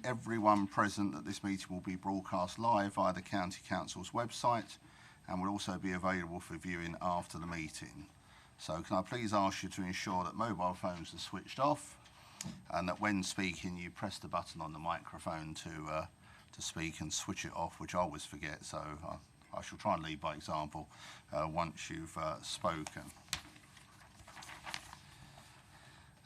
Everyone present at this meeting will be broadcast live via the County Council's website and will also be available for viewing after the meeting. So can I please ask you to ensure that mobile phones are switched off and that when speaking you press the button on the microphone to speak and switch it off, which I always forget, so I shall try and lead by example once you've spoken.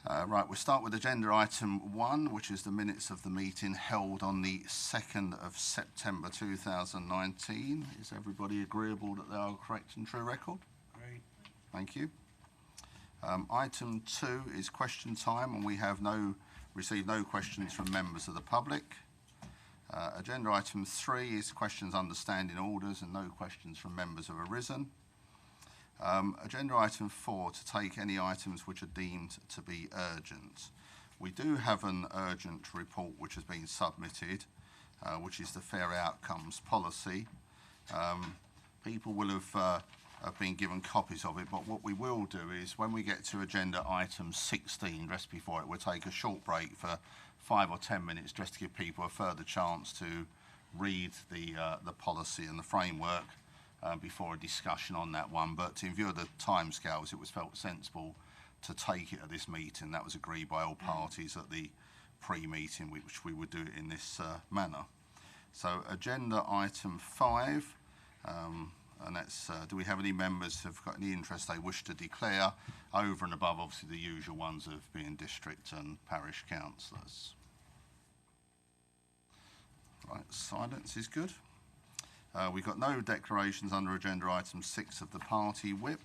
Right, we'll start with agenda item 1, which is the minutes of the meeting held on the 2nd of September 2019. Is everybody agreeable that they are correct and true record? Great. Thank you. Item 2 is question time, and we have received no questions from members of the public. Agenda item 3 is questions understanding orders, and no questions from members have arisen. Agenda item 4, to take any items which are deemed to be urgent. We do have an urgent report which has been submitted, which is the Fair Outcomes Policy. People will have been given copies of it, but what we will do is when we get to agenda item 16, just before it, we'll take a short break for 5 or 10 minutes just to give people a further chance to read the policy and the framework before a discussion on that one. But in view of the timescales, it was felt sensible to take it at this meeting. That was agreed by all parties at the pre-meeting, which we would do it in this manner. So agenda item 5, and that's, do we have any members who have got any interest they wish to declare over and above obviously the usual ones of being district and parish councillors? Right, silence is good. We've got no declarations under agenda item 6 of the party whip,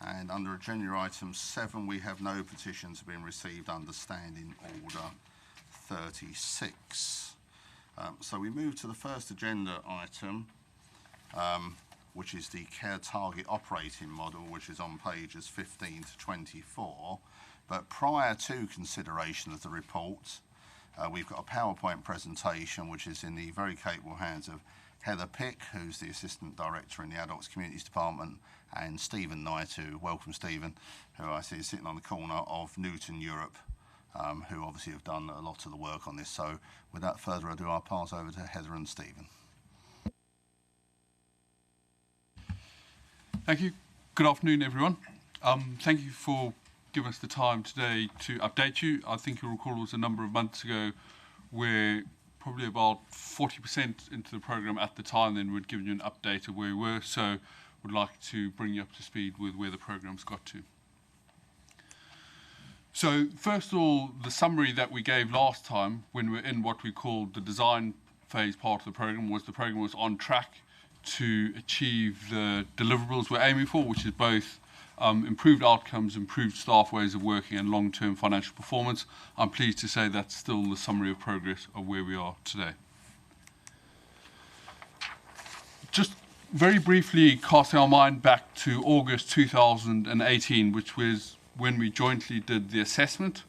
and under agenda item 7 we have no petitions have been received under standing order 36. So we move to the first agenda item, which is the care target operating model, which is on pages 15 to 24. But prior to consideration of the report, we've got a PowerPoint presentation which is in the very capable hands of Heather Pick, who's the Assistant Director in the Adults Communities Department, and Stephen Knight, welcome Stephen, who I see is sitting on the corner of Newton Europe, who obviously have done a lot of the work on this. So without further ado, I'll pass over to Heather and Stephen. Thank you. Good afternoon, everyone. Thank you for giving us the time today to update you. I think you'll recall it was a number of months ago where probably about 40% into the programme at the time then we'd given you an update of where we were, so would like to bring you up to speed with where the programme's got to. So first of all, the summary that we gave last time when we were in what we called the design phase part of the programme was on track to achieve the deliverables we're aiming for, which is both improved outcomes, improved staff ways of working and long-term financial performance. I'm pleased to say that's still the summary of progress of where we are today. Just very briefly casting our mind back to August 2018, which was when we jointly did the assessment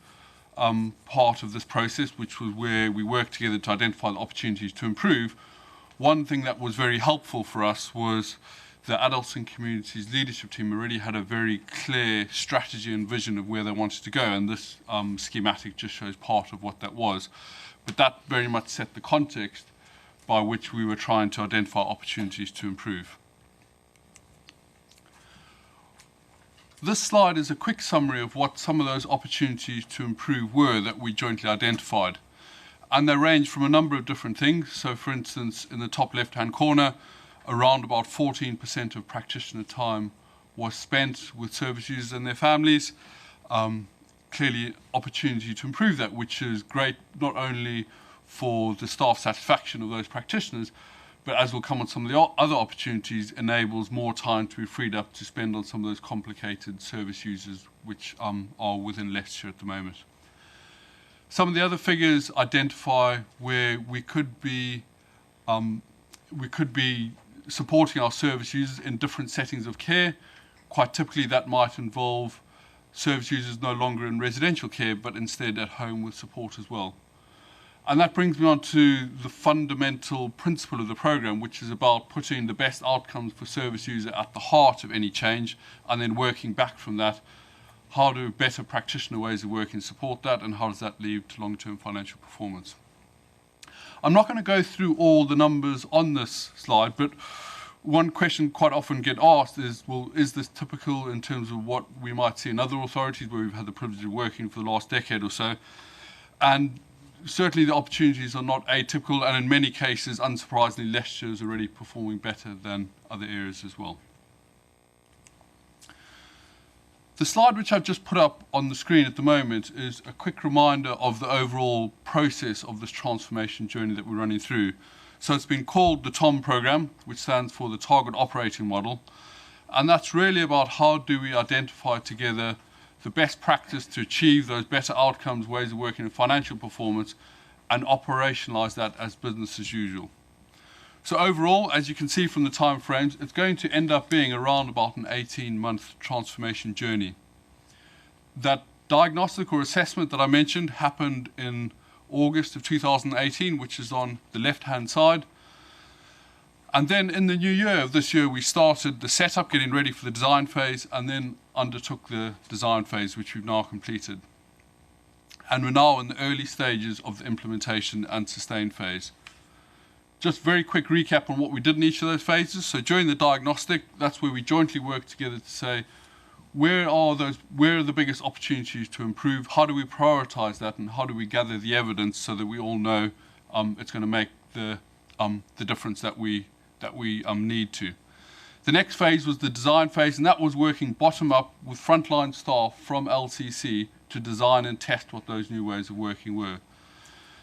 part of this process, which was where we worked together to identify the opportunities to improve. One thing that was very helpful for us was the Adults and Communities leadership team already had a very clear strategy and vision of where they wanted to go, and this schematic just shows part of what that was. But that very much set the context by which we were trying to identify opportunities to improve. This slide is a quick summary of what some of those opportunities to improve were that we jointly identified. And they range from a number of different things. So for instance, in the top left-hand corner, around about 14% of practitioner time was spent with service users and their families. Clearly opportunity to improve that, which is great not only for the staff satisfaction of those practitioners, but as we'll come on some of the other opportunities, enables more time to be freed up to spend on some of those complicated service users which are within Leicestershire at the moment. Some of the other figures identify where we could be supporting our service users in different settings of care. Quite typically that might involve service users no longer in residential care, but instead at home with support as well. And that brings me on to the fundamental principle of the programme, which is about putting the best outcomes for service user at the heart of any change, and then working back from that. How do better practitioner ways of working support that, and how does that lead to long-term financial performance? I'm not going to go through all the numbers on this slide, but one question quite often get asked is, well, is this typical in terms of what we might see in other authorities where we've had the privilege of working for the last decade or so? And certainly the opportunities are not atypical, and in many cases, unsurprisingly, Leicestershire is already performing better than other areas as well. The slide which I've just put up on the screen at the moment is a quick reminder of the overall process of this transformation journey that we're running through. So it's been called the TOM program, which stands for the Target Operating Model. And that's really about how do we identify together the best practice to achieve those better outcomes, ways of working and financial performance, and operationalize that as business as usual. So overall, as you can see from the time frames, it's going to end up being around about an 18-month transformation journey. That diagnostic or assessment that I mentioned happened in August of 2018, which is on the left-hand side. And then in the new year of this year, we started the setup, getting ready for the design phase, and then undertook the design phase, which we've now completed. And we're now in the early stages of the implementation and sustain phase. Just very quick recap on what we did in each of those phases. So during the diagnostic, that's where we jointly worked together to say, where are the biggest opportunities to improve? How do we prioritize that, and how do we gather the evidence so that we all know it's going to make the difference that we need to. The next phase was the design phase, and that was working bottom up with frontline staff from LCC to design and test what those new ways of working were.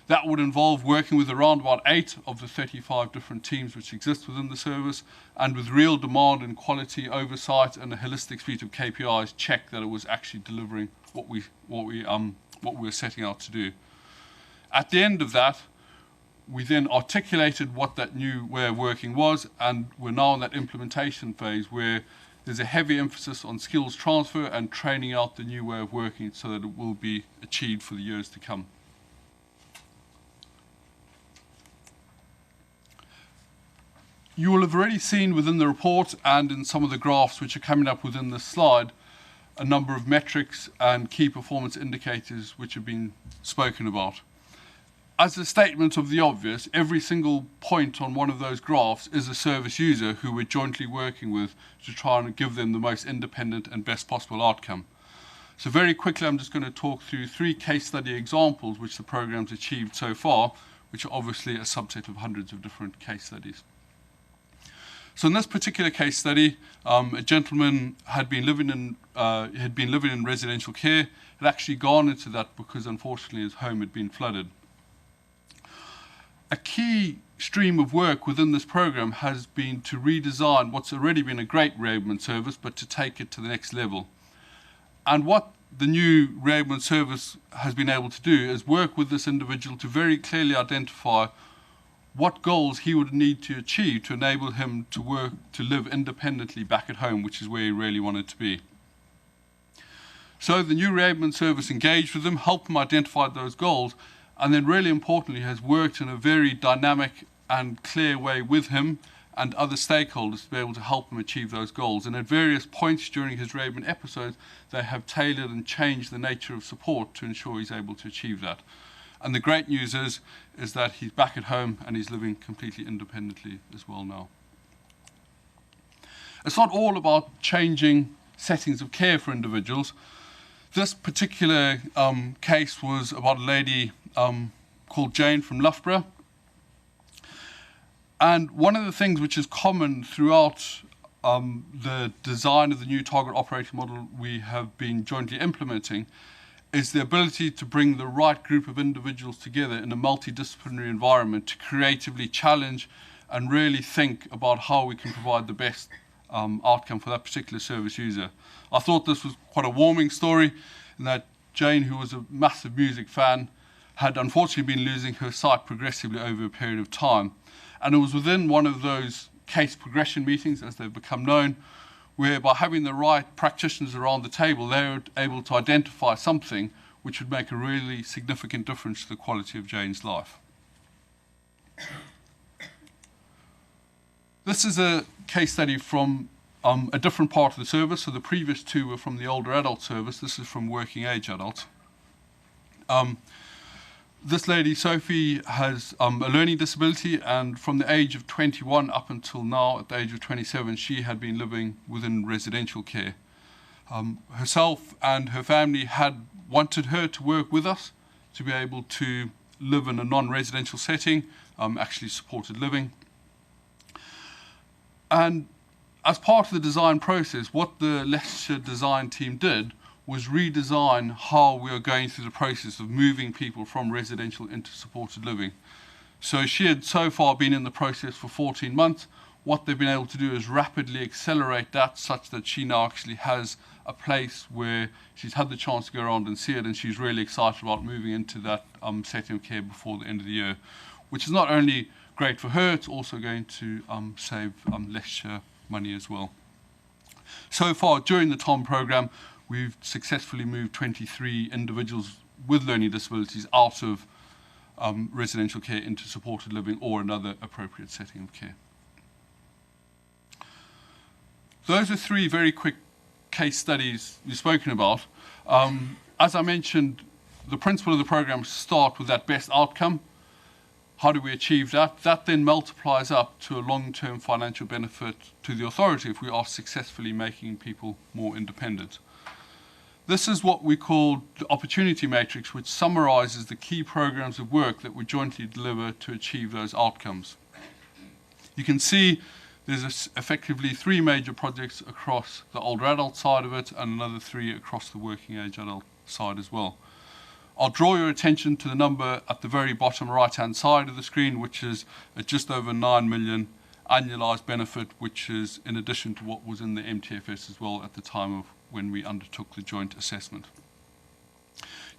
That would involve working with around about 8 of the 35 different teams which exist within the service, and with real demand and quality oversight and a holistic suite of KPIs, check that it was actually delivering what we were setting out to do. At the end of that, we then articulated what that new way of working was, and we're now in that implementation phase where there's a heavy emphasis on skills transfer and training out the new way of working so that it will be achieved for the years to come. You will have already seen within the report and in some of the graphs which are coming up within this slide a number of metrics and key performance indicators which have been spoken about. As a statement of the obvious, every single point on one of those graphs is a service user who we're jointly working with to try and give them the most independent and best possible outcome. So very quickly, I'm just going to talk through 3 case study examples which the program's achieved so far, which are obviously a subset of hundreds of different case studies. So in this particular case study, a gentleman had been living in residential care, had actually gone into that because unfortunately his home had been flooded. A key stream of work within this program has been to redesign what's already been a great reablement service, but to take it to the next level. And what the new reablement service has been able to do is work with this individual to very clearly identify what goals he would need to achieve to enable him to live independently back at home, which is where he really wanted to be. So the new reablement service engaged with him, helped him identify those goals, and then really importantly has worked in a very dynamic and clear way with him and other stakeholders to be able to help him achieve those goals. And at various points during his reablement episodes, they have tailored and changed the nature of support to ensure he's able to achieve that. And the great news is that he's back at home and he's living completely independently as well now. It's not all about changing settings of care for individuals. This particular case was about a lady called Jane from Loughborough. And one of the things which is common throughout the design of the new target operating model we have been jointly implementing is the ability to bring the right group of individuals together in a multidisciplinary environment to creatively challenge and really think about how we can provide the best outcome for that particular service user. I thought this was quite a warming story in that Jane, who was a massive music fan, had unfortunately been losing her sight progressively over a period of time. And it was within one of those case progression meetings, as they've become known, where by having the right practitioners around the table, they were able to identify something which would make a really significant difference to the quality of Jane's life. This is a case study from a different part of the service. So the previous 2 were from the older adult service. This is from working age adults. This lady, Sophie, has a learning disability, and from the age of 21 up until now, at the age of 27, she had been living within residential care. Herself and her family had wanted her to work with us to be able to live in a non-residential setting, actually supported living. And as part of the design process, what the Leicestershire design team did was redesign how we are going through the process of moving people from residential into supported living. So she had so far been in the process for 14 months. What they've been able to do is rapidly accelerate that such that she now actually has a place where she's had the chance to go around and see it, and she's really excited about moving into that setting of care before the end of the year, which is not only great for her, it's also going to save Leicestershire money as well. So far, during the TOM programme, we've successfully moved 23 individuals with learning disabilities out of residential care into supported living or another appropriate setting of care. Those are three very quick case studies we've spoken about. As I mentioned, the principle of the programme is to start with that best outcome. How do we achieve that? That then multiplies up to a long-term financial benefit to the authority if we are successfully making people more independent. This is what we call the opportunity matrix, which summarises the key programmes of work that we jointly deliver to achieve those outcomes. You can see there's effectively three major projects across the older adult side of it and another three across the working age adult side as well. I'll draw your attention to the number at the very bottom right-hand side of the screen, which is at just over 9 million annualised benefit, which is in addition to what was in the MTFS as well at the time of when we undertook the joint assessment.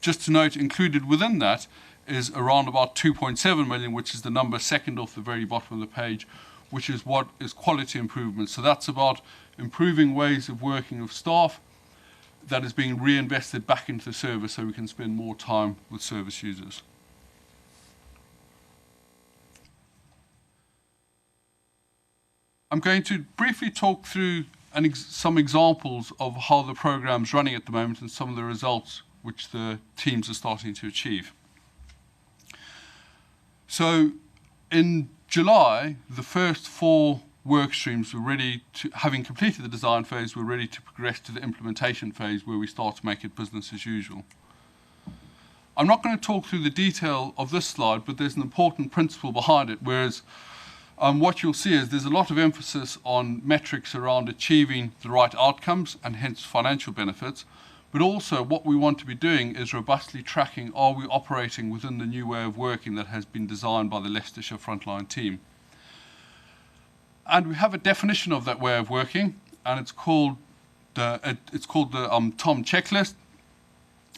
Just to note, included within that is around about 2.7 million, which is the number second off the very bottom of the page, which is what is quality improvement. So that's about improving ways of working of staff that is being reinvested back into the service so we can spend more time with service users. I'm going to briefly talk through some examples of how the programme's running at the moment and some of the results which the teams are starting to achieve. So in July, the first 4 work streams were ready to, having completed the design phase, we're ready to progress to the implementation phase where we start to make it business as usual. I'm not going to talk through the detail of this slide, but there's an important principle behind it, whereas what you'll see is there's a lot of emphasis on metrics around achieving the right outcomes and hence financial benefits, but also what we want to be doing is robustly tracking, are we operating within the new way of working that has been designed by the Leicestershire frontline team. And we have a definition of that way of working, and it's called the TOM checklist.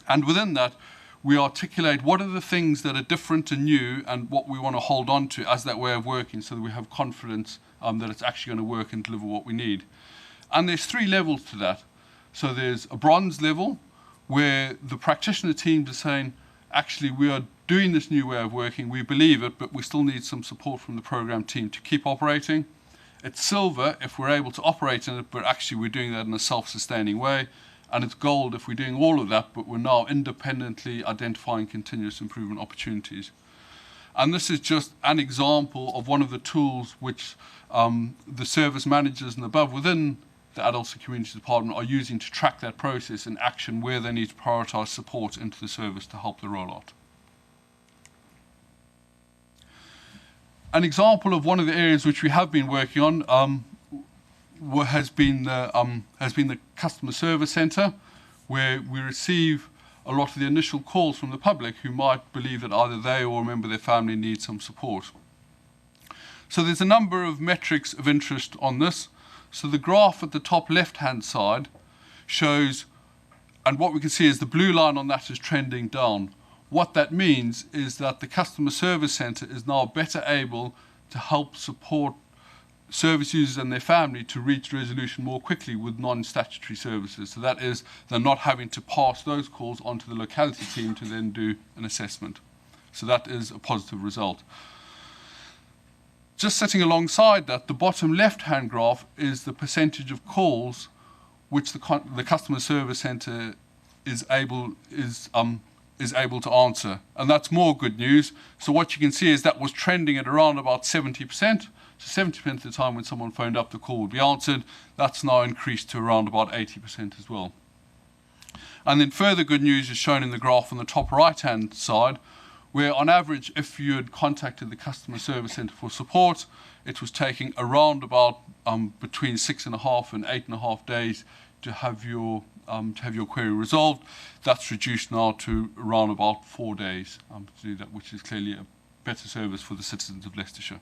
And within that, we articulate what are the things that are different and new and what we want to hold on to as that way of working so that we have confidence that it's actually going to work and deliver what we need. And there's 3 levels to that. So there's a bronze level where the practitioner teams are saying, actually, we are doing this new way of working, we believe it, but we still need some support from the programme team to keep operating. It's silver if we're able to operate in it, but actually we're doing that in a self-sustaining way. And it's gold if we're doing all of that, but we're now independently identifying continuous improvement opportunities. And this is just an example of one of the tools which the service managers and above within the Adults and Communities Department are using to track that process in action where they need to prioritise support into the service to help the rollout. An example of one of the areas which we have been working on has been the customer service centre, where we receive a lot of the initial calls from the public who might believe that either they or a member of their family needs some support. So there's a number of metrics of interest on this. So the graph at the top left-hand side shows, and what we can see is the blue line on that is trending down. What that means is that the customer service centre is now better able to help support service users and their family to reach resolution more quickly with non-statutory services. So that is, they're not having to pass those calls onto the locality team to then do an assessment. So that is a positive result. Just sitting alongside that, the bottom left-hand graph is the percentage of calls which the customer service centre is is able to answer. And that's more good news. So what you can see is that was trending at around about 70%. So 70% of the time when someone phoned up, the call would be answered. That's now increased to around about 80% as well. And then further good news is shown in the graph on the top right-hand side, where on average, if you had contacted the customer service centre for support, it was taking around about between 6.5 and 8.5 days to have your query resolved. That's reduced now to around about 4 days to do that, which is clearly a better service for the citizens of Leicestershire.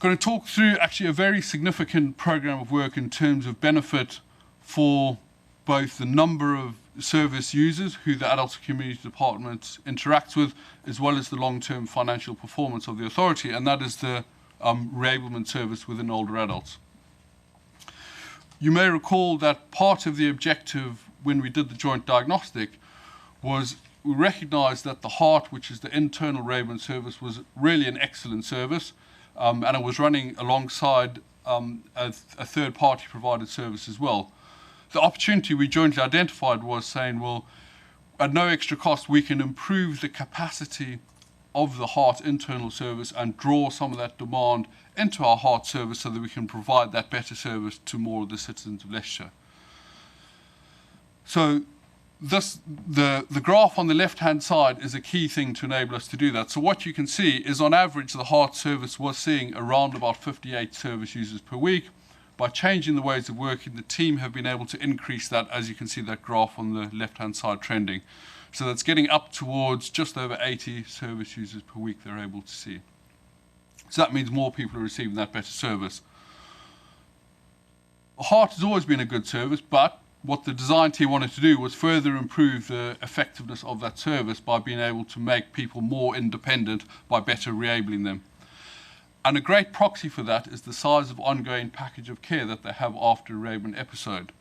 Going to talk through actually a very significant program of work in terms of benefit for both the number of service users who the Adults and Community Department interacts with, as well as the long-term financial performance of the authority, and that is the reablement service within older adults. You may recall that part of the objective when we did the joint diagnostic was we recognised that the HEART, which is the internal reablement service, was really an excellent service, and it was running alongside a third-party provided service as well. The opportunity we jointly identified was saying, well, at no extra cost, we can improve the capacity of the HEART internal service and draw some of that demand into our HEART service so that we can provide that better service to more of the citizens of Leicestershire. So the graph on the left-hand side is a key thing to enable us to do that. So what you can see is on average, the HEART service was seeing around about 58 service users per week. By changing the ways of working, the team have been able to increase that, as you can see that graph on the left-hand side trending. So that's getting up towards just over 80 service users per week they're able to see. So that means more people are receiving that better service. HEART has always been a good service, but what the design team wanted to do was further improve the effectiveness of that service by being able to make people more independent by better reabling them. And a great proxy for that is the size of ongoing package of care that they have after a reablement episode.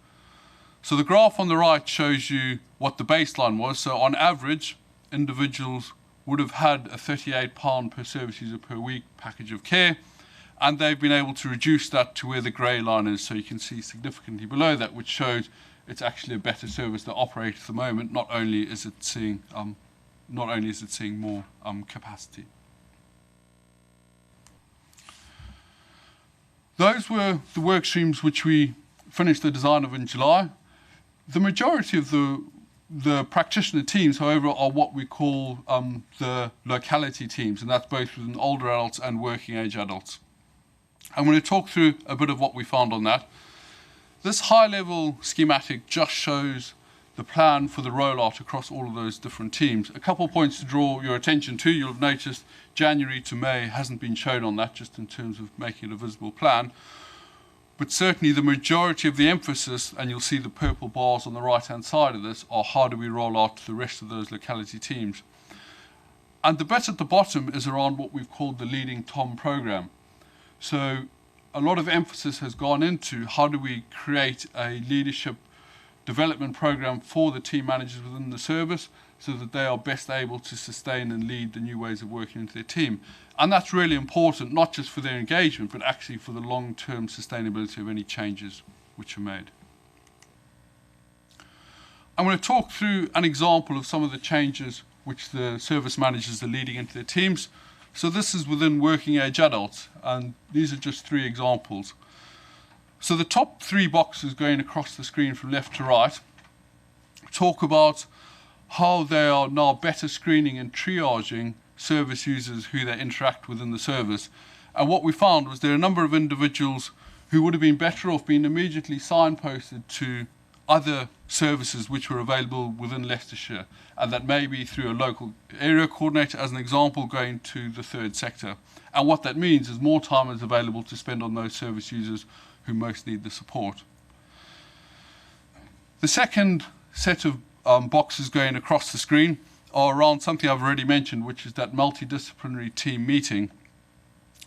So the graph on the right shows you what the baseline was. So on average, individuals would have had a £38 per service user per week package of care, and they've been able to reduce that to where the grey line is. So you can see significantly below that, which shows it's actually a better service that operates at the moment. Not only is it seeing more capacity. Those were the work streams which we finished the design of in July. The majority of the practitioner teams, however, are what we call the locality teams, and that's both within older adults and working age adults. I'm going to talk through a bit of what we found on that. This high-level schematic just shows the plan for the rollout across all of those different teams. A couple of points to draw your attention to. You'll have noticed January to May hasn't been shown on that, just in terms of making it a visible plan. But certainly the majority of the emphasis, and you'll see the purple bars on the right-hand side of this, are how do we roll out the rest of those locality teams. And the bit at the bottom is around what we've called the Leading Tom program. So a lot of emphasis has gone into how do we create a leadership development program for the team managers within the service so that they are best able to sustain and lead the new ways of working into their team. And that's really important, not just for their engagement, but actually for the long-term sustainability of any changes which are made. I'm going to talk through an example of some of the changes which the service managers are leading into their teams. So this is within working age adults, and these are just 3 examples. So the top 3 boxes going across the screen from left to right talk about how they are now better screening and triaging service users who they interact with in the service. And what we found was there are a number of individuals who would have been better off being immediately signposted to other services which were available within Leicestershire, and that may be through a local area coordinator, as an example, going to the third sector. And what that means is more time is available to spend on those service users who most need the support. The second set of boxes going across the screen are around something I've already mentioned, which is that multidisciplinary team meeting.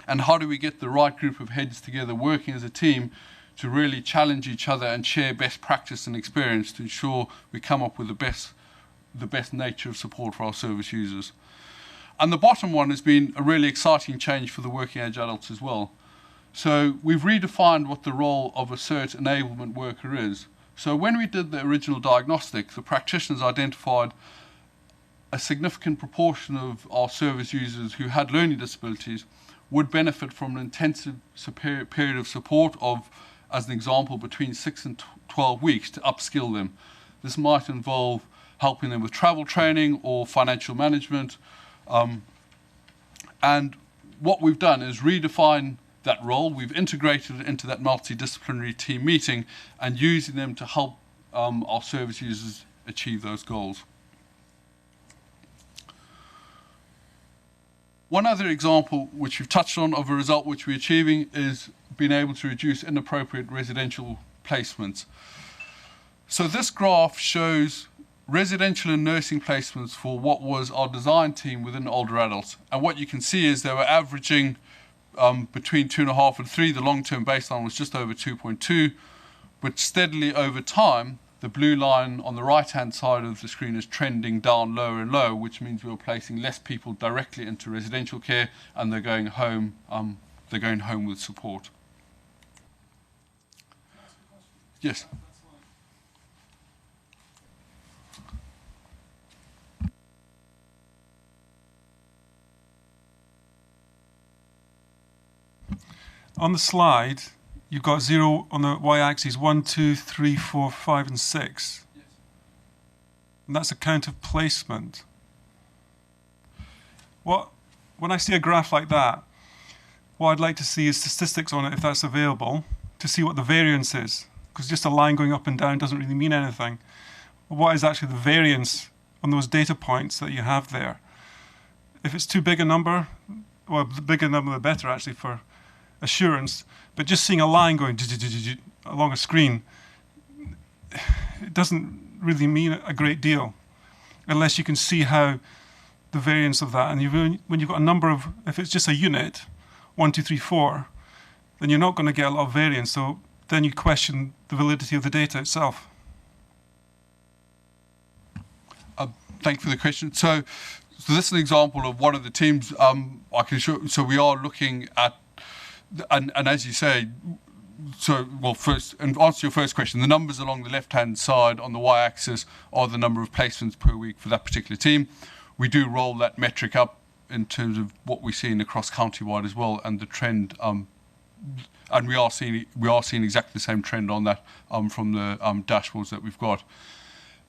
And how do we get the right group of heads together working as a team to really challenge each other and share best practice and experience to ensure we come up with the best nature of support for our service users. And the bottom one has been a really exciting change for the working age adults as well. So we've redefined what the role of a CERT enablement worker is. So when we did the original diagnostic, the practitioners identified a significant proportion of our service users who had learning disabilities would benefit from an intensive period of support of, as an example, between 6 and 12 weeks to upskill them. This might involve helping them with travel training or financial management. And what we've done is redefine that role. We've integrated it into that multidisciplinary team meeting and using them to help our service users achieve those goals. One other example which we've touched on of a result which we're achieving is being able to reduce inappropriate residential placements. So this graph shows residential and nursing placements for what was our design team within older adults. And what you can see is they were averaging between 2.5 and 3. The long-term baseline was just over 2.2. But steadily over time, the blue line on the right-hand side of the screen is trending down lower and lower, which means we're placing less people directly into residential care, and they're going home. They're going home with support. Yes. On the slide, you've got 0 on the y-axis, 1, 2, 3, 4, 5, and 6. Yes. And that's a count of placement. When I see a graph like that, what I'd like to see is statistics on it, if that's available, to see what the variance is. Because just a line going up and down doesn't really mean anything. What is actually the variance on those data points that you have there? If it's too big a number, well, the bigger number the better, actually, for assurance, but just seeing a line going along a screen, it doesn't really mean a great deal unless you can see how the variance of that. And when you've got a number of, if it's just a unit, 1, 2, 3, 4, then you're not going to get a lot of variance. So then you question the validity of the data itself. Thank you for the question. So this is an example of one of the teams. I can show. So we are looking at. And as you say, first, and answer your first question, the numbers along the left-hand side on the y-axis are the number of placements per week for that particular team. We do roll that metric up in terms of what we're seeing across county-wide as well, and the trend, and we are seeing exactly the same trend on that from the dashboards that we've got.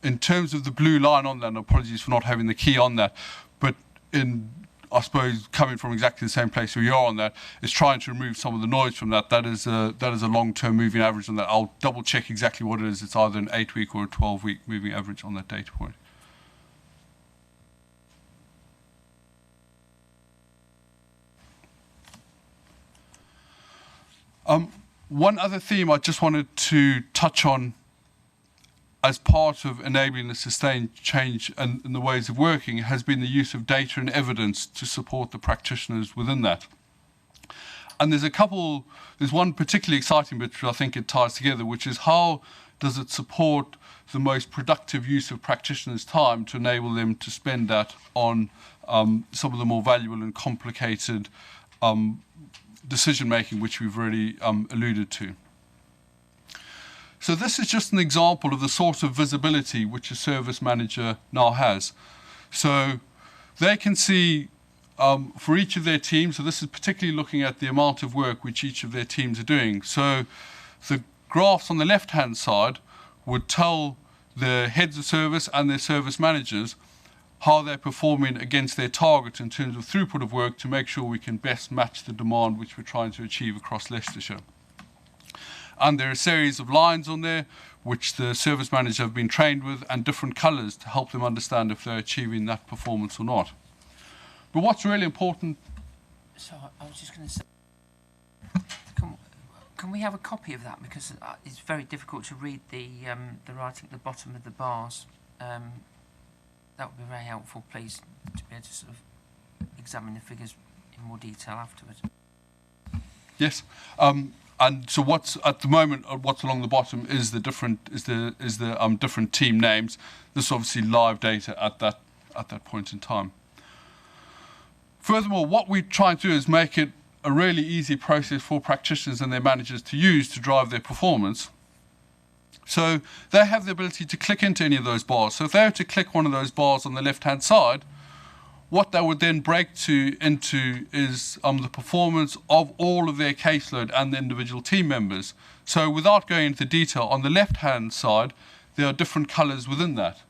In terms of the blue line on that, and apologies for not having the key on that, but I suppose coming from exactly the same place we are on that is trying to remove some of the noise from that. That is a long-term moving average on that. I'll double check exactly what it is. It's either an 8-week or a 12-week moving average on that data point. One other theme I just wanted to touch on as part of enabling the sustained change in the ways of working has been the use of data and evidence to support the practitioners within that. And there's one particularly exciting bit which I think it ties together, which is how does it support the most productive use of practitioners' time to enable them to spend that on some of the more valuable and complicated decision-making, which we've already alluded to. So this is just an example of the sort of visibility which a service manager now has. So they can see for each of their teams, so this is particularly looking at the amount of work which each of their teams are doing. So the graphs on the left-hand side would tell the heads of service and their service managers how they're performing against their target in terms of throughput of work to make sure we can best match the demand which we're trying to achieve across Leicestershire. And there are a series of lines on there which the service manager have been trained with and different colours to help them understand if they're achieving that performance or not. But what's really important... So I was just going to say, can we have a copy of that? Because it's very difficult to read the writing at the bottom of the bars. That would be very helpful, please, to be able to sort of examine the figures in more detail afterwards. Yes. And so what's at the moment, what's along the bottom is the different different team names. This is obviously live data at that point in time. Furthermore, what we're trying to do is make it a really easy process for practitioners and their managers to use to drive their performance. So they have the ability to click into any of those bars. So if they were to click one of those bars on the left-hand side, what they would then break into is the performance of all of their caseload and the individual team members. So without going into detail, on the left-hand side, there are different colours within that.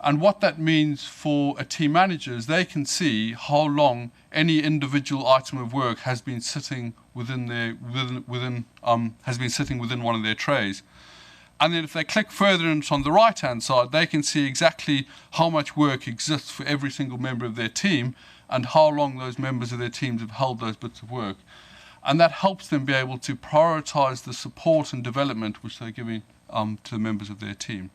And what that means for a team manager is they can see how long any individual item of work has been sitting within one of their trays. And then if they click further in on the right-hand side, they can see exactly how much work exists for every single member of their team and how long those members of their teams have held those bits of work. And that helps them be able to prioritise the support and development which they're giving to the members of their team.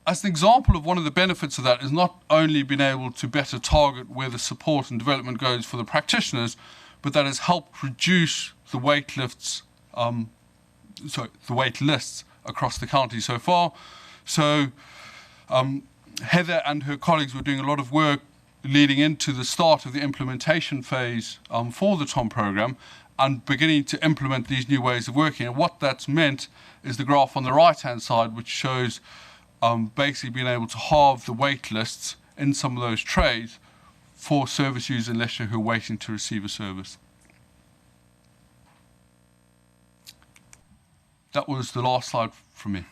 As an example of one of the benefits of that is not only being able to better target where the support and development goes for the practitioners, but that has helped reduce the wait lists across the county so far. So Heather and her colleagues were doing a lot of work leading into the start of the implementation phase for the TOM programme and beginning to implement these new ways of working. And what that's meant is the graph on the right-hand side, which shows basically being able to halve the wait lists in some of those trays for service users in Leicestershire who are waiting to receive a service. That was the last slide from me.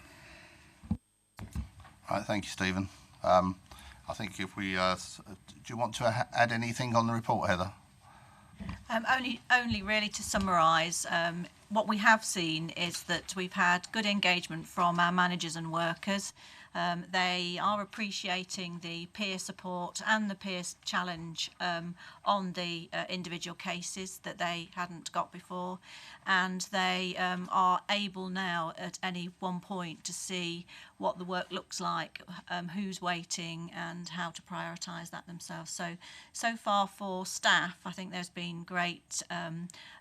All right, thank you, Stephen. I think if we, do you want to add anything on the report, Heather? Only really to summarise, what we have seen is that we've had good engagement from our managers and workers. They are appreciating the peer support and the peer challenge on the individual cases that they hadn't got before, and they are able now at any one point to see what the work looks like, who's waiting and how to prioritise that themselves. So far for staff, I think there's been great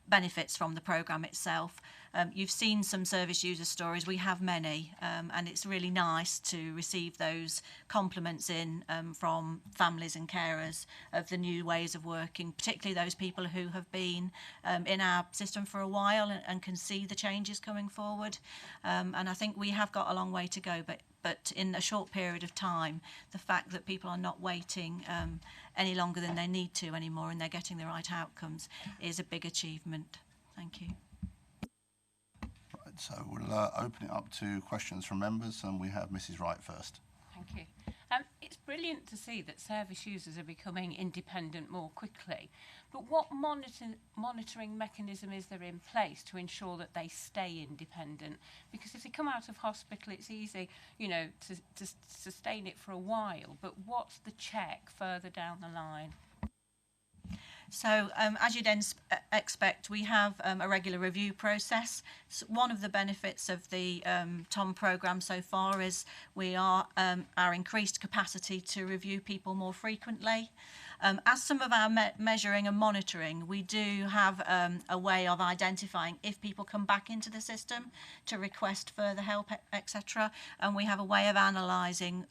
benefits from the programme itself. You've seen some service user stories. We have many, and it's really nice to receive those compliments in from families and carers of the new ways of working, particularly those people who have been in our system for a while and can see the changes coming forward. And I think we have got a long way to go, but in a short period of time, the fact that people are not waiting any longer than they need to anymore and they're getting the right outcomes is a big achievement. Thank you. So we'll open it up to questions from members, and we have Mrs. Wright first. Thank you. It's brilliant to see that service users are becoming independent more quickly, but what monitoring mechanism is there in place to ensure that they stay independent? Because if they come out of hospital, it's easy, you know, to sustain it for a while, but what's the check further down the line? So as you'd expect, we have a regular review process. So one of the benefits of the TOM programme so far is we are our increased capacity to review people more frequently. As some of our measuring and monitoring, we do have a way of identifying if people come back into the system to request further help, etc. And we have a way of analysing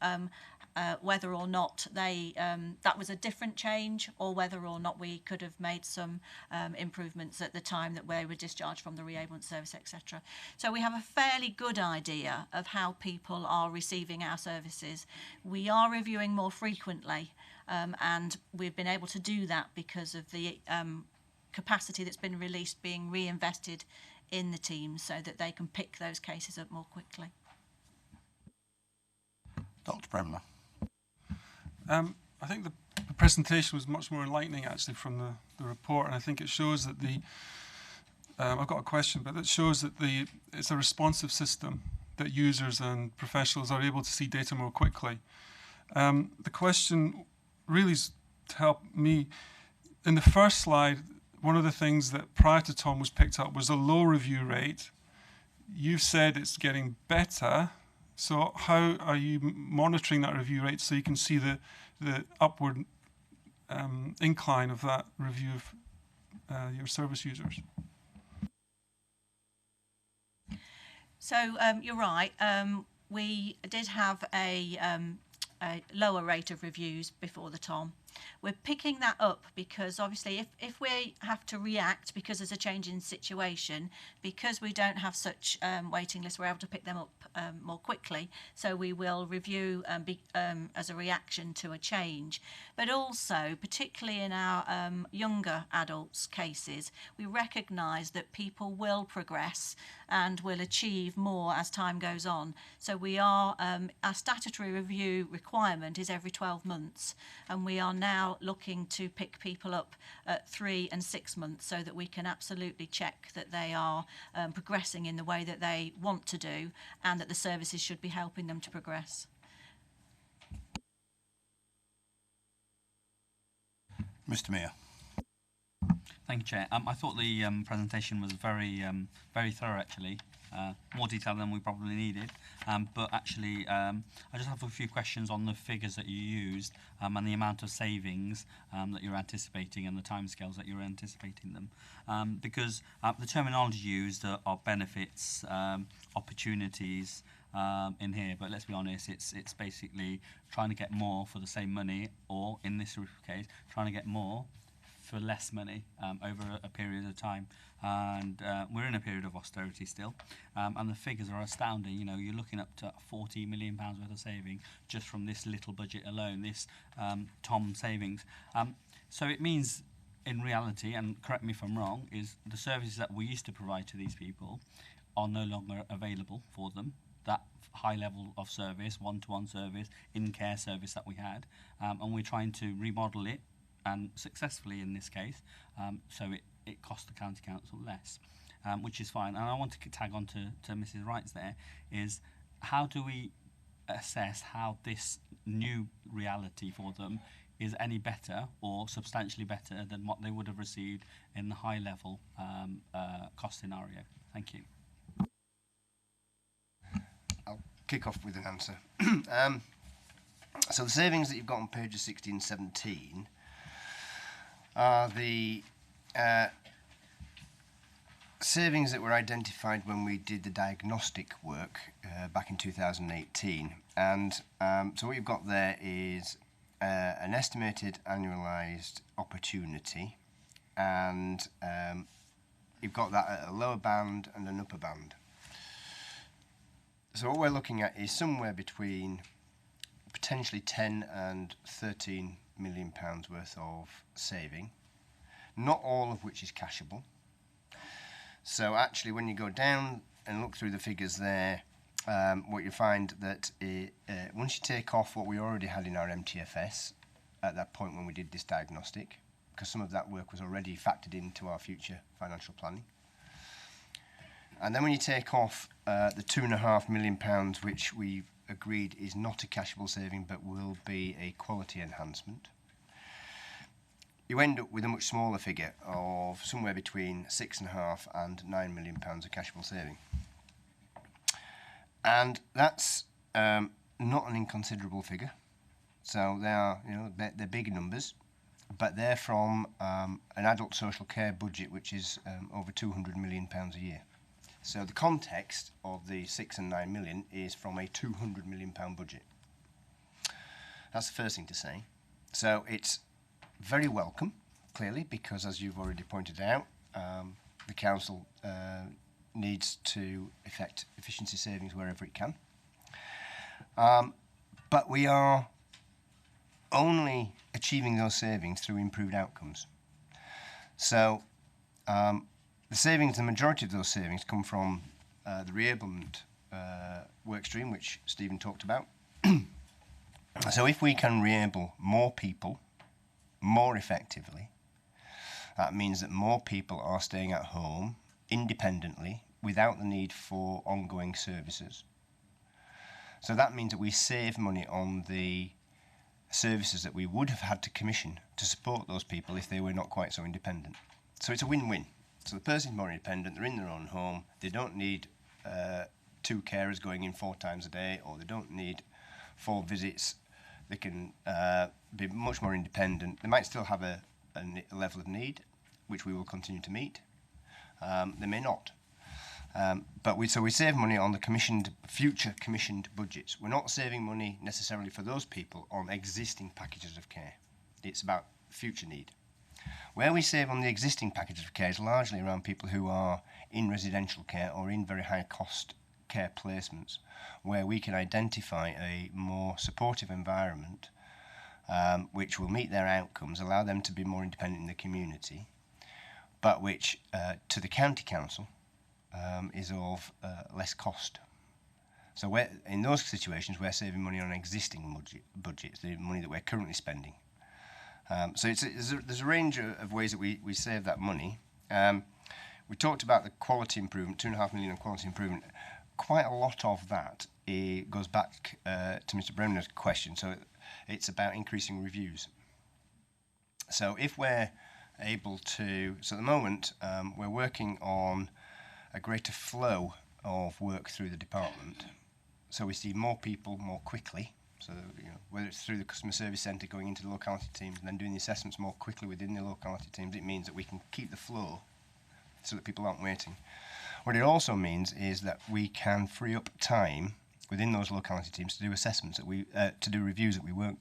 whether or not that was a different change, or whether or not we could have made some improvements at the time that they were discharged from the reablement service, etc. So we have a fairly good idea of how people are receiving our services. We are reviewing more frequently, and we've been able to do that because of the capacity that's been released being reinvested in the team so that they can pick those cases up more quickly. Dr. Bremner. I think the presentation was much more enlightening actually from the report, and I think it shows that I've got a question, but it shows that it's a responsive system, that users and professionals are able to see data more quickly. The question really is to help me. In the first slide, one of the things that prior to TOM was picked up was a low review rate. You've said it's getting better. So how are you monitoring that review rate so you can see the upward incline of that review of your service users? So you're right. We did have a lower rate of reviews before the TOM. We're picking that up because obviously if we have to react because there's a change in situation, because we don't have such waiting lists, we're able to pick them up more quickly. So we will review as a reaction to a change. But also, particularly in our younger adults cases, we recognise that people will progress and will achieve more as time goes on. So we are, our statutory review requirement is every 12 months, and we are now looking to pick people up at 3 and 6 months so that we can absolutely check that they are progressing in the way that they want to do, and that the services should be helping them to progress. Mr. Mayor. Thank you, Chair. I thought the presentation was very thorough, actually. More detail than we probably needed. But actually, I just have a few questions on the figures that you used and the amount of savings that you're anticipating and the timescales that you're anticipating them. Because the terminology used are benefits, opportunities in here. But let's be honest, it's basically trying to get more for the same money, or in this case, trying to get more for less money over a period of time. And we're in a period of austerity still, and the figures are astounding. You know, you're looking up to £40 million worth of saving just from this little budget alone, this TOM savings. So it means, in reality, and correct me if I'm wrong, is the services that we used to provide to these people are no longer available for them. That high level of service, one-to-one service, in-care service that we had, and we're trying to remodel it, and successfully in this case, so it cost the county council less, which is fine. And I want to tag on to Mrs. Wright's there, is how do we assess how this new reality for them is any better or substantially better than what they would have received in the high level cost scenario? Thank you. I'll kick off with an answer. So the savings that you've got on pages 16 and 17 are the savings that were identified when we did the diagnostic work back in 2018. And so what you've got there is an estimated annualised opportunity, and you've got that at a lower band and an upper band. So what we're looking at is somewhere between potentially 10 and 13 million pounds worth of saving, not all of which is cashable. So actually, when you go down and look through the figures there, what you find that once you take off what we already had in our MTFS at that point when we did this diagnostic, because some of that work was already factored into our future financial planning, and then when you take off the £2.5 million, which we've agreed is not a cashable saving but will be a quality enhancement, you end up with a much smaller figure of somewhere between £6.5 and £9 million of cashable saving. And that's not an inconsiderable figure. So they are, they're big numbers, but they're from an adult social care budget which is over £200 million a year. So the context of the 6 and 9 million is from a £200 million budget. That's the first thing to say. So it's very welcome, clearly, because as you've already pointed out, the council needs to effect efficiency savings wherever it can. But we are only achieving those savings through improved outcomes. So the savings, the majority of those savings come from the reablement work stream, which Stephen talked about. So if we can reable more people more effectively, that means that more people are staying at home independently without the need for ongoing services. So that means that we save money on the services that we would have had to commission to support those people if they were not quite so independent. So it's a win-win. So the person's more independent, they're in their own home, they don't need 2 carers going in 4 times a day, or they don't need 4 visits. They can be much more independent. They might still have a level of need, which we will continue to meet. They may not. But we save money on the future commissioned budgets. We're not saving money necessarily for those people on existing packages of care. It's about future need. Where we save on the existing packages of care is largely around people who are in residential care or in very high cost care placements, where we can identify a more supportive environment which will meet their outcomes, allow them to be more independent in the community, but which to the county council is of less cost. So in those situations, we're saving money on existing budgets, the money that we're currently spending. So there's a range of ways that we save that money. We talked about the quality improvement, 2.5 million on quality improvement. Quite a lot of that goes back to Mr. Bremner's question. So it's about increasing reviews. So if we're able to, so at the moment we're working on a greater flow of work through the department. So we see more people more quickly. So whether it's through the customer service centre going into the locality teams and then doing the assessments more quickly within the locality teams, it means that we can keep the flow so that people aren't waiting. What it also means is that we can free up time within those locality teams to do assessments that to do reviews that we weren't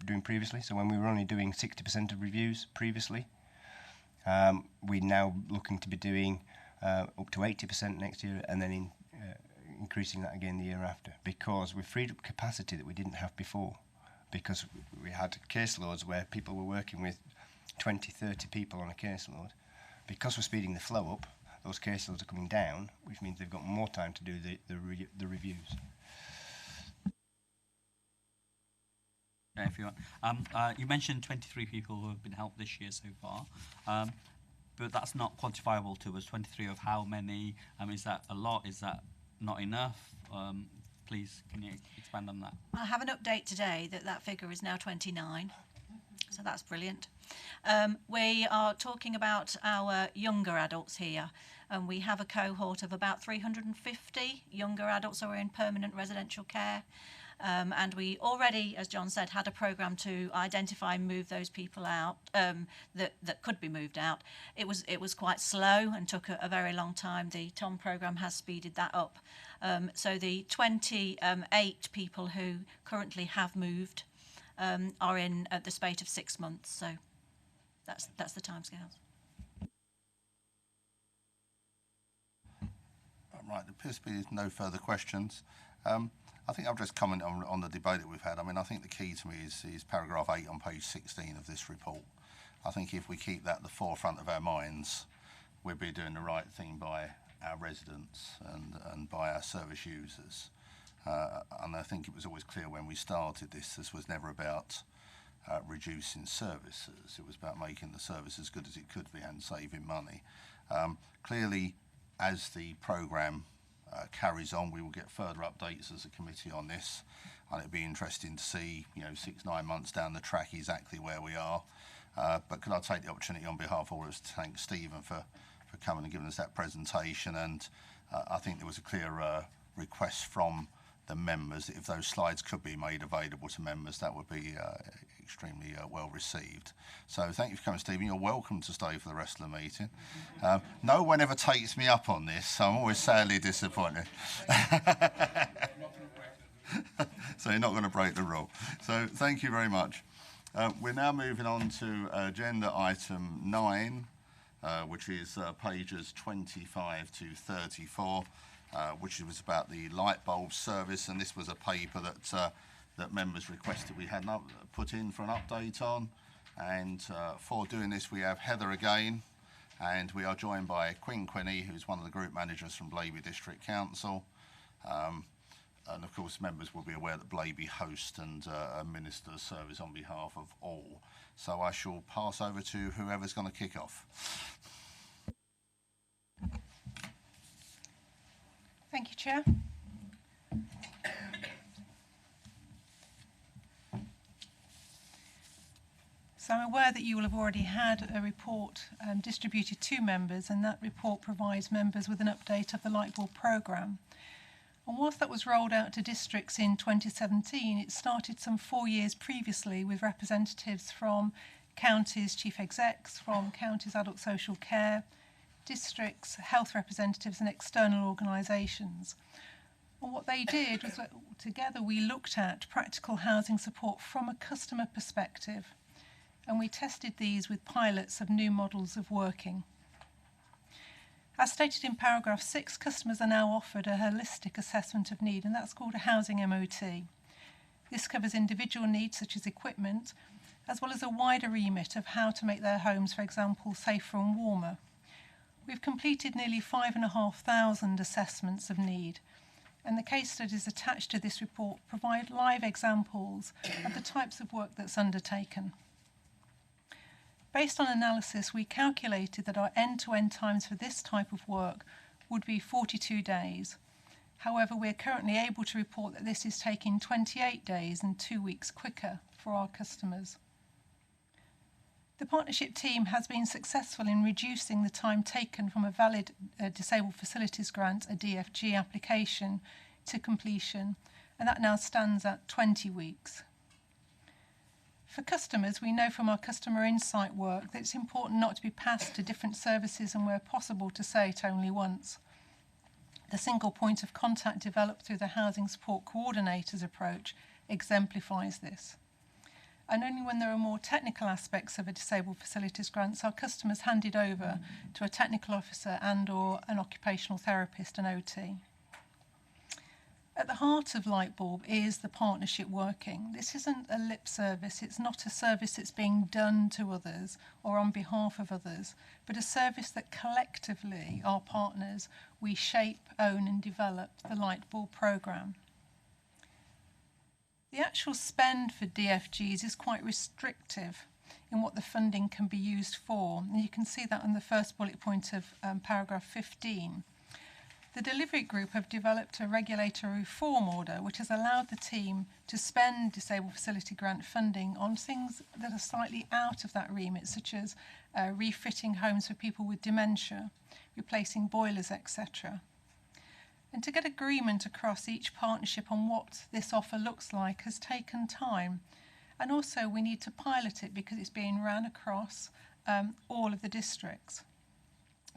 doing previously. So when we were only doing 60% of reviews previously, we're now looking to be doing up to 80% next year, and then increasing that again the year after, because we've freed up capacity that we didn't have before, because we had caseloads where people were working with 20, 30 people on a caseload. Because we're speeding the flow up, those caseloads are coming down, which means they've got more time to do the reviews. Okay, if you want. You mentioned 23 people who have been helped this year so far, but that's not quantifiable to us. 23 of how many? Is that a lot? Is that not enough? Please, can you expand on that? I have an update today that figure is now 29, so that's brilliant. We are talking about our younger adults here, and we have a cohort of about 350 younger adults who are in permanent residential care. And we already, as John said, had a programme to identify and move those people out that could be moved out. It was quite slow and took a very long time. The TOM programme has speeded that up. So the 28 people who currently have moved are in at the spate of 6 months. So that's the timescales. Right, there appears to be no further questions. I think I'll just comment on the debate that we've had. I mean, I think the key to me is paragraph 8 on page 16 of this report. I think if we keep that at the forefront of our minds, we'll be doing the right thing by our residents and by our service users. And I think it was always clear when we started this was never about reducing services. It was about making the service as good as it could be and saving money. Clearly, as the programme carries on, we will get further updates as a committee on this, and it'd be interesting to see, 6-9 months down the track exactly where we are. But could I take the opportunity on behalf of all of us to thank Stephen for coming and giving us that presentation, and I think there was a clear request from the members that if those slides could be made available to members, that would be extremely well received. So thank you for coming, Stephen. You're welcome to stay for the rest of the meeting. No one ever takes me up on this, so I'm always sadly disappointed. So you're not going to break the rule. So thank you very much. We're now moving on to agenda item 9, which is pages 25 to 34, which was about the light bulb service, and this was a paper that members requested we had put in for an update on. And for doing this, we have Heather again, and we are joined by Quinn Quinney, who's one of the group managers from Blaby District Council. And of course, members will be aware that Blaby hosts and administers the service on behalf of all. So I shall pass over to whoever's going to kick off. Thank you, Chair. So I'm aware that you will have already had a report distributed to members, and that report provides members with an update of the Lightbulb programme. And whilst that was rolled out to districts in 2017, it started some 4 years previously with representatives from counties' chief execs, from counties' adult social care, districts, health representatives and external organisations. And what they did was that together we looked at practical housing support from a customer perspective. and we tested these with pilots of new models of working. As stated in paragraph 6, customers are now offered a holistic assessment of need, and that's called a housing MOT. This covers individual needs such as equipment, as well as a wider remit of how to make their homes, for example, safer and warmer. We've completed nearly 5,500 assessments of need, and the case studies attached to this report provide live examples of the types of work that's undertaken. Based on analysis, we calculated that our end-to-end times for this type of work would be 42 days. However, we're currently able to report that this is taking 28 days and 2 weeks quicker for our customers. The partnership team has been successful in reducing the time taken from a valid Disabled Facilities Grant, a DFG application, to completion, and that now stands at 20 weeks. For customers, we know from our customer insight work that it's important not to be passed to different services and where possible to say it only once. The single point of contact developed through the Housing Support Coordinators approach exemplifies this. And only when there are more technical aspects of a Disabled Facilities Grant are customers handed over to a technical officer and/or an occupational therapist, an OT. At the heart of Lightbulb is the partnership working. This isn't a lip service, it's not a service that's being done to others or on behalf of others, but a service that collectively, our partners, we shape, own and develop the Lightbulb programme. The actual spend for DFGs is quite restrictive in what the funding can be used for, and you can see that on the first bullet point of paragraph 15. The delivery group have developed a regulatory reform order which has allowed the team to spend Disabled Facility Grant funding on things that are slightly out of that remit, such as refitting homes for people with dementia, replacing boilers, etc. And to get agreement across each partnership on what this offer looks like has taken time. And also we need to pilot it because it's being ran across all of the districts.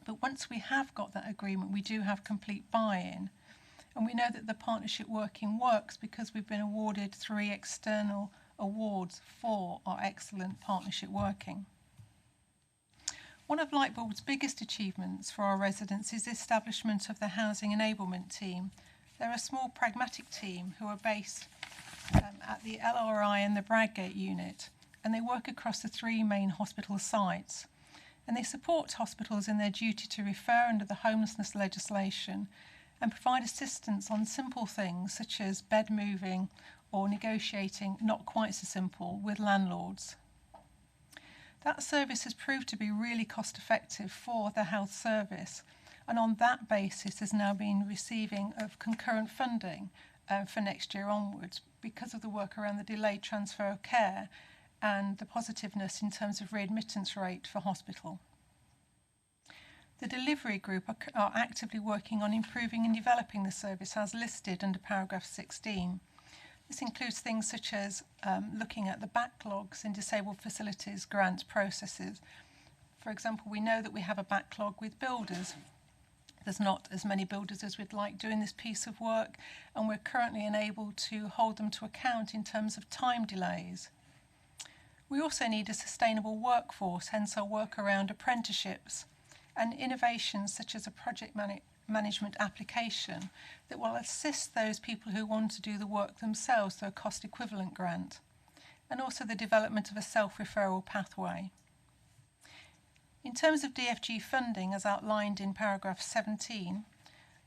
But once we have got that agreement, we do have complete buy-in. And we know that the partnership working works because we've been awarded 3 external awards for our excellent partnership working. One of Lightbulb's biggest achievements for our residents is the establishment of the Housing Enablement Team. They're a small pragmatic team who are based at the LRI and the Bradgate unit, and they work across the 3 main hospital sites. And they support hospitals in their duty to refer under the homelessness legislation and provide assistance on simple things such as bed moving or negotiating, not quite so simple, with landlords. That service has proved to be really cost effective for the health service, and on that basis has now been receiving of concurrent funding for next year onwards because of the work around the delayed transfer of care and the positiveness in terms of readmittance rate for hospital. The delivery group are actively working on improving and developing the service as listed under paragraph 16. This includes things such as looking at the backlogs in Disabled Facilities Grant processes. For example, we know that we have a backlog with builders. There's not as many builders as we'd like doing this piece of work, and we're currently unable to hold them to account in terms of time delays. We also need a sustainable workforce, hence our work around apprenticeships and innovations such as a project management application that will assist those people who want to do the work themselves through a cost equivalent grant, and also the development of a self-referral pathway. In terms of DFG funding, as outlined in paragraph 17,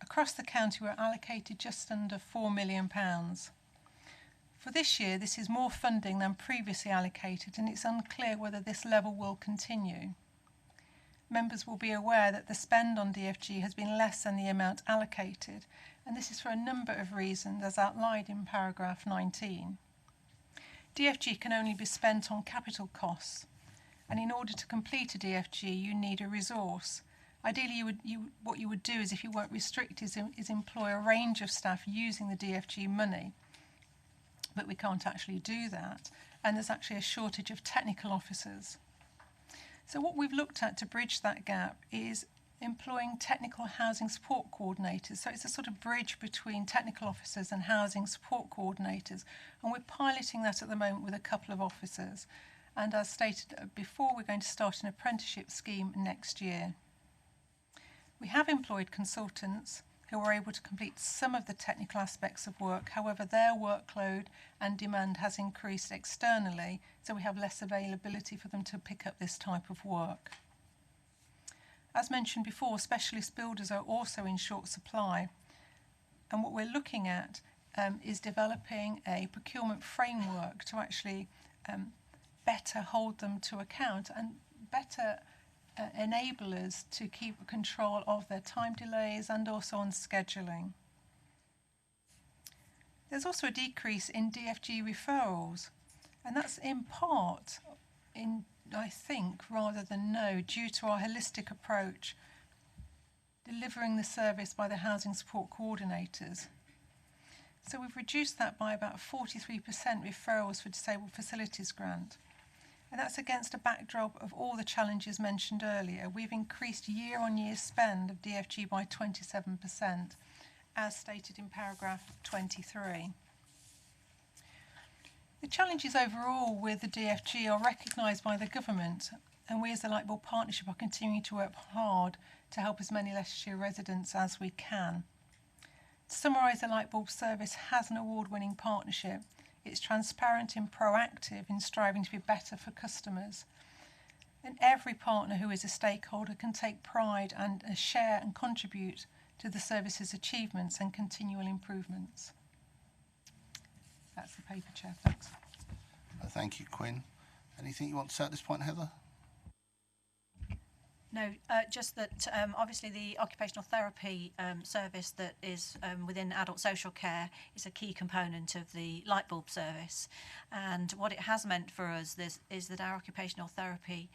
across the county we're allocated just under £4 million. For this year, this is more funding than previously allocated, and it's unclear whether this level will continue. Members will be aware that the spend on DFG has been less than the amount allocated, and this is for a number of reasons, as outlined in paragraph 19. DFG can only be spent on capital costs, and in order to complete a DFG, you need a resource. Ideally, what you would do is, if you weren't restricted, is employ a range of staff using the DFG money. But we can't actually do that, and there's actually a shortage of technical officers. So what we've looked at to bridge that gap is employing technical housing support coordinators. So it's a sort of bridge between technical officers and housing support coordinators, and we're piloting that at the moment with a couple of officers. and as stated before, we're going to start an apprenticeship scheme next year. We have employed consultants who are able to complete some of the technical aspects of work. However, their workload and demand has increased externally, so we have less availability for them to pick up this type of work. As mentioned before, specialist builders are also in short supply, and what we're looking at is developing a procurement framework to actually better hold them to account and better enable us to keep control of their time delays and also on scheduling. There's also a decrease in DFG referrals, and that's in part, I think, rather than no, due to our holistic approach, delivering the service by the housing support coordinators. So we've reduced that by about 43% referrals for disabled facilities grant. And that's against a backdrop of all the challenges mentioned earlier. We've increased year-on-year spend of DFG by 27%, as stated in paragraph 23. The challenges overall with the DFG are recognised by the government, and we as the Lightboard Partnership are continuing to work hard to help as many Leicestershire residents as we can. To summarise, the Lightbulb service has an award-winning partnership. It's transparent and proactive in striving to be better for customers. And every partner who is a stakeholder can take pride and share and contribute to the service's achievements and continual improvements. That's the paper, Chair. Thanks. Thank you, Quinn. Anything you want to say at this point, Heather? No, just that obviously the occupational therapy service that is within adult social care is a key component of the Lightbulb service. And what it has meant for us is that our occupational therapy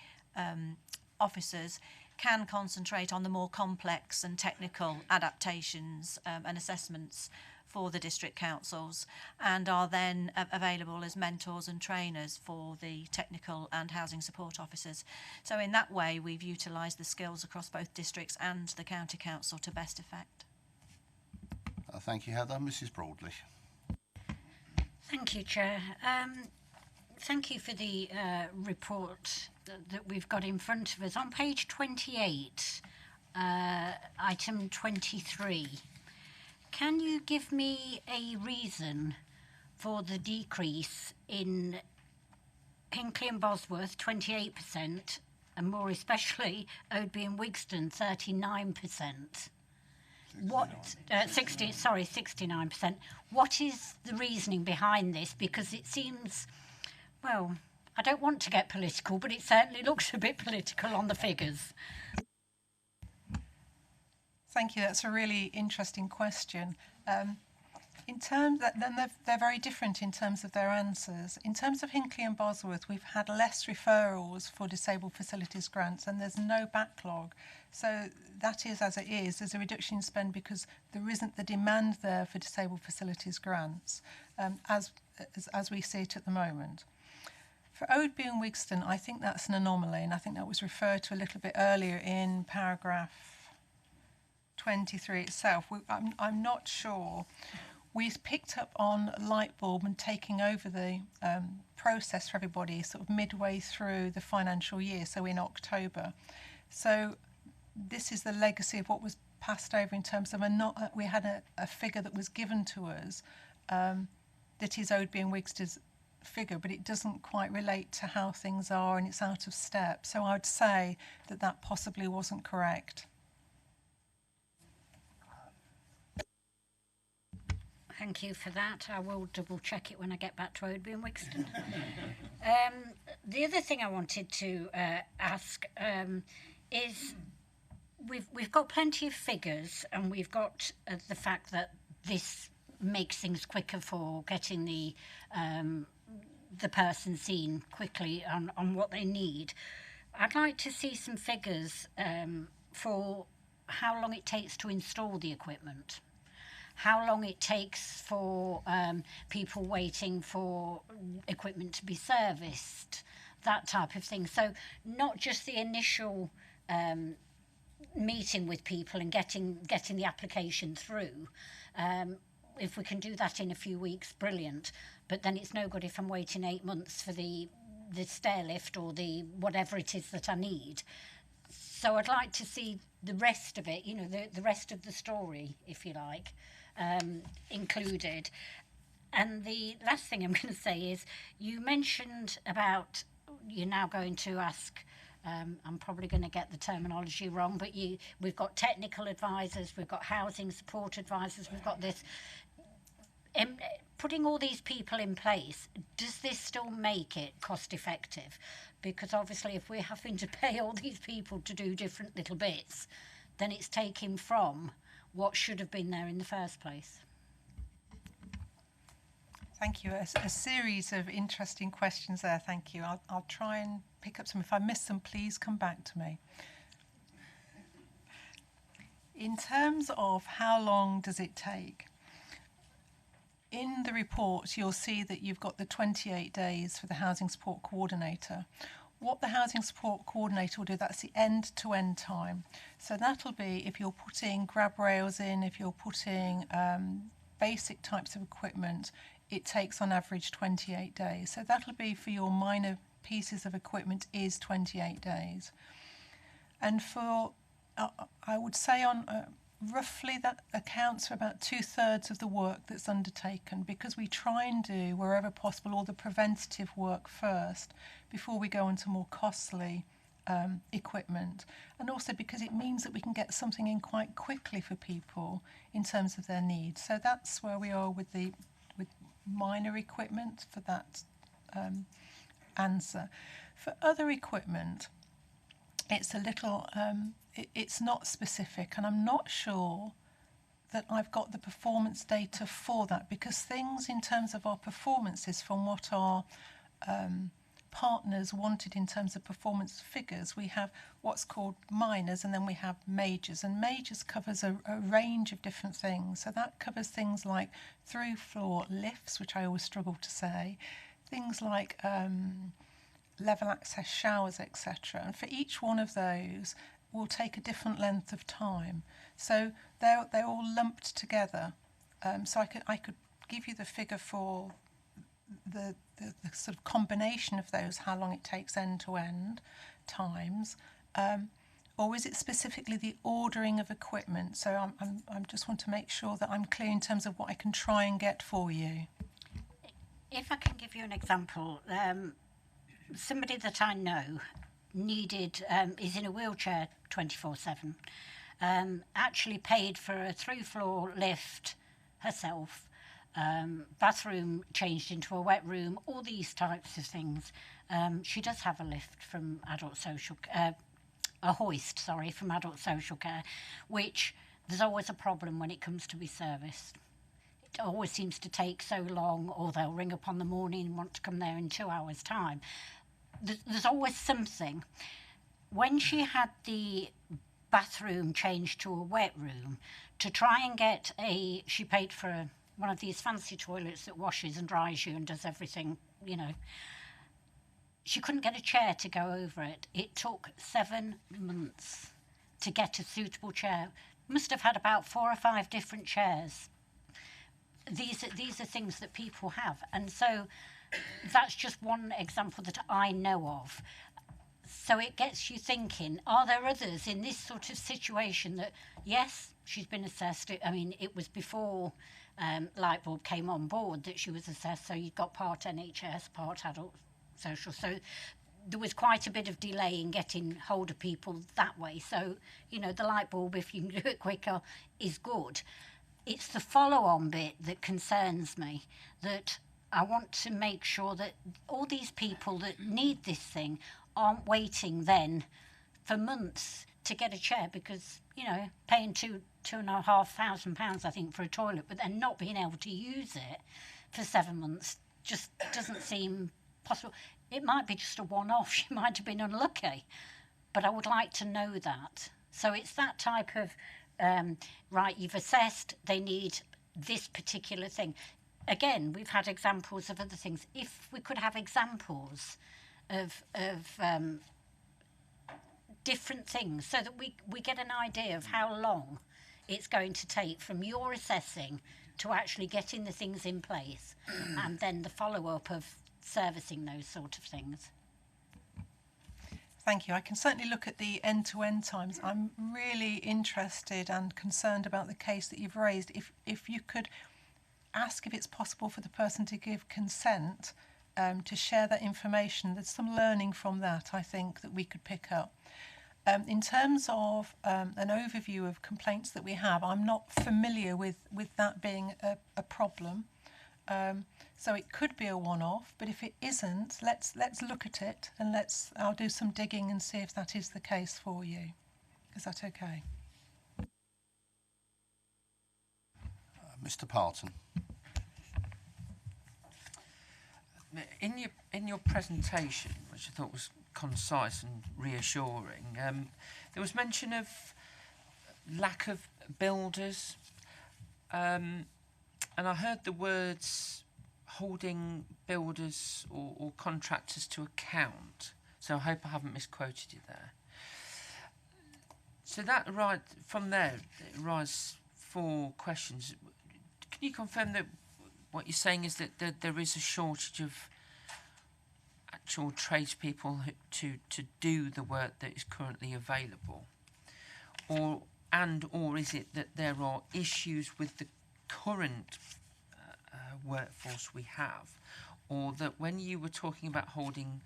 officers can concentrate on the more complex and technical adaptations and assessments for the district councils, and are then available as mentors and trainers for the technical and housing support officers. So in that way, we've utilised the skills across both districts and the county council to best effect. Thank you, Heather. Mrs. Broadley. Thank you, Chair. Thank you for the report that we've got in front of us. On page 28, item 23, can you give me a reason for the decrease in Hinckley and Bosworth, 28%, and more especially Oadby and Wigston, 39%? 69%. What is the reasoning behind this? Because it seems, well, I don't want to get political, but it certainly looks a bit political on the figures. Thank you. That's a really interesting question. In terms that, then they're very different in terms of their answers. In terms of Hinckley and Bosworth, we've had less referrals for disabled facilities grants, and there's no backlog. So that is as it is. There's a reduction in spend because there isn't the demand there for disabled facilities grants, as we see it at the moment. For Oadby and Wigston, I think that's an anomaly, and I think that was referred to a little bit earlier in paragraph 23 itself. I'm not sure. We've picked up on Lightbulb and taking over the process for everybody sort of midway through the financial year, so in October. So this is the legacy of what was passed over in terms of we had a figure that was given to us that is Oadby and Wigston's figure, but it doesn't quite relate to how things are, and it's out of step. So I'd say that possibly wasn't correct. Thank you for that. I will double check it when I get back to Oadby and Wigston. The other thing I wanted to ask is we've got plenty of figures, and we've got the fact that this makes things quicker for getting the person seen quickly on what they need. I'd like to see some figures for how long it takes to install the equipment, how long it takes for people waiting for equipment to be serviced, that type of thing. So not just the initial meeting with people and getting the application through. If we can do that in a few weeks, brilliant. But then it's no good if I'm waiting 8 months for the the stair lift or the whatever it is that I need. So I'd like to see the rest of it, the rest of the story, if you like, included. And the last thing I'm going to say is, you mentioned about you're now going to ask, I'm probably going to get the terminology wrong, but we've got technical advisors, we've got housing support advisors, we've got this. Putting all these people in place, does this still make it cost effective? Because obviously if we're having to pay all these people to do different little bits, then it's taking from what should have been there in the first place. Thank you. A series of interesting questions there. Thank you. I'll try and pick up some. If I miss them, please come back to me. In terms of how long does it take, in the report you'll see that you've got the 28 days for the Housing Support Coordinator. What the Housing Support Coordinator will do, that's the end-to-end time. So that'll be if you're putting grab rails in, if you're putting basic types of equipment, it takes on average 28 days. So that'll be for your minor pieces of equipment is 28 days. And for, I would say on roughly that accounts for about 2/3 of the work that's undertaken, because we try and do, wherever possible, all the preventative work first before we go on to more costly equipment. And also because it means that we can get something in quite quickly for people in terms of their needs. So that's where we are with minor equipment for that answer. For other equipment, it's a little, it's not specific, and I'm not sure that I've got the performance data for that, because things in terms of our performances from what our partners wanted in terms of performance figures, we have what's called minors and then we have majors, and majors covers a range of different things. So that covers things like through floor lifts, which I always struggle to say, things like level access showers, etc. And for each one of those will take a different length of time. So they're all lumped together. So I could give you the figure for the sort of combination of those, how long it takes end-to-end times, or is it specifically the ordering of equipment? So I'm just want to make sure that I'm clear in terms of what I can try and get for you. If I can give you an example, somebody that I know needed, is in a wheelchair 24/7, actually paid for a through-floor lift herself, bathroom changed into a wet room, all these types of things. She does have a lift from adult social, a hoist, sorry, from adult social care, which there's always a problem when it comes to be serviced. It always seems to take so long, or they'll ring up on the morning and want to come there in 2 hours' time. There's always something. When she had the bathroom changed to a wet room, to try and get she paid for one of these fancy toilets that washes and dries you and does everything, She couldn't get a chair to go over it. It took 7 months to get a suitable chair. Must have had about 4 or 5 different chairs. These are things that people have. And so that's just one example that I know of. So it gets you thinking, are there others in this sort of situation that, yes, she's been assessed. I mean, it was before Lightbulb came on board that she was assessed, so you've got part NHS, part adult social. So there was quite a bit of delay in getting hold of people that way. So, the Lightbulb, if you can do it quicker, is good. It's the follow-on bit that concerns me, that I want to make sure that all these people that need this thing aren't waiting then for months to get a chair, because, paying £2,500, I think, for a toilet, but then not being able to use it for 7 months just doesn't seem possible. It might be just a one-off. She might have been unlucky, but I would like to know that. So it's that type of, right, you've assessed, they need this particular thing. Again, we've had examples of other things. If we could have examples of different things, so that we get an idea of how long it's going to take from your assessing to actually getting the things in place and then the follow-up of servicing those sort of things. Thank you. I can certainly look at the end-to-end times. I'm really interested and concerned about the case that you've raised. If you could ask if it's possible for the person to give consent to share that information, there's some learning from that, I think, that we could pick up. In terms of an overview of complaints that we have, I'm not familiar with that being a problem. So it could be a one-off, but if it isn't, let's look at it and I'll do some digging and see if that is the case for you. Is that okay? Mr. Parton. In your presentation, which I thought was concise and reassuring, there was mention of lack of builders, and I heard the words holding builders or contractors to account. So I hope I haven't misquoted you there. So that from there it arises 4 questions. Can you confirm that what you're saying is that there is a shortage of actual tradespeople to do the work that is currently available, or is it that there are issues with the current workforce we have, or that when you were talking about holding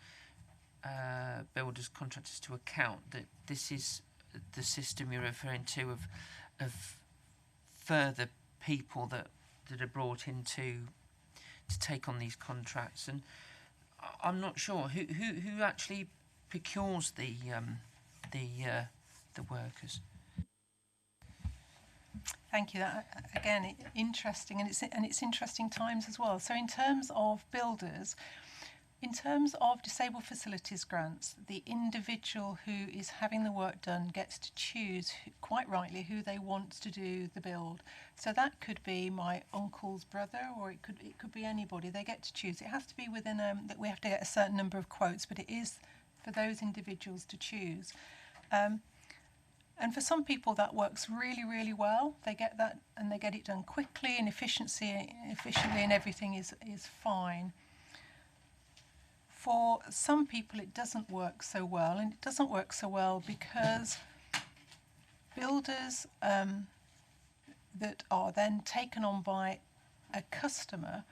builders contractors to account, that this is the system you're referring to of further people that are brought in to take on these contracts? And I'm not sure who actually procures the workers. Thank you. That, again, interesting, and it's interesting times as well. So in terms of builders, in terms of disabled facilities grants, the individual who is having the work done gets to choose, quite rightly, who they want to do the build. So that could be my uncle's brother, or it could be anybody. They get to choose. It has to be within that we have to get a certain number of quotes, but it is for those individuals to choose. And for some people that works really, really well. They get that and they get it done quickly and efficiently, and everything is fine. For some people it doesn't work so well, and it doesn't work so well because builders that are then taken on by a customer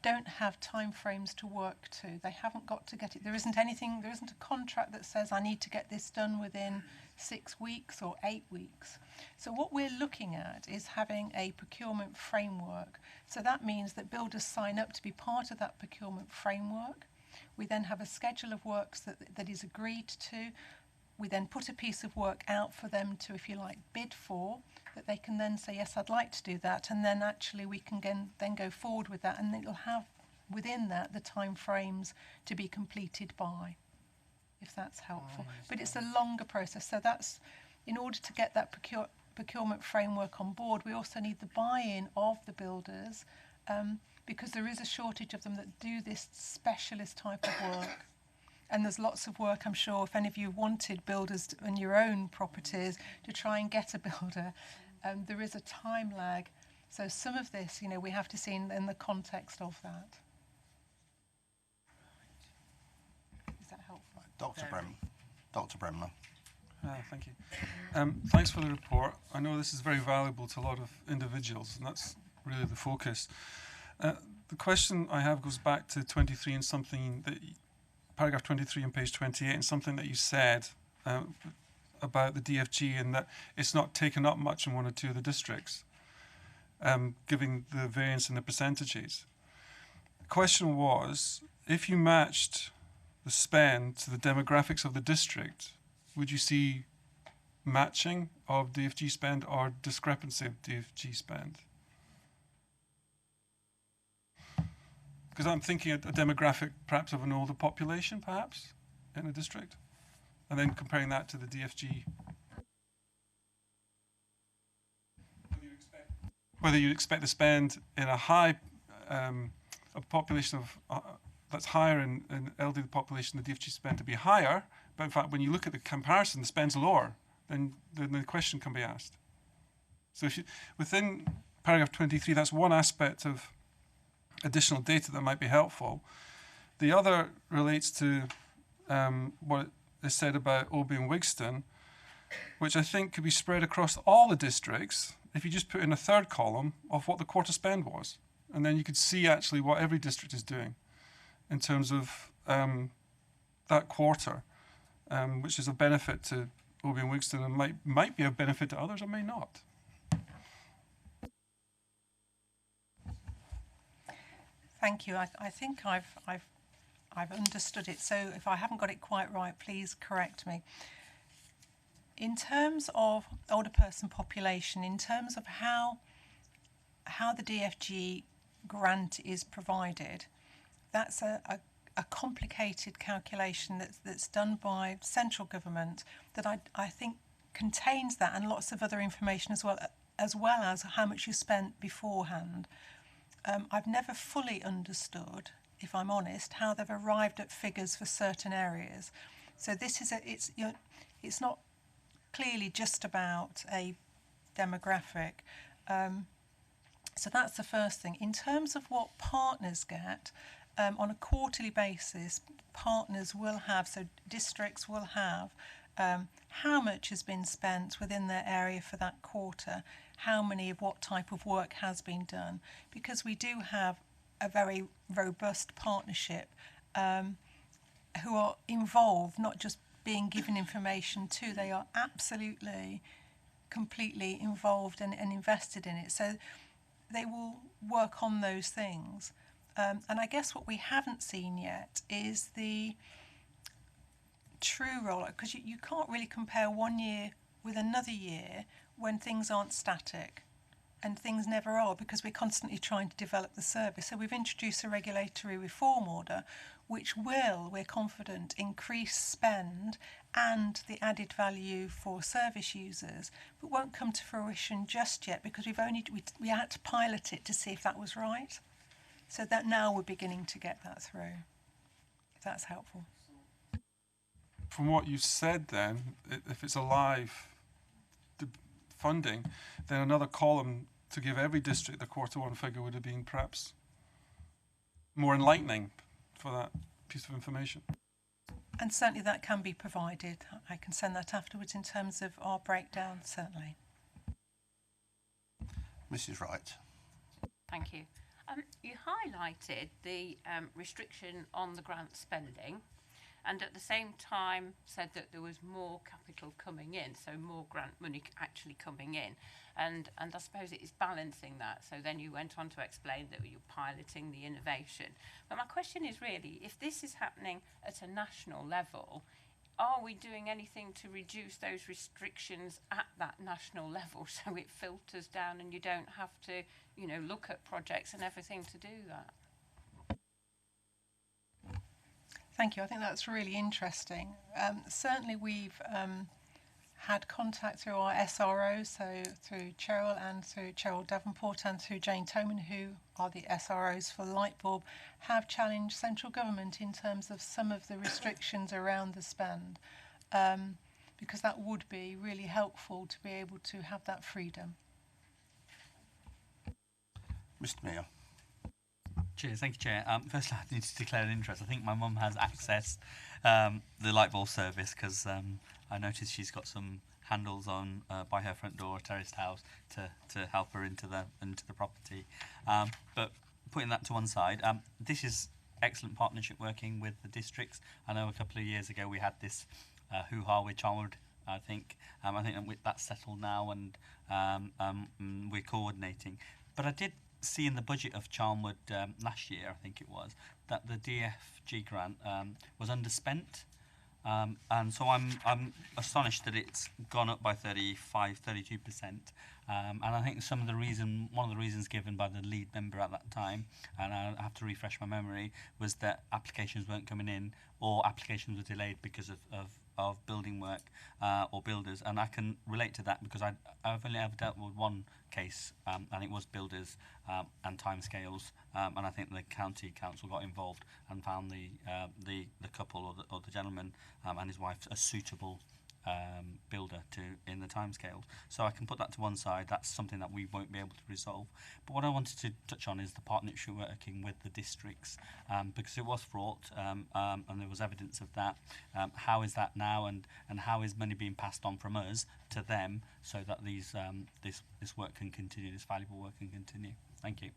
don't have time frames to work to. They haven't got to get it. There isn't a contract that says I need to get this done within 6 weeks or 8 weeks. So what we're looking at is having a procurement framework. So that means that builders sign up to be part of that procurement framework. We then have a schedule of works that is agreed to. We then put a piece of work out for them to, if you like, bid for, that they can then say, yes, I'd like to do that, and then actually we can then go forward with that, and it'll have within that the time frames to be completed by, if that's helpful. But it's a longer process, so that's, in order to get that procurement framework on board, we also need the buy-in of the builders, because there is a shortage of them that do this specialist type of work. And there's lots of work, I'm sure, if any of you wanted builders in your own properties to try and get a builder, there is a time lag. So some of this, we have to see in the context of that. Is that helpful? Dr. Bremner. Thank you. Thanks for the report. I know this is very valuable to a lot of individuals, and that's really the focus. The question I have goes back to 23 and something that paragraph 23 on page 28, and something that you said about the DFG, and that it's not taken up much in 1 or 2 of the districts, giving the variance in the percentages. The question was, if you matched the spend to the demographics of the district, would you see matching of DFG spend or discrepancy of DFG spend? Because I'm thinking a demographic perhaps of an older population, perhaps, in a district, and then comparing that to the DFG. Whether you expect to spend in a high a population of that's higher in elderly population, the DFG spend to be higher, but in fact, when you look at the comparison, the spend's lower, then the question can be asked. So if you, within paragraph 23, that's one aspect of additional data that might be helpful. The other relates to what is said about Oby and Wigston, which I think could be spread across all the districts if you just put in a third column of what the quarter spend was. And then you could see actually what every district is doing in terms of that quarter, which is of benefit to Oby and Wigston and might be of benefit to others or may not. Thank you. I think I've understood it. So if I haven't got it quite right, please correct me. In terms of older person population, in terms of how the DFG grant is provided, that's a complicated calculation that's done by central government that I think contains that and lots of other information as well as how much you spent beforehand. I've never fully understood, if I'm honest, how they've arrived at figures for certain areas. So this is it's not clearly just about a demographic. So that's the first thing. In terms of what partners get, on a quarterly basis, partners will have, so districts will have, how much has been spent within their area for that quarter, how many of what type of work has been done, because we do have a very robust partnership who are involved, not just being given information too, they are absolutely, completely involved and invested in it. So they will work on those things. And I guess what we haven't seen yet is the true rollout, because you can't really compare one year with another year when things aren't static, and things never are, because we're constantly trying to develop the service. So we've introduced a regulatory reform order which will, we're confident, increase spend and the added value for service users, but won't come to fruition just yet because we had to pilot it to see if that was right. So that now we're beginning to get that through, if that's helpful. From what you said then, if it's a live funding, then another column to give every district the quarter one figure would have been perhaps more enlightening for that piece of information. And certainly that can be provided. I can send that afterwards in terms of our breakdown, certainly. Mrs. Wright. Thank you. You highlighted the restriction on the grant spending, and at the same time said that there was more capital coming in, so more grant money actually coming in. And I suppose it is balancing that. So then you went on to explain that you're piloting the innovation. But my question is really, if this is happening at a national level, are we doing anything to reduce those restrictions at that national level so it filters down and you don't have to, look at projects and everything to do that? Thank you. I think that's really interesting. Certainly we've had contact through our SROs, so through Cheryl and through Cheryl Davenport and through Jane Toman, who are the SROs for Lightbulb, have challenged central government in terms of some of the restrictions around the spend, because that would be really helpful to be able to have that freedom. Mr. Mayor. Cheers, thank you, Chair. Firstly, I need to declare an interest. I think my mum has accessed the light bulb service because I noticed she's got some handles on by her front door, a terraced house, to help her into the property. But putting that to one side, this is excellent partnership working with the districts. I know a couple of years ago we had this hoo-ha with Charnwood. I think that's settled now, and we're coordinating. But I did see in the budget of Charnwood last year, I think it was, that the DFG grant was underspent. And so I'm astonished that it's gone up by 32%. And I think one of the reasons given by the lead member at that time, and I have to refresh my memory, was that applications weren't coming in or applications were delayed because of building work or builders. And I can relate to that because I've only ever dealt with one case, and it was builders and timescales. And I think the county council got involved and found the couple or the gentleman and his wife a suitable builder in the timescales. So I can put that to one side. That's something that we won't be able to resolve. But what I wanted to touch on is the partnership working with the districts, because it was fraught, and there was evidence of that. How is that now, and how is money being passed on from us to them so that this work can continue, this valuable work can continue? Thank you.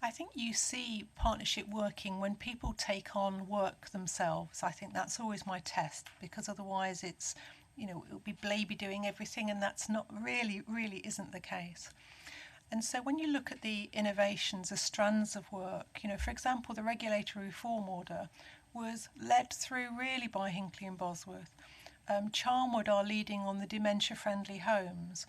I think you see partnership working when people take on work themselves. I think that's always my test, because otherwise it's, it'll be Blaby doing everything, and that's not really isn't the case. And so when you look at the innovations as strands of work, for example, the regulatory reform order was led through really by Hinckley and Bosworth. Charnwood are leading on the dementia-friendly homes.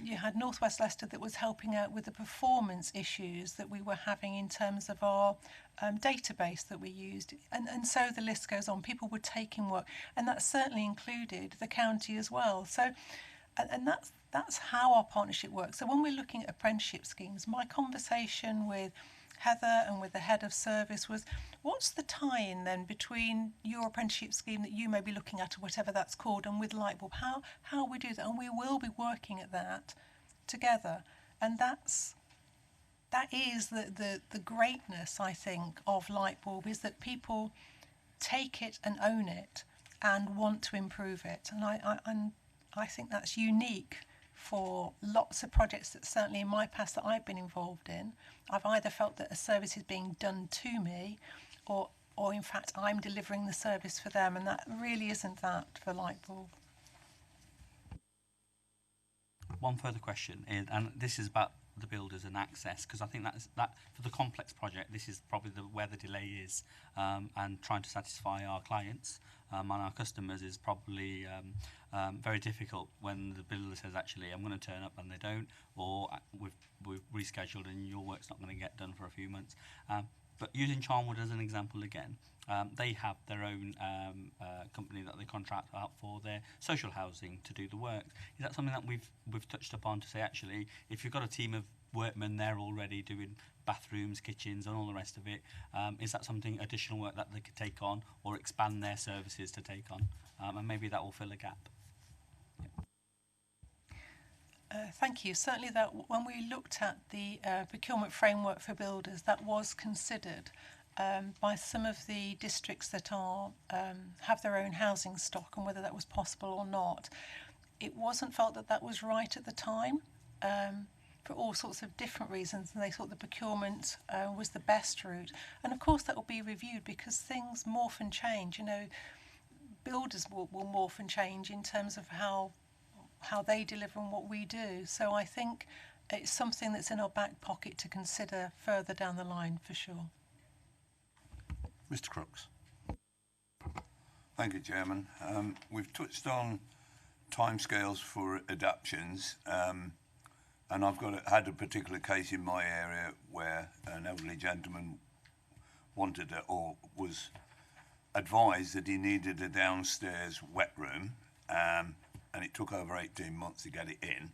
You had North West Leicester that was helping out with the performance issues that we were having in terms of our database that we used. And so the list goes on. People were taking work, and that certainly included the county as well. So, and that's how our partnership works. So when we're looking at apprenticeship schemes, my conversation with Heather and with the head of service was, what's the tie-in then between your apprenticeship scheme that you may be looking at, or whatever that's called, and with Lightbulb? How we do that? And we will be working at that together. And that is the greatness, I think, of Lightbulb, is that people take it and own it and want to improve it. And I think that's unique for lots of projects that certainly in my past that I've been involved in, I've either felt that a service is being done to me, or in fact I'm delivering the service for them, and that really isn't that for Lightbulb. One further question, and this is about the builders and access, because I think that for the complex project, this is probably where the delay is, and trying to satisfy our clients and our customers is probably very difficult when the builder says, actually, I'm going to turn up and they don't, or we've rescheduled and your work's not going to get done for a few months. But using Charnwood as an example again, they have their own company that they contract out for their social housing to do the work. Is that something that we've touched upon to say, actually, if you've got a team of workmen there already doing bathrooms, kitchens and all the rest of it, is that something additional work that they could take on or expand their services to take on? And maybe that will fill a gap. Thank you. Certainly that when we looked at the procurement framework for builders, that was considered by some of the districts that are have their own housing stock, and whether that was possible or not. It wasn't felt that that was right at the time, for all sorts of different reasons, and they thought the procurement was the best route. And of course that will be reviewed, because things morph and change. Builders will morph and change in terms of how they deliver and what we do. So I think it's something that's in our back pocket to consider further down the line, for sure. Mr. Crooks. Thank you, Chairman. We've touched on timescales for adaptions, and I've had a particular case in my area where an elderly gentleman wanted or was advised that he needed a downstairs wet room, and it took over 18 months to get it in,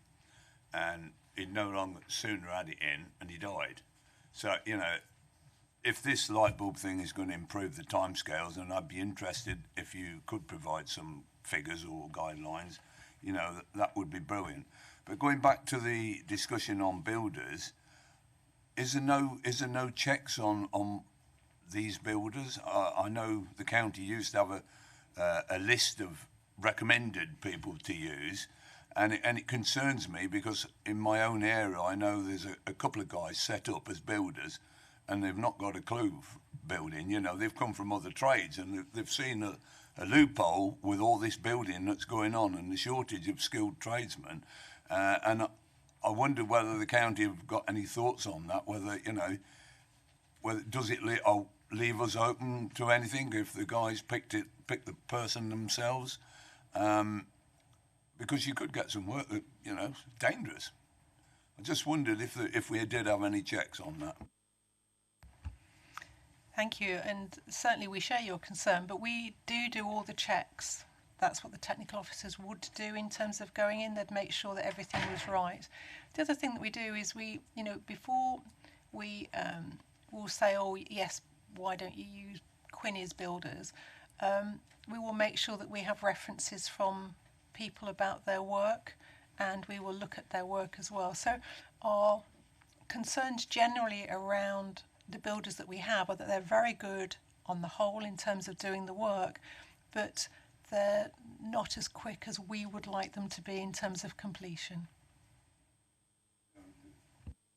and he no longer sooner had it in, and he died. So, if this Lightbulb thing is going to improve the timescales, and I'd be interested if you could provide some figures or guidelines, that would be brilliant. But going back to the discussion on builders, is there no checks on these builders? I know the county used to have a list of recommended people to use, and it concerns me, because in my own area I know there's a couple of guys set up as builders, and they've not got a clue building. They've come from other trades, and they've seen a loophole with all this building that's going on and the shortage of skilled tradesmen. And I wonder whether the county have got any thoughts on that, whether does it leave us open to anything if the guys pick the person themselves? Because you could get some work that, dangerous. I just wondered if we did have any checks on that. Thank you, and certainly we share your concern, but we do all the checks. That's what the technical officers would do in terms of going in. They'd make sure that everything was right. The other thing that we do is before we will say, oh yes, why don't you use Quinny's builders? We will make sure that we have references from people about their work, and we will look at their work as well. So our concerns generally around the builders that we have are that they're very good on the whole in terms of doing the work, but they're not as quick as we would like them to be in terms of completion.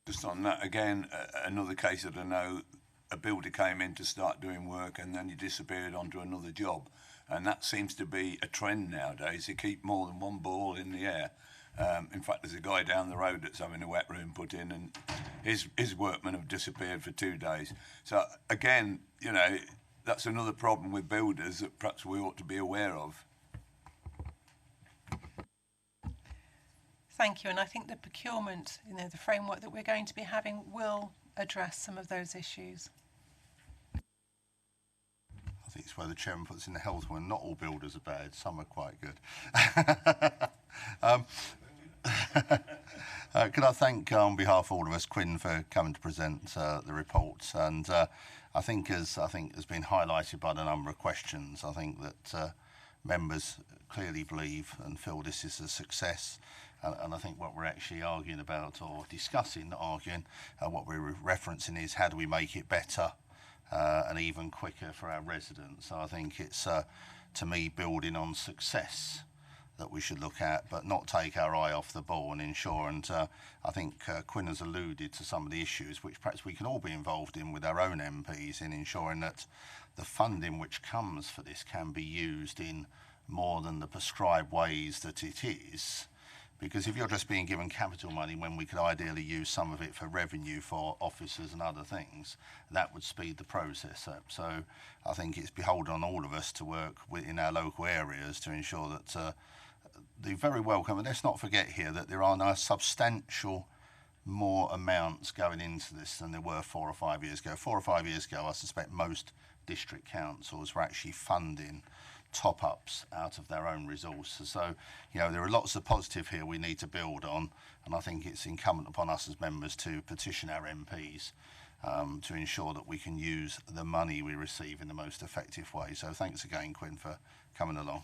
Just on that again, another case that I know, a builder came in to start doing work and then he disappeared onto another job, and that seems to be a trend nowadays. They keep more than one ball in the air. In fact, there's a guy down the road that's having a wet room put in, and his workmen have disappeared for 2 days. So again, you know, that's another problem with builders that perhaps we ought to be aware of. Thank you, and I think the procurement, you know, the framework that we're going to be having will address some of those issues. I think it's where the chairman puts in the health one. Not all builders are bad, some are quite good. Could I thank, on behalf of all of us, Quinn for coming to present the report. And I think has been highlighted by the number of questions, I think that members clearly believe and feel this is a success. And I think what we're actually arguing about, or discussing, not arguing, what we're referencing is how do we make it better and even quicker for our residents. So I think it's, to me, building on success that we should look at, but not take our eye off the ball and ensure. And I think Quinn has alluded to some of the issues which perhaps we can all be involved in with our own MPs in ensuring that the funding which comes for this can be used in more than the prescribed ways that it is. Because if you're just being given capital money when we could ideally use some of it for revenue for officers and other things, that would speed the process up. So I think it's beholden on all of us to work in our local areas to ensure that they're very welcome. And let's not forget here that there are now substantial more amounts going into this than there were 4 or 5 years ago. 4 or 5 years ago, I suspect most district councils were actually funding top-ups out of their own resources. So, you know, there are lots of positive here we need to build on, and I think it's incumbent upon us as members to petition our MPs to ensure that we can use the money we receive in the most effective way. So thanks again, Quinn, for coming along.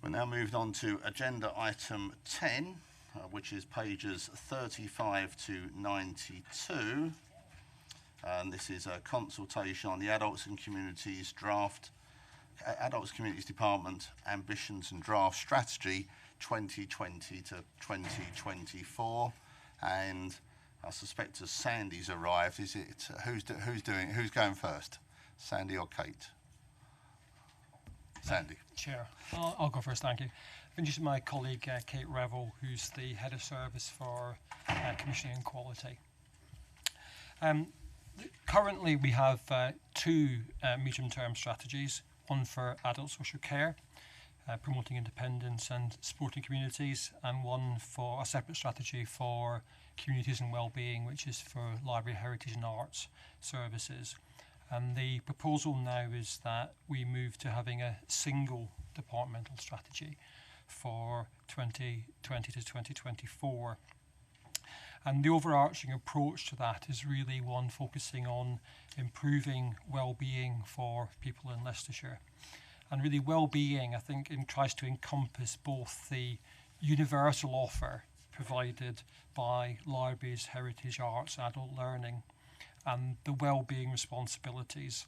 We're now moved on to agenda item 10, which is pages 35 to 92. And this is a consultation on the Adults and Communities draft Adults Communities Department Ambitions and Draft Strategy 2020 to 2024, and I suspect as Sandy's arrived, is it who's going first, Sandy or Kate? Sandy. Chair, I'll go first, thank you. I'm introducing my colleague Kate Revel, who's the head of service for commissioning and quality. Currently, we have 2 medium-term strategies. One for adult social care, promoting independence and supporting communities, and one for a separate strategy for communities and well-being, which is for library, heritage and arts services. And the proposal now is that we move to having a single departmental strategy for 2020 to 2024. And the overarching approach to that is really one focusing on improving well-being for people in Leicestershire. And really well-being, I think, tries to encompass both the universal offer provided by libraries, heritage, arts, adult learning, and the well-being responsibilities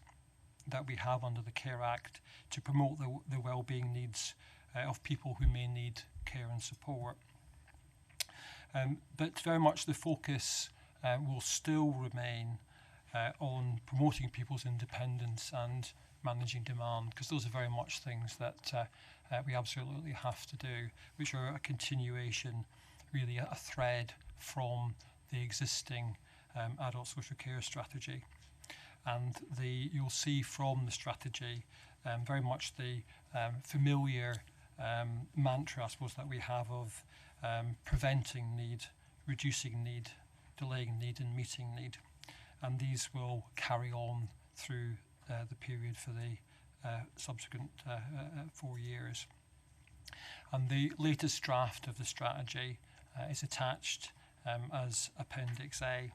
that we have under the Care Act to promote the well-being needs of people who may need care and support. But very much the focus will still remain on promoting people's independence and managing demand, because those are very much things that we absolutely have to do, which are a continuation, really a thread from the existing adult social care strategy. And you'll see from the strategy very much the familiar mantra, I suppose, that we have of preventing need, reducing need, delaying need and meeting need. And these will carry on through the period for the subsequent 4 years. And the latest draft of the strategy is attached as Appendix A.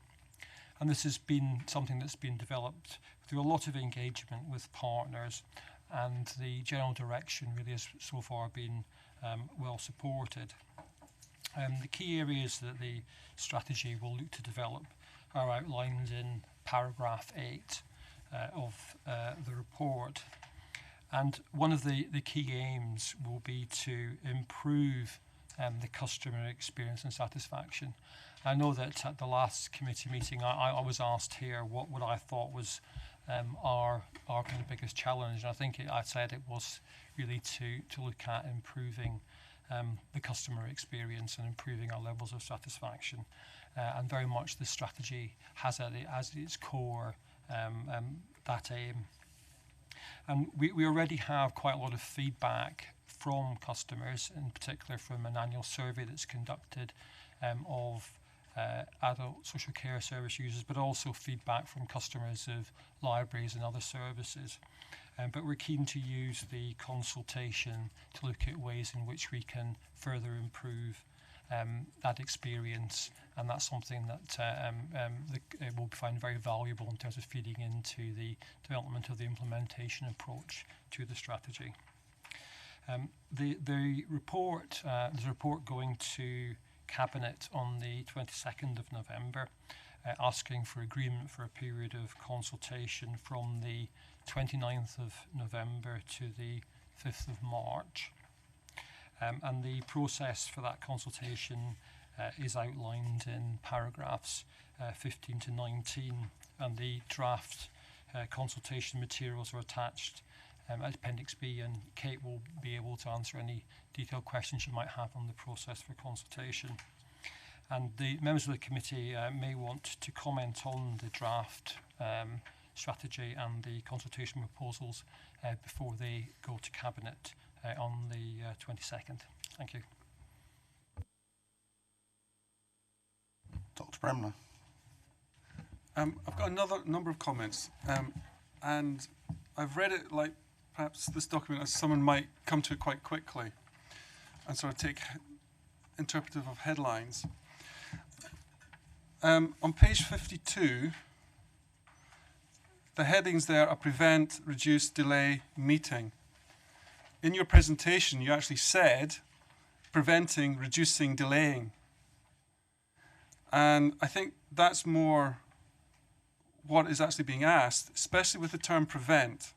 And this has been something that's been developed through a lot of engagement with partners, and the general direction really has so far been well supported. The key areas that the strategy will look to develop are outlined in paragraph 8 of the report. And one of the key aims will be to improve the customer experience and satisfaction. I know that at the last committee meeting, I was asked here what I thought was our kind of biggest challenge. And I think I said it was really to look at improving the customer experience and improving our levels of satisfaction. And very much the strategy has as its core that aim. And we already have quite a lot of feedback from customers, in particular from an annual survey that's conducted of adult social care service users, but also feedback from customers of libraries and other services. But we're keen to use the consultation to look at ways in which we can further improve that experience, and that's something that will be found very valuable in terms of feeding into the development of the implementation approach to the strategy. The report, there's a report going to Cabinet on the 22nd of November, asking for agreement for a period of consultation from the 29th of November to the 5th of March. And the process for that consultation is outlined in paragraphs 15 to 19, and the draft consultation materials are attached as Appendix B, and Kate will be able to answer any detailed questions you might have on the process for consultation. And the members of the committee may want to comment on the draft strategy and the consultation proposals before they go to Cabinet on the 22nd. Thank you. Dr. Bremner. I've got another number of comments, and I've read it like perhaps this document as someone might come to it quite quickly and sort of take interpretive of headlines. On page 52, the headings there are prevent, reduce, delay, meeting. In your presentation, you actually said preventing, reducing, delaying. And I think that's more what is actually being asked, especially with the term prevent.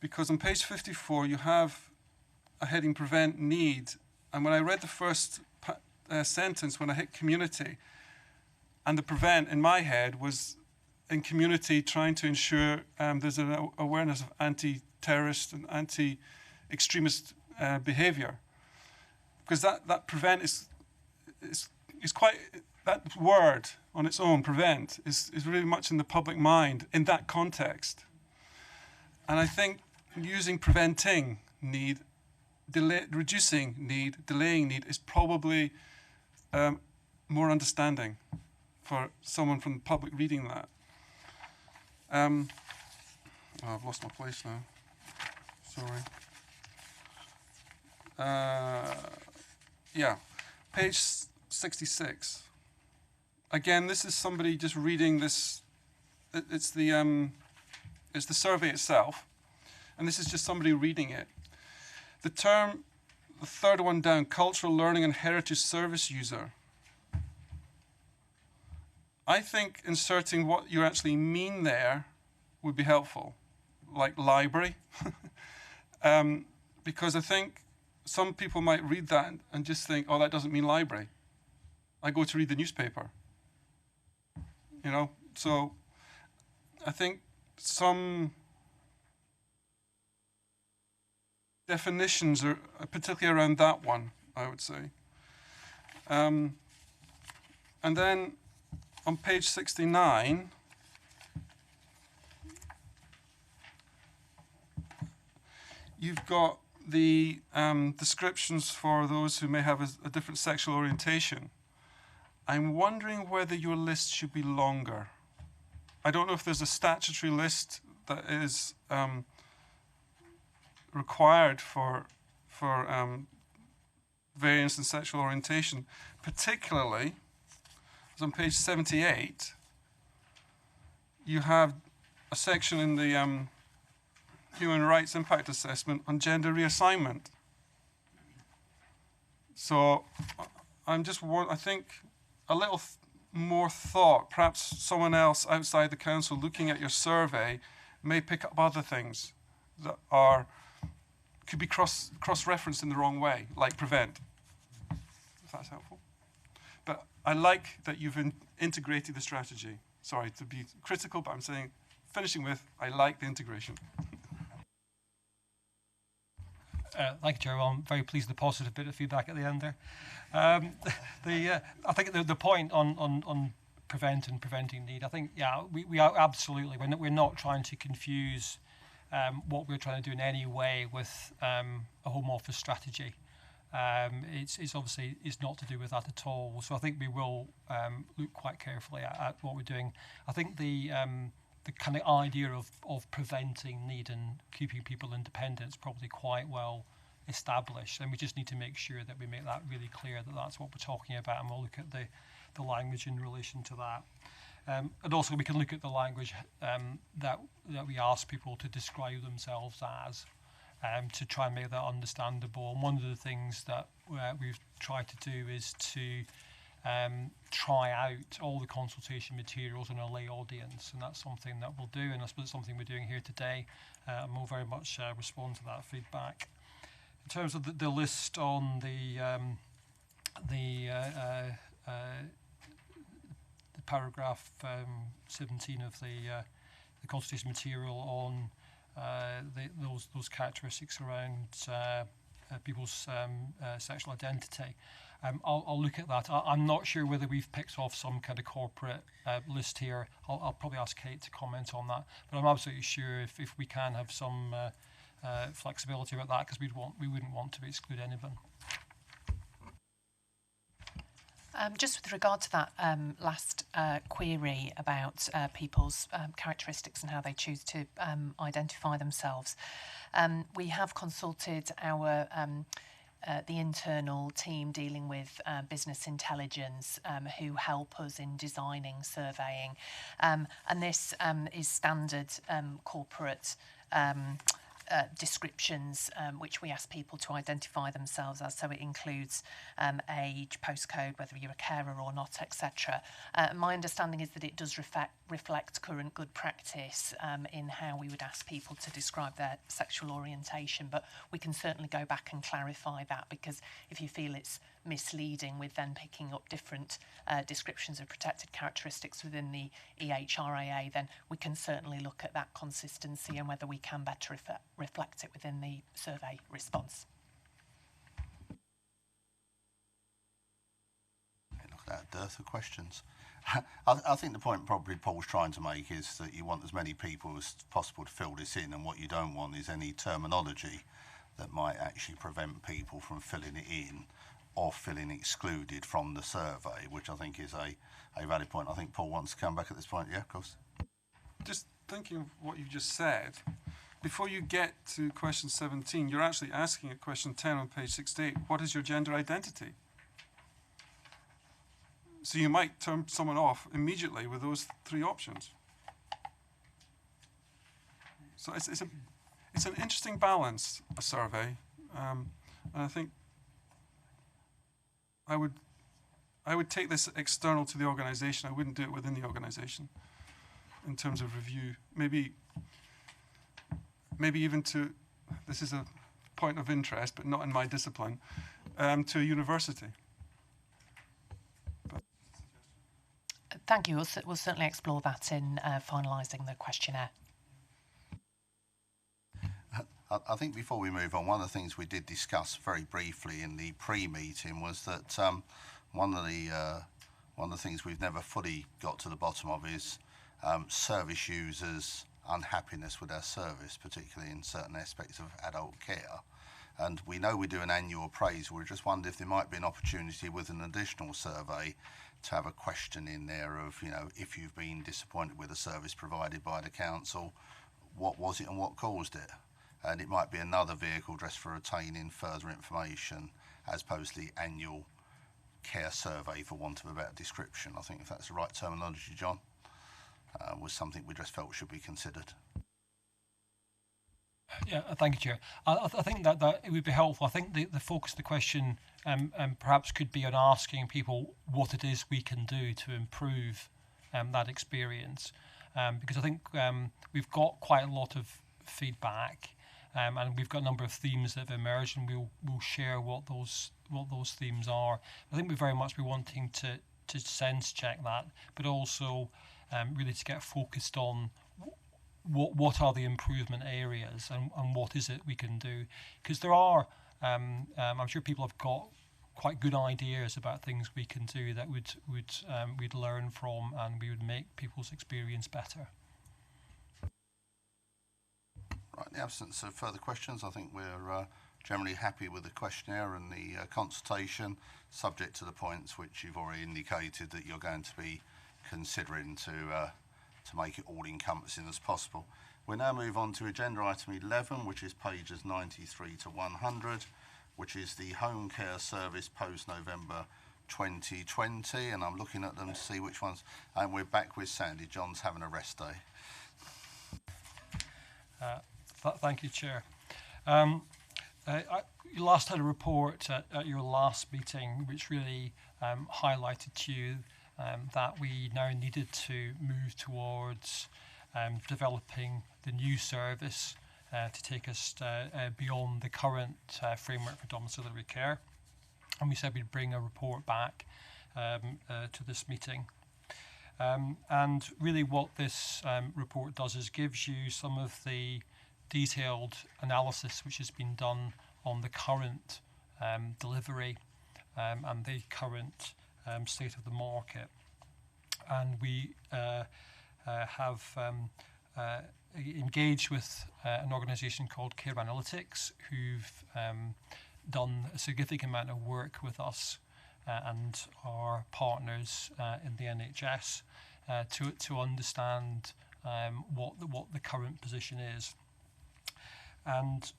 Because on page 54, you have a heading prevent need. And when I read the first sentence, when I hit community, and the prevent in my head was in community trying to ensure there's an awareness of anti-terrorist and anti-extremist behaviour. Because that prevent is quite, that word on its own, prevent, is really much in the public mind in that context. And I think using preventing need, reducing need, delaying need is probably more understanding for someone from the public reading that. Oh, I've lost my place now. Sorry. Yeah, page 66. Again, this is somebody just reading this. It's the survey itself, and this is just somebody reading it. The term, the third one down, cultural learning and heritage service user. I think inserting what you actually mean there would be helpful, like library, because I think some people might read that and just think, oh, that doesn't mean library. I go to read the newspaper. You know, so I think some definitions are particularly around that one, I would say. And then on page 69, you've got the descriptions for those who may have a different sexual orientation. I'm wondering whether your list should be longer. I don't know if there's a statutory list that is required for variance in sexual orientation, particularly, as on page 78, you have a section in the Human Rights Impact Assessment on gender reassignment. So I think a little more thought, perhaps someone else outside the council looking at your survey may pick up other things that could be cross-referenced in the wrong way, like prevent, if that's helpful. But I like that you've integrated the strategy. Sorry to be critical, but I'm saying, finishing with, I like the integration. Thank you, Chair. Well, I'm very pleased with the positive bit of feedback at the end there. I think the point on preventing need, I think, yeah, we are absolutely, we're not trying to confuse what we're trying to do in any way with a Home Office strategy. It's obviously is not to do with that at all. So I think we will look quite carefully at what we're doing. I think the kind of idea of preventing need and keeping people independent is probably quite well established, and we just need to make sure that we make that really clear that that's what we're talking about, and we'll look at the language in relation to that. And also we can look at the language that we ask people to describe themselves as, to try and make that understandable. And one of the things that we've tried to do is to try out all the consultation materials in a lay audience, and that's something that we'll do, and I suppose it's something we're doing here today, and we'll very much respond to that feedback. In terms of the list on the paragraph 17 of the consultation material on those characteristics around people's sexual identity. I'll look at that. I'm not sure whether we've picked off some kind of corporate list here. I'll probably ask Kate to comment on that. But I'm absolutely sure if we can have some flexibility about that, because we wouldn't want to exclude anyone. Just with regard to that last query about people's characteristics and how they choose to identify themselves, we have consulted our the internal team dealing with business intelligence who help us in designing surveying, and this is standard corporate descriptions which we ask people to identify themselves as. So it includes age, postcode, whether you're a carer or not, etc. My understanding is that it does reflect current good practice in how we would ask people to describe their sexual orientation, but we can certainly go back and clarify that, because if you feel it's misleading with then picking up different descriptions of protected characteristics within the EHRAA, then we can certainly look at that consistency and whether we can better reflect it within the survey response. Look at that dearth of questions. I think the point probably Paul's trying to make is that you want as many people as possible to fill this in, and what you don't want is any terminology that might actually prevent people from filling it in or feeling excluded from the survey, which I think is a valid point. I think Paul wants to come back at this point. Yeah, of course. Just thinking of what you just said, before you get to question 17, you're actually asking at question 10 on page 68, what is your gender identity? So you might turn someone off immediately with those three options. So it's an interesting balance, a survey, and I think I would take this external to the organisation. I wouldn't do it within the organisation in terms of review. Maybe even to, this is a point of interest, but not in my discipline, to a university. But thank you. We'll certainly explore that in finalising the questionnaire. I think before we move on, one of the things we did discuss very briefly in the pre-meeting was that one of the things we've never fully got to the bottom of is service users' unhappiness with our service, particularly in certain aspects of adult care. And we know we do an annual appraisal. We just wondered if there might be an opportunity with an additional survey to have a question in there of, you know, if you've been disappointed with a service provided by the council, what was it and what caused it? And it might be another vehicle just for obtaining further information as opposed to the annual care survey, for want of a better description. I think if that's the right terminology, John. was something we just felt should be considered. Yeah, thank you, Chair. I think that it would be helpful. I think the focus of the question perhaps could be on asking people what it is we can do to improve that experience, because I think we've got quite a lot of feedback, and we've got a number of themes that have emerged, and we'll share what those themes are. I think we very much be wanting to sense check that, but also really to get focused on what are the improvement areas and what is it we can do, because there are I'm sure people have got quite good ideas about things we can do that we'd learn from, and we would make people's experience better. Right, in the absence of further questions, I think we're generally happy with the questionnaire and the consultation, subject to the points which you've already indicated that you're going to be considering to make it all encompassing as possible. We'll now move on to agenda item 11, which is pages 93 to 100, which is the home care service post-November 2020, and I'm looking at them to see which ones, and we're back with Sandy. John's having a rest day. Thank you, Chair. You last had a report at your last meeting which really highlighted to you that we now needed to move towards developing the new service to take us beyond the current framework for domiciliary care. And we said we'd bring a report back to this meeting. And really what this report does is gives you some of the detailed analysis which has been done on the current delivery and the current state of the market. And we have engaged with an organisation called Care Analytics, who've done a significant amount of work with us and our partners in the NHS to understand what the current position is. And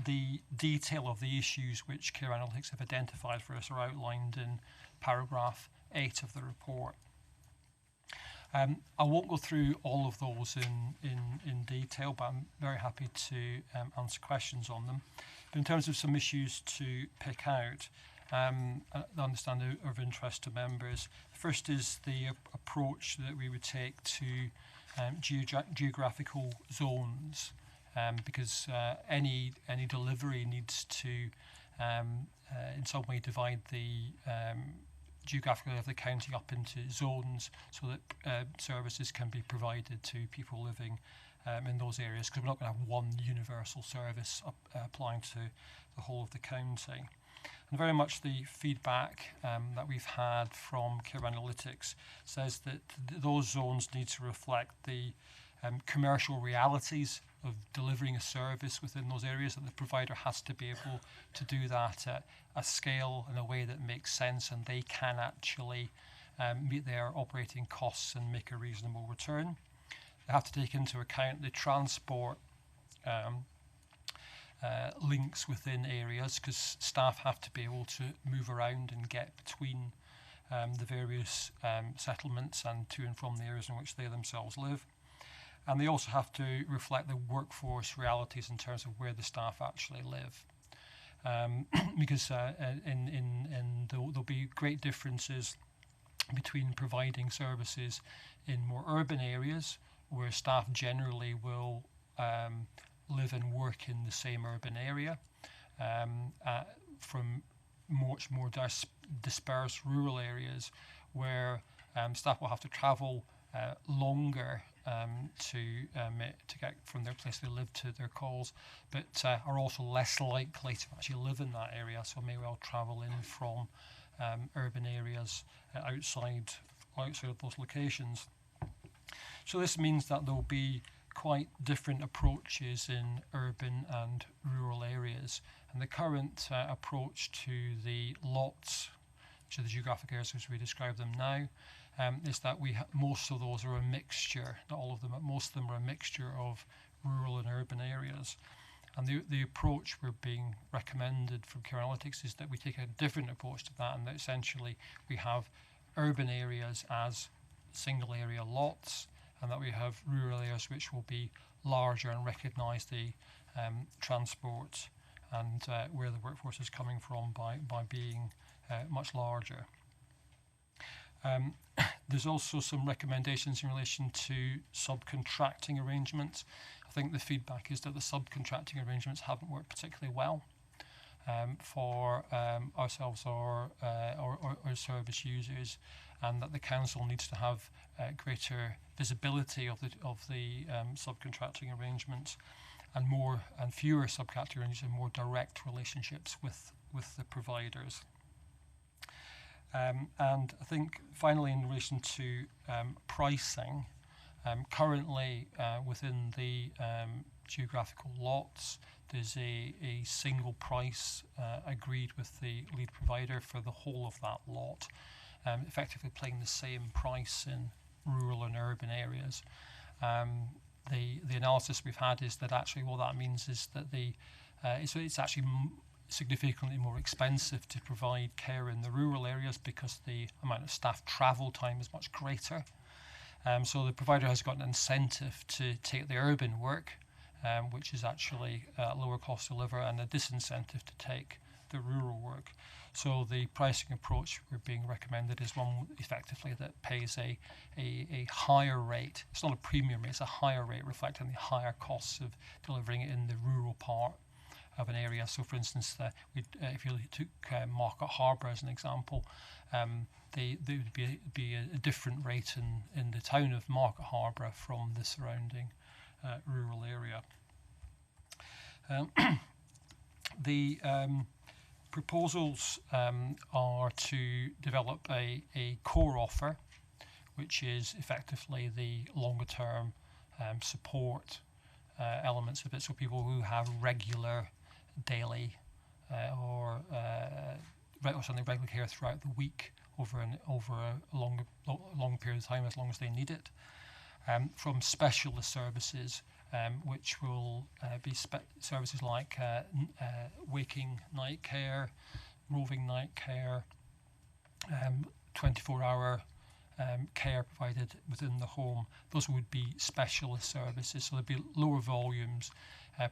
the detail of the issues which Care Analytics have identified for us are outlined in paragraph 8 of the report. I won't go through all of those in detail, but I'm very happy to answer questions on them. But in terms of some issues to pick out, I understand are of interest to members. First is the approach that we would take to geographical zones. Because any delivery needs to in some way divide the geographically of the county up into zones so that services can be provided to people living in those areas, because we're not going to have one universal service applying to the whole of the county. And very much the feedback that we've had from Care Analytics says that those zones need to reflect the commercial realities of delivering a service within those areas, that the provider has to be able to do that at a scale in a way that makes sense, and they can actually meet their operating costs and make a reasonable return. They have to take into account the transport links within areas, because staff have to be able to move around and get between the various settlements and to and from the areas in which they themselves live. And they also have to reflect the workforce realities in terms of where the staff actually live. Because there'll be great differences between providing services in more urban areas, where staff generally will live and work in the same urban area, from much more dispersed rural areas, where staff will have to travel longer to get from their place they live to their calls, but are also less likely to actually live in that area, so may well travel in from urban areas outside of those locations. So this means that there will be quite different approaches in urban and rural areas, and the current approach to the lots, which are the geographic areas as we describe them now, is that most of those are a mixture, not all of them, but most of them are a mixture of rural and urban areas. And the approach we're being recommended from Care Analytics is that we take a different approach to that, and that essentially we have urban areas as single area lots, and that we have rural areas which will be larger and recognise the transport and where the workforce is coming from by being much larger. There's also some recommendations in relation to subcontracting arrangements. I think the feedback is that the subcontracting arrangements haven't worked particularly well for ourselves or service users, and that the council needs to have greater visibility of the subcontracting arrangements, and fewer subcontracting arrangements and more direct relationships with the providers. And I think finally, in relation to pricing, currently within the geographical lots, there's a single price agreed with the lead provider for the whole of that lot, effectively paying the same price in rural and urban areas. The analysis we've had is that actually what that means is that it's actually significantly more expensive to provide care in the rural areas because the amount of staff travel time is much greater. So the provider has got an incentive to take the urban work, which is actually lower cost to deliver, and a disincentive to take the rural work. So the pricing approach we're being recommended is one effectively that pays a higher rate. It's not a premium rate, it's a higher rate reflecting the higher costs of delivering it in the rural part of an area. So for instance, if you took Market Harbour as an example, there would be a different rate in the town of Market Harbour from the surrounding rural area. The proposals are to develop a core offer, which is effectively the longer term support elements of it, so people who have regular daily or regular care throughout the week over a long period of time, as long as they need it. From specialist services, which will be services like waking night care, roving night care, 24-hour care provided within the home. Those would be specialist services, so there'd be lower volumes,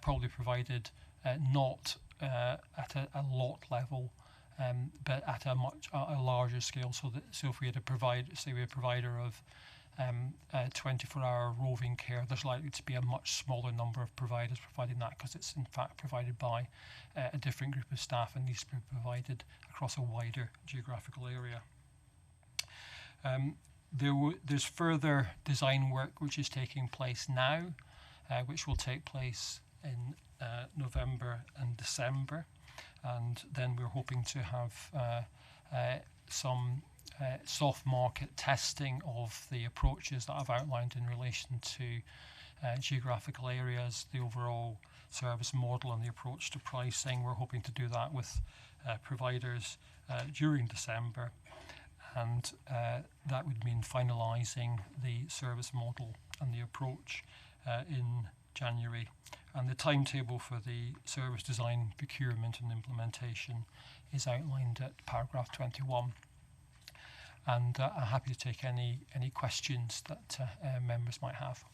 probably provided not at a lot level, but at a larger scale. So if we had a provider of 24-hour roving care, there's likely to be a much smaller number of providers providing that, because it's in fact provided by a different group of staff and needs to be provided across a wider geographical area. There's further design work which is taking place now, which will take place in November and December, and then we're hoping to have some soft market testing of the approaches that I've outlined in relation to geographical areas, the overall service model and the approach to pricing. We're hoping to do that with providers during December, and that would mean finalising the service model and the approach in January. And the timetable for the service design, procurement and implementation is outlined at paragraph 21. And I'm happy to take any questions that members might have.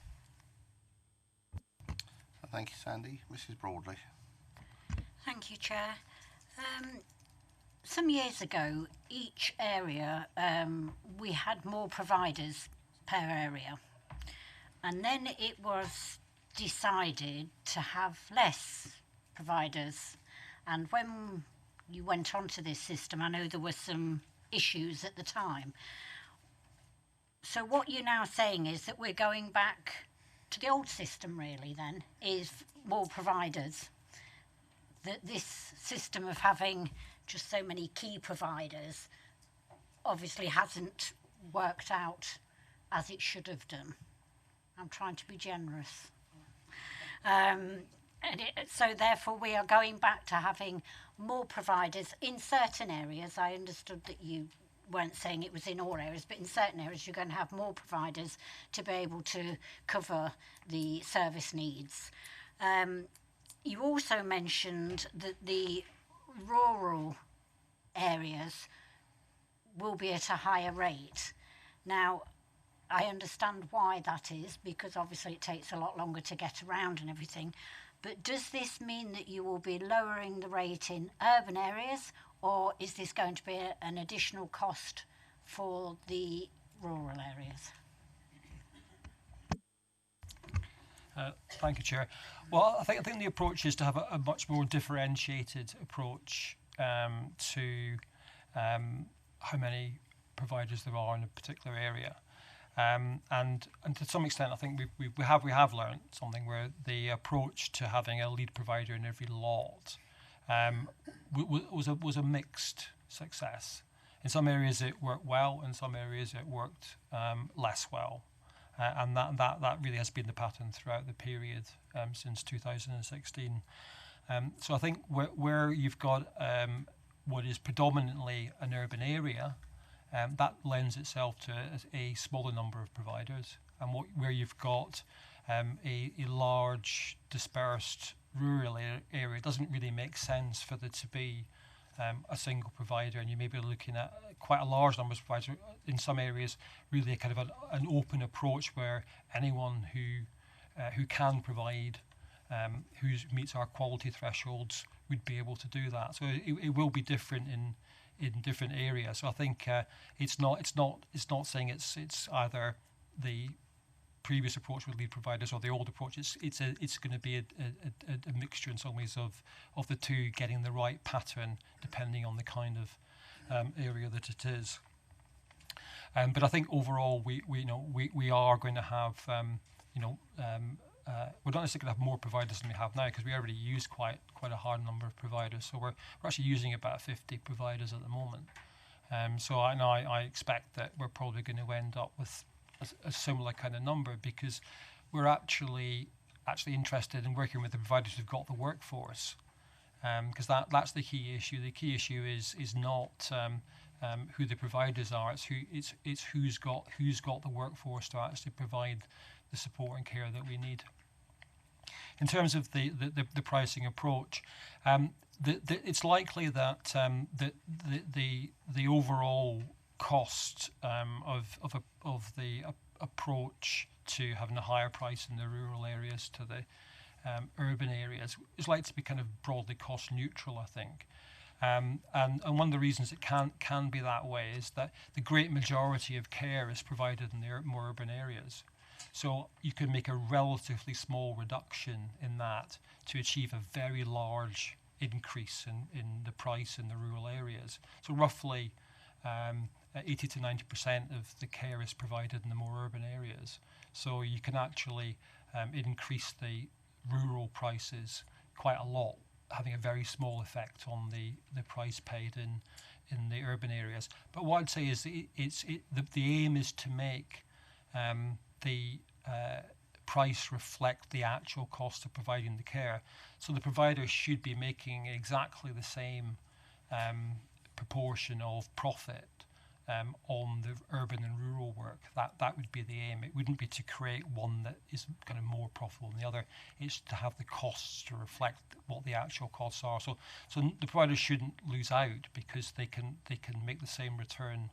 Thank you, Sandy. Mrs. Broadley. Thank you, Chair. Some years ago, each area, we had more providers per area. And then it was decided to have less providers. And when you went onto this system, I know there were some issues at the time. So what you're now saying is that we're going back to the old system, really, then, is more providers. That this system of having just so many key providers obviously hasn't worked out as it should have done. I'm trying to be generous. So therefore we are going back to having more providers in certain areas. I understood that you weren't saying it was in all areas, but in certain areas you're going to have more providers to be able to cover the service needs. You also mentioned that the rural areas will be at a higher rate. Now, I understand why that is, because obviously it takes a lot longer to get around and everything. But does this mean that you will be lowering the rate in urban areas, or is this going to be an additional cost for the rural areas? Thank you, Chair. Well, I think the approach is to have a much more differentiated approach to how many providers there are in a particular area, and to some extent, I think we have learned something where the approach to having a lead provider in every lot was a mixed success. In some areas it worked well, in some areas it worked less well. And that really has been the pattern throughout the period since 2016. So I think where you've got what is predominantly an urban area, that lends itself to a smaller number of providers. And where you've got a large dispersed rural area, it doesn't really make sense for there to be a single provider, and you may be looking at quite a large number of providers in some areas, really a kind of an open approach where anyone who can provide, who meets our quality thresholds, would be able to do that. So it will be different in different areas. So I think it's not saying it's either the previous approach with lead providers or the old approach. It's going to be a mixture in some ways of the two, getting the right pattern depending on the kind of area that it is. But I think overall we are going to have we're not necessarily going to have more providers than we have now, because we already use quite a high number of providers. So we're actually using about 50 providers at the moment. So I expect that we're probably going to end up with a similar kind of number, because we're actually interested in working with the providers who've got the workforce, because that's the key issue. The key issue is not who the providers are. It's who's got the workforce to actually provide the support and care that we need. In terms of the pricing approach, it's likely that the overall cost of the approach to having a higher price in the rural areas to the urban areas is likely to be kind of broadly cost neutral, I think. And one of the reasons it can be that way is that the great majority of care is provided in the more urban areas. So you can make a relatively small reduction in that to achieve a very large increase in the price in the rural areas. So roughly 80 to 90% of the care is provided in the more urban areas. So you can actually increase the rural prices quite a lot, having a very small effect on the price paid in the urban areas. But what I'd say is the aim is to make the price reflect the actual cost of providing the care. So the provider should be making exactly the same proportion of profit on the urban and rural work. That would be the aim. It wouldn't be to create one that is kind of more profitable than the other. It's to have the costs to reflect what the actual costs are. So the providers shouldn't lose out, because they can make the same return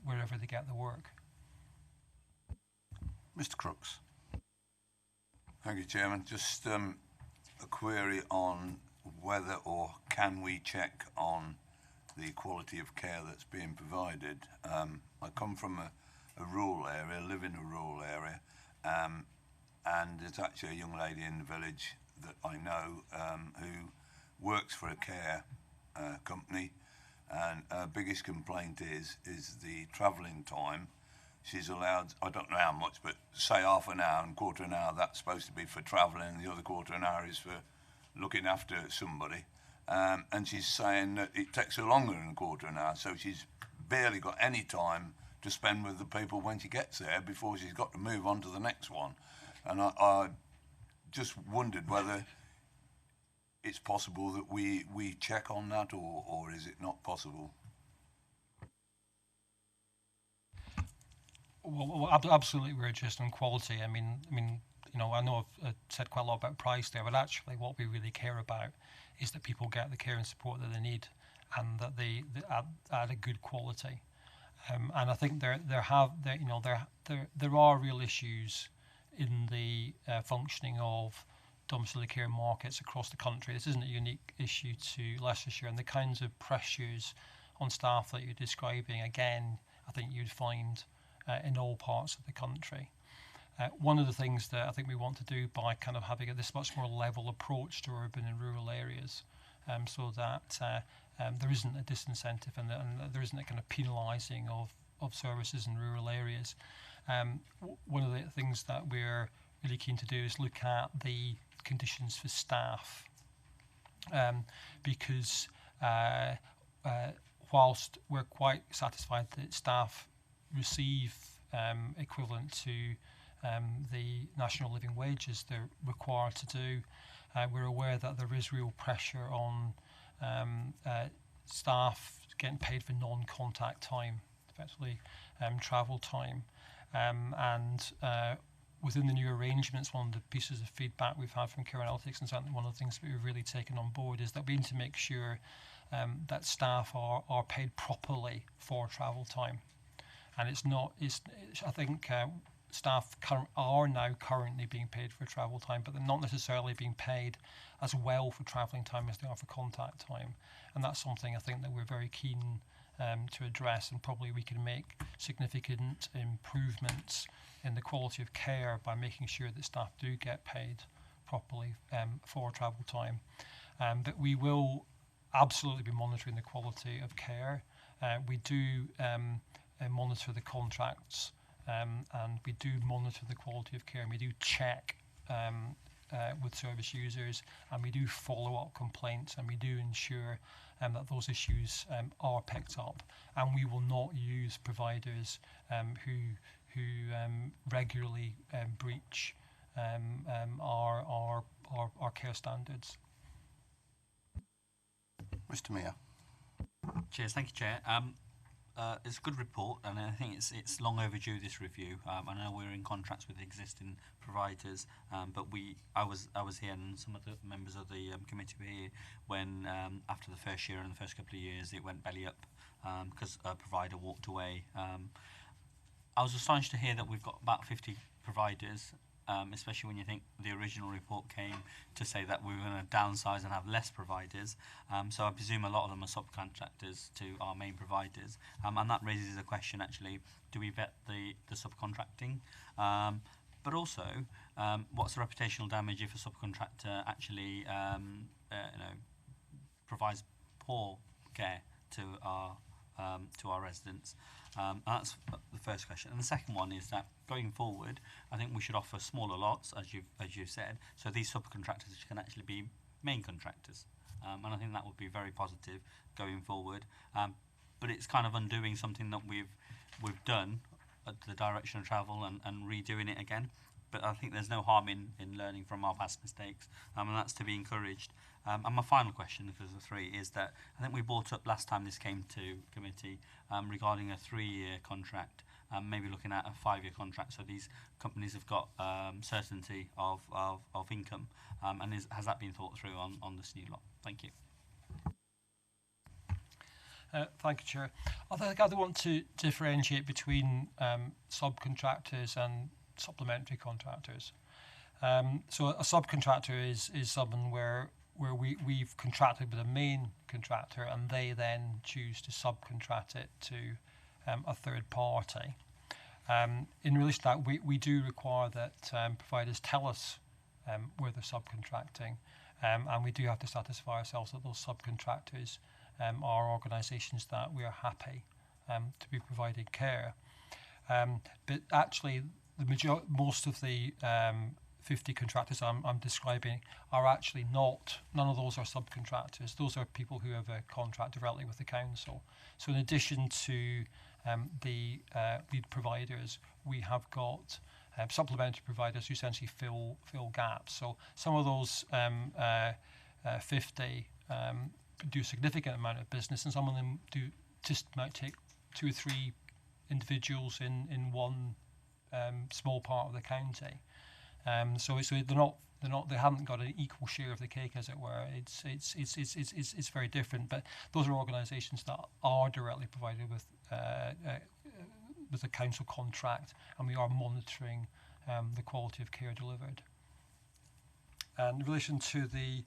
wherever they get the work. Mr. Crooks. Thank you, Chairman. Just a query on whether or can we check on the quality of care that's being provided. I come from a rural area, live in a rural area, and there's actually a young lady in the village that I know who works for a care company, and her biggest complaint is the travelling time. She's allowed, I don't know how much, but say half an hour and quarter an hour, that's supposed to be for travelling, and the other quarter an hour is for looking after somebody. And she's saying that it takes her longer than a quarter an hour, so she's barely got any time to spend with the people when she gets there before she's got to move on to the next one. And I just wondered whether it's possible that we check on that, or is it not possible? Well, absolutely, we're interested in quality. I mean, I know I've said quite a lot about price there, but actually, what we really care about is that people get the care and support that they need, and that they at a good quality. And I think there are real issues in the functioning of domiciliary care markets across the country. This isn't a unique issue to Leicestershire, and the kinds of pressures on staff that you're describing, again, I think you'd find in all parts of the country. One of the things that I think we want to do by kind of having this much more level approach to urban and rural areas, so that there isn't a disincentive and there isn't a kind of penalising of services in rural areas. One of the things that we're really keen to do is look at the conditions for staff, because whilst we're quite satisfied that staff receive equivalent to the national living wages they're required to do, we're aware that there is real pressure on staff getting paid for non-contact time, effectively travel time, and within the new arrangements, one of the pieces of feedback we've had from Care Analytics, and certainly one of the things that we've really taken on board, is that we need to make sure that staff are paid properly for travel time. And I think staff are now currently being paid for travel time, but they're not necessarily being paid as well for travelling time as they are for contact time. And that's something I think that we're very keen to address, and probably we can make significant improvements in the quality of care by making sure that staff do get paid properly for travel time. But we will absolutely be monitoring the quality of care. We do monitor the contracts, and we do monitor the quality of care, and we do check with service users, and we do follow up complaints, and we do ensure that those issues are picked up, and we will not use providers who regularly breach our care standards. Mr. Meyer. Cheers, thank you, Chair. It's a good report, and I think it's long overdue, this review. I know we're in contracts with existing providers, but I was here, and some of the members of the committee were here when after the first year and the first couple of years it went belly up because a provider walked away. I was astonished to hear that we've got about 50 providers, especially when you think the original report came to say that we were going to downsize and have less providers. So I presume a lot of them are subcontractors to our main providers. And that raises a question, actually, do we vet the subcontracting? But also, what's the reputational damage if a subcontractor actually provides poor care to our residents? That's the first question. And the second one is that going forward, I think we should offer smaller lots, as you've said, so these subcontractors can actually be main contractors. And I think that would be very positive going forward. But it's kind of undoing something that we've done at the direction of travel and redoing it again. But I think there's no harm in learning from our past mistakes, and that's to be encouraged. And my final question, because of three, is that I think we brought up last time this came to committee regarding a 3-year contract, maybe looking at a 5-year contract, so these companies have got certainty of income. And has that been thought through on this new law? Thank you. Thank you, Chair. I think I want to differentiate between subcontractors and supplementary contractors. So a subcontractor is someone where we've contracted with a main contractor, and they then choose to subcontract it to a third party. In relation to that, we do require that providers tell us where they're subcontracting, and we do have to satisfy ourselves that those subcontractors are organisations that we are happy to be providing care. But actually, most of the 50 contractors I'm describing are actually none of those are subcontractors. Those are people who have a contract directly with the council. So in addition to the lead providers, we have got supplementary providers who essentially fill gaps. So some of those 50 do a significant amount of business, and some of them might take 2 or 3 individuals in one small part of the county. So they haven't got an equal share of the cake, as it were. It's very different. But those are organisations that are directly provided with with the council contract, and we are monitoring the quality of care delivered. And in relation to the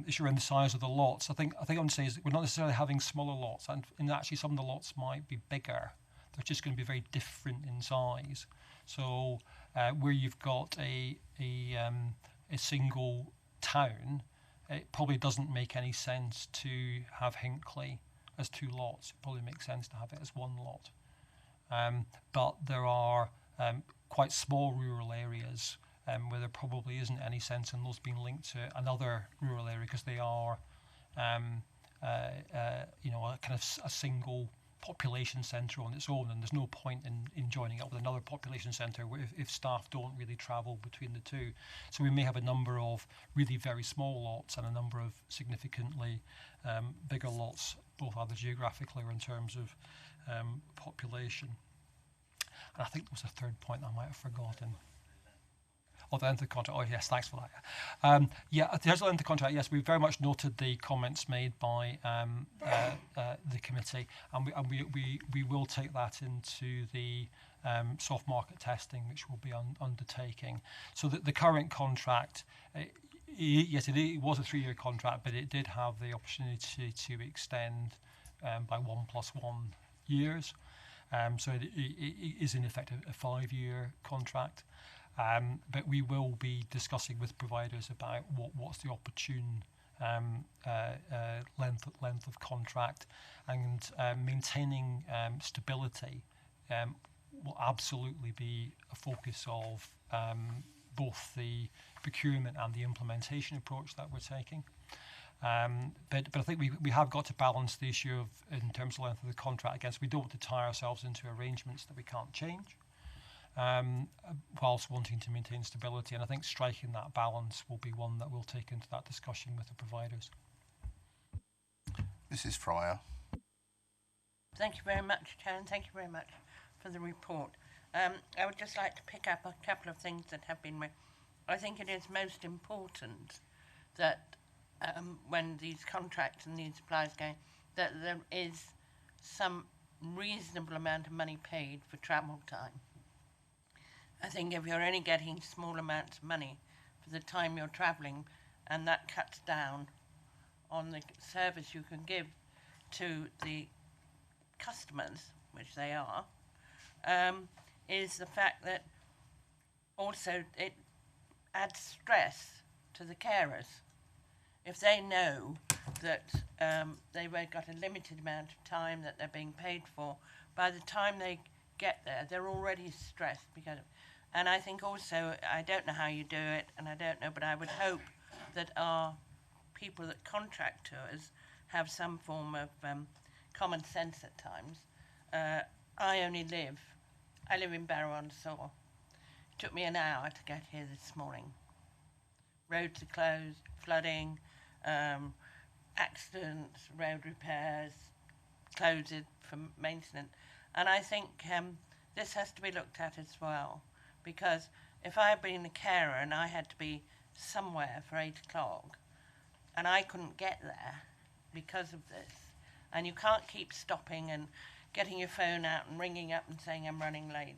issue around the size of the lots, I think I want to say is that we're not necessarily having smaller lots, and actually some of the lots might be bigger. They're just going to be very different in size. So where you've got a single town, it probably doesn't make any sense to have Hinckley as 2 lots. It probably makes sense to have it as 1 lot. But there are quite small rural areas where there probably isn't any sense in those being linked to another rural area, because they are, you know, a kind of a single population centre on its own, and there's no point in joining up with another population centre if staff don't really travel between the two. So we may have a number of really very small lots and a number of significantly bigger lots, both either geographically or in terms of population. And I think there was a third point I might have forgotten. Oh, the length of the contract. Oh, yes, thanks for that. Yeah, in terms of the length of the contract, yes, we very much noted the comments made by the committee, and we will take that into the soft market testing, which we'll be undertaking. So the current contract, yes, it was a 3-year contract, but it did have the opportunity to extend by 1 + 1 years. So it is in effect a 5-year contract. But we will be discussing with providers about what's the opportune length of contract, and maintaining stability will absolutely be a focus of both the procurement and the implementation approach that we're taking. But I think we have got to balance the issue of, in terms of length of the contract, against we don't want to tie ourselves into arrangements that we can't change, whilst wanting to maintain stability. And I think striking that balance will be one that we'll take into that discussion with the providers. Mrs. Fryer. Thank you very much, Chair, and thank you very much for the report. I would just like to pick up a couple of things that have been made. I think it is most important that when these contracts and these supplies go, that there is some reasonable amount of money paid for travel time. I think if you're only getting small amounts of money for the time you're travelling, and that cuts down on the service you can give to the customers, which they are, is the fact that also it adds stress to the carers. If they know that they've got a limited amount of time that they're being paid for, by the time they get there, they're already stressed because of, and I think also, I don't know how you do it, and I don't know, but I would hope that our people that contract to us have some form of common sense at times. I live in Barrow-on-Soar. It took me an hour to get here this morning. Roads are closed, flooding, accidents, road repairs, closed for maintenance. And I think this has to be looked at as well, because if I had been a carer and I had to be somewhere for 8 o'clock and I couldn't get there because of this, and you can't keep stopping and getting your phone out and ringing up and saying I'm running late.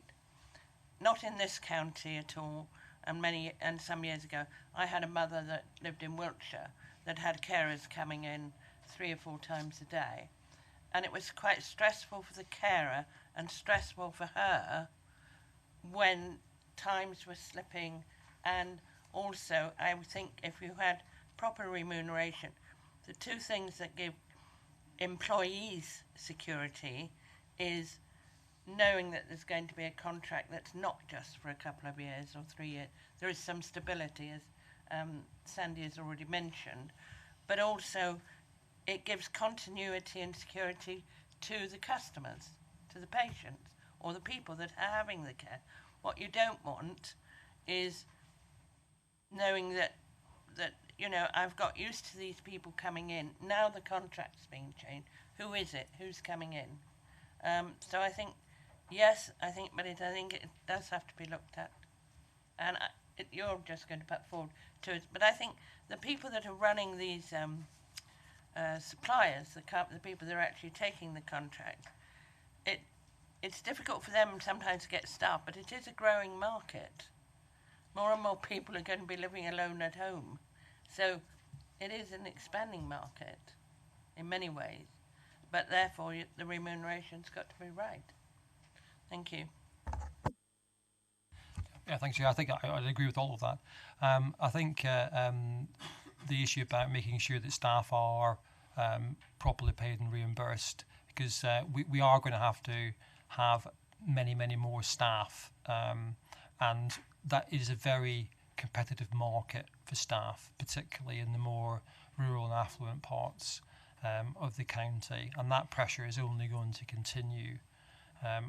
Not in this county at all. And some years ago, I had a mother that lived in Wiltshire that had carers coming in 3 or 4 times a day. And it was quite stressful for the carer and stressful for her when times were slipping. And also, I would think if you had proper remuneration, the 2 things that give employees security is knowing that there's going to be a contract that's not just for a couple of years or 3 years. There is some stability, as Sandy has already mentioned, but also it gives continuity and security to the customers, to the patients, or the people that are having the care. What you don't want is knowing that you know, I've got used to these people coming in. Now the contract's being changed. Who is it? Who's coming in? So I think, yes, I think it does have to be looked at. And you're just going to put forward to it. But I think the people that are running these suppliers, the people that are actually taking the contract, it's difficult for them sometimes to get staff, but it is a growing market. More and more people are going to be living alone at home. So it is an expanding market in many ways, but therefore the remuneration's got to be right. Thank you. Yeah, thanks, Chair. I think I'd agree with all of that. I think the issue about making sure that staff are properly paid and reimbursed, because we are going to have many more staff, and that is a very competitive market for staff, particularly in the more rural and affluent parts of the county, and that pressure is only going to continue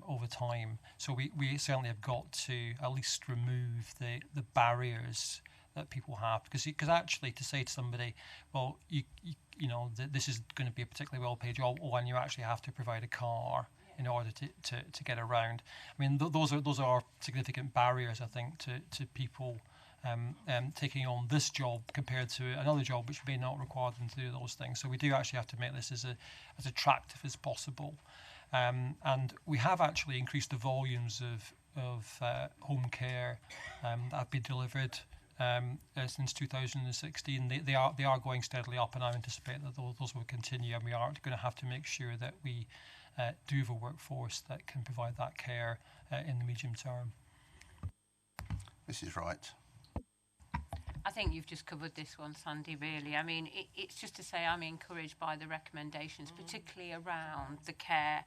over time. So we certainly have got to at least remove the barriers that people have, because actually to say to somebody, well, you know, this is going to be a particularly well-paid job, and you actually have to provide a car in order to get around. I mean, those are significant barriers, I think, to people taking on this job compared to another job which may not require them to do those things. So we do actually have to make this as attractive as possible. And we have actually increased the volumes of home care that have been delivered since 2016. They are going steadily up, and I anticipate that those will continue, and we are going to have to make sure that we do have a workforce that can provide that care in the medium term. Mrs. Wright. I think you've just covered this one, Sandy, really. I mean, it's just to say I'm encouraged by the recommendations, particularly around the care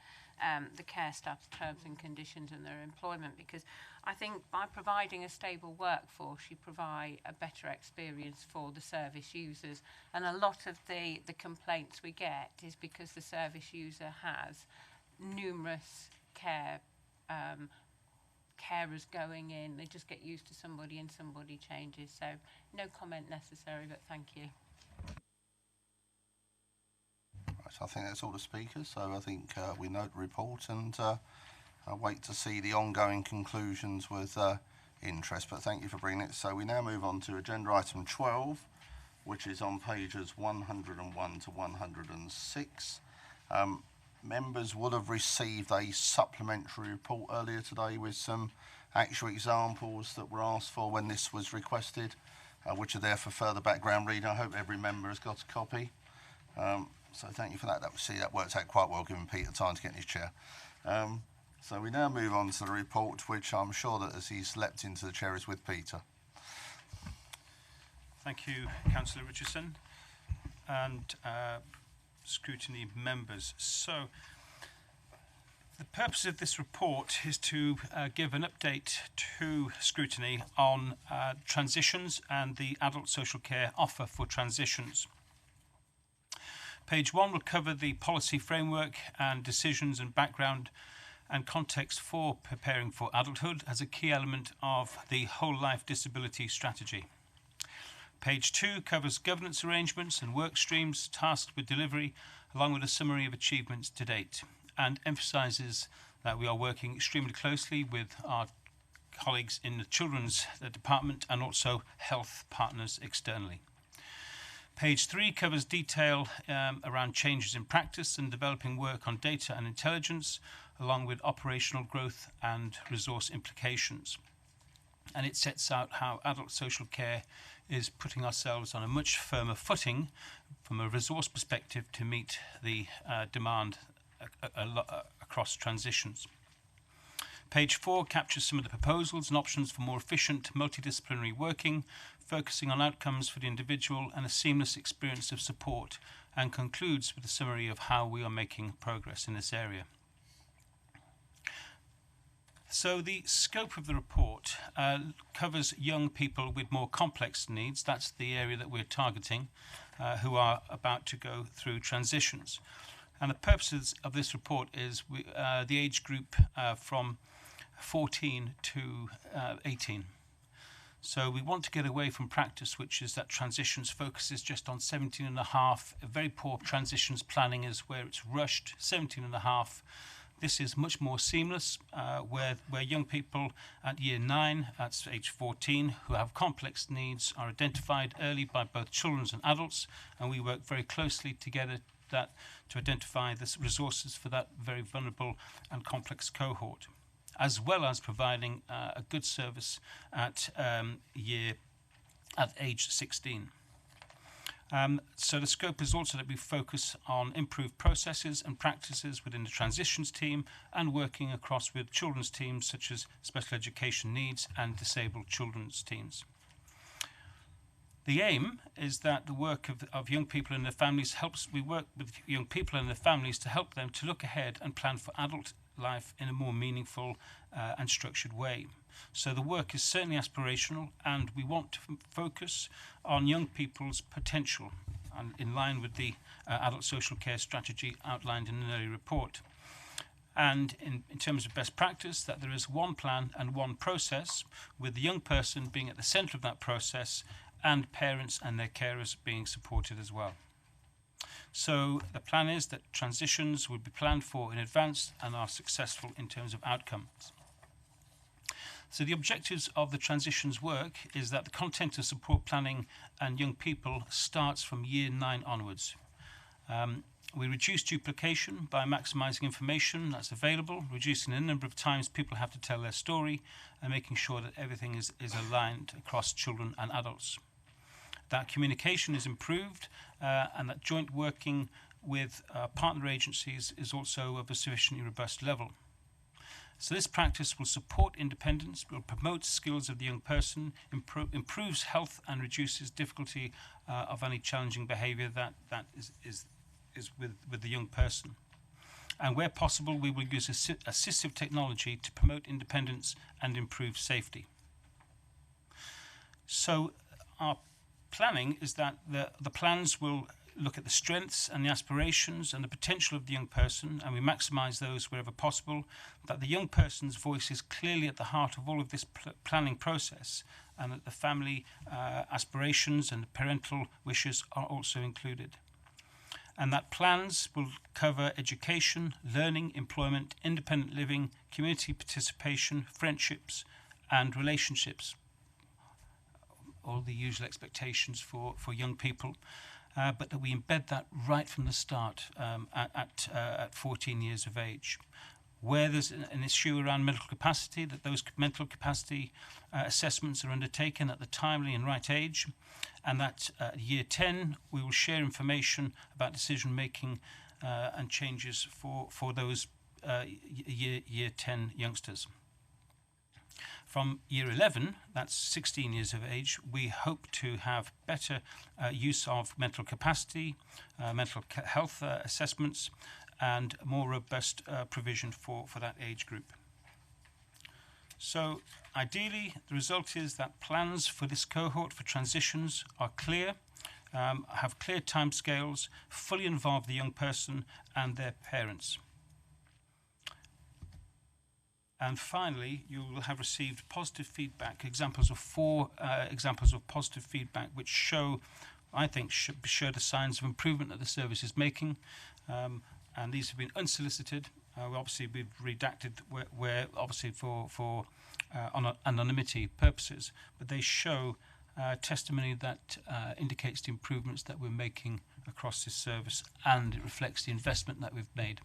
staff's terms and conditions and their employment, because I think by providing a stable workforce, you provide a better experience for the service users. And a lot of the complaints we get is because the service user has numerous carers going in. They just get used to somebody and somebody changes. So no comment necessary, but thank you. Right, I think that's all the speakers. So I think we note the report and wait to see the ongoing conclusions with interest. But thank you for bringing it. So we now move on to agenda item 12, which is on pages 101 to 106. Members would have received a supplementary report earlier today with some actual examples that were asked for when this was requested, which are there for further background reading. I hope every member has got a copy. So thank you for that. That worked out quite well, giving Peter time to get in his chair. So we now move on to the report, which I'm sure that as he's leapt into the chair is with Peter. Thank you, Councillor Richardson, and Scrutiny members. So the purpose of this report is to give an update to Scrutiny on transitions and the adult social care offer for transitions. Page 1 will cover the policy framework and decisions and background and context for preparing for adulthood as a key element of the whole life disability strategy. Page 2 covers governance arrangements and work streams tasked with delivery, along with a summary of achievements to date, and emphasises that we are working extremely closely with our colleagues in the Children's Department and also health partners externally. Page 3 covers detail around changes in practice and developing work on data and intelligence, along with operational growth and resource implications. And it sets out how adult social care is putting ourselves on a much firmer footing from a resource perspective to meet the demand across transitions. Page 4 captures some of the proposals and options for more efficient multidisciplinary working, focusing on outcomes for the individual and a seamless experience of support, and concludes with a summary of how we are making progress in this area. So the scope of the report covers young people with more complex needs. That's the area that we're targeting, who are about to go through transitions. And the purposes of this report is the age group from 14 to 18. So we want to get away from practice, which is that transitions focuses just on 17 and a half. Very poor transitions planning is where it's rushed, 17 and a half. This is much more seamless, where young people at year 9, that's age 14, who have complex needs are identified early by both children and adults, and we work very closely together that to identify the resources for that very vulnerable and complex cohort, as well as providing a good service at age 16. So the scope is also that we focus on improved processes and practices within the transitions team and working across with children's teams such as special education needs and disabled children's teams. The aim is that the work of young people and their families we work with young people and their families to help them to look ahead and plan for adult life in a more meaningful and structured way. So the work is certainly aspirational, and we want to focus on young people's potential, and in line with the adult social care strategy outlined in an early report. And in terms of best practice, that there is one plan and one process, with the young person being at the centre of that process and parents and their carers being supported as well. So the plan is that transitions will be planned for in advance and are successful in terms of outcomes. So the objectives of the transitions work is that the content of support planning and young people starts from year 9 onwards. We reduce duplication by maximising information that's available, reducing the number of times people have to tell their story, and making sure that everything is aligned across children and adults. That communication is improved, and that joint working with partner agencies is also of a sufficiently robust level. So this practice will support independence, will promote skills of the young person, improves health and reduces difficulty of any challenging behaviour that is with the young person. And where possible, we will use assistive technology to promote independence and improve safety. So our planning is that the plans will look at the strengths and the aspirations and the potential of the young person, and we maximise those wherever possible, that the young person's voice is clearly at the heart of all of this planning process, and that the family aspirations and parental wishes are also included. And that plans will cover education, learning, employment, independent living, community participation, friendships and relationships. All the usual expectations for young people. But that we embed that right from the start at 14 years of age. Where there's an issue around mental capacity, that those mental capacity assessments are undertaken at the timely and right age, and that at year 10 we will share information about decision making and changes for those year 10 youngsters. From year 11, that's 16 years of age, we hope to have better use of mental capacity, mental health assessments, and more robust provision for that age group. So ideally, the result is that plans for this cohort for transitions are clear, have clear timescales, fully involve the young person and their parents. And finally, you will have received positive feedback, examples of 4 examples of positive feedback, which show, I think, show the signs of improvement that the service is making. And these have been unsolicited. Obviously, we've redacted where obviously for anonymity purposes, but they show testimony that indicates the improvements that we're making across this service, and it reflects the investment that we've made.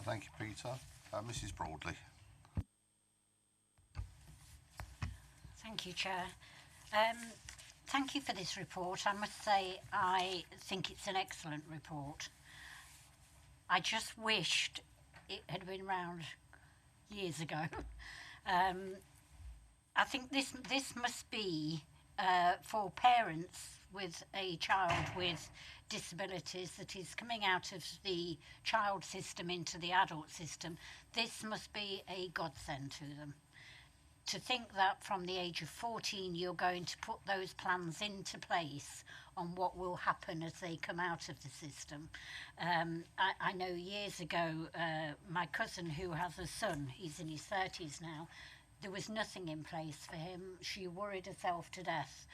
Thank you, Peter. Mrs. Broadley. Thank you, Chair. Thank you for this report. I must say I think it's an excellent report. I just wished it had been round years ago. I think this must be for parents with a child with disabilities that is coming out of the child system into the adult system. This must be a godsend to them. To think that from the age of 14 you're going to put those plans into place on what will happen as they come out of the system. I know years ago my cousin, who has a son, he's in his 30s now, there was nothing in place for him. She worried herself to death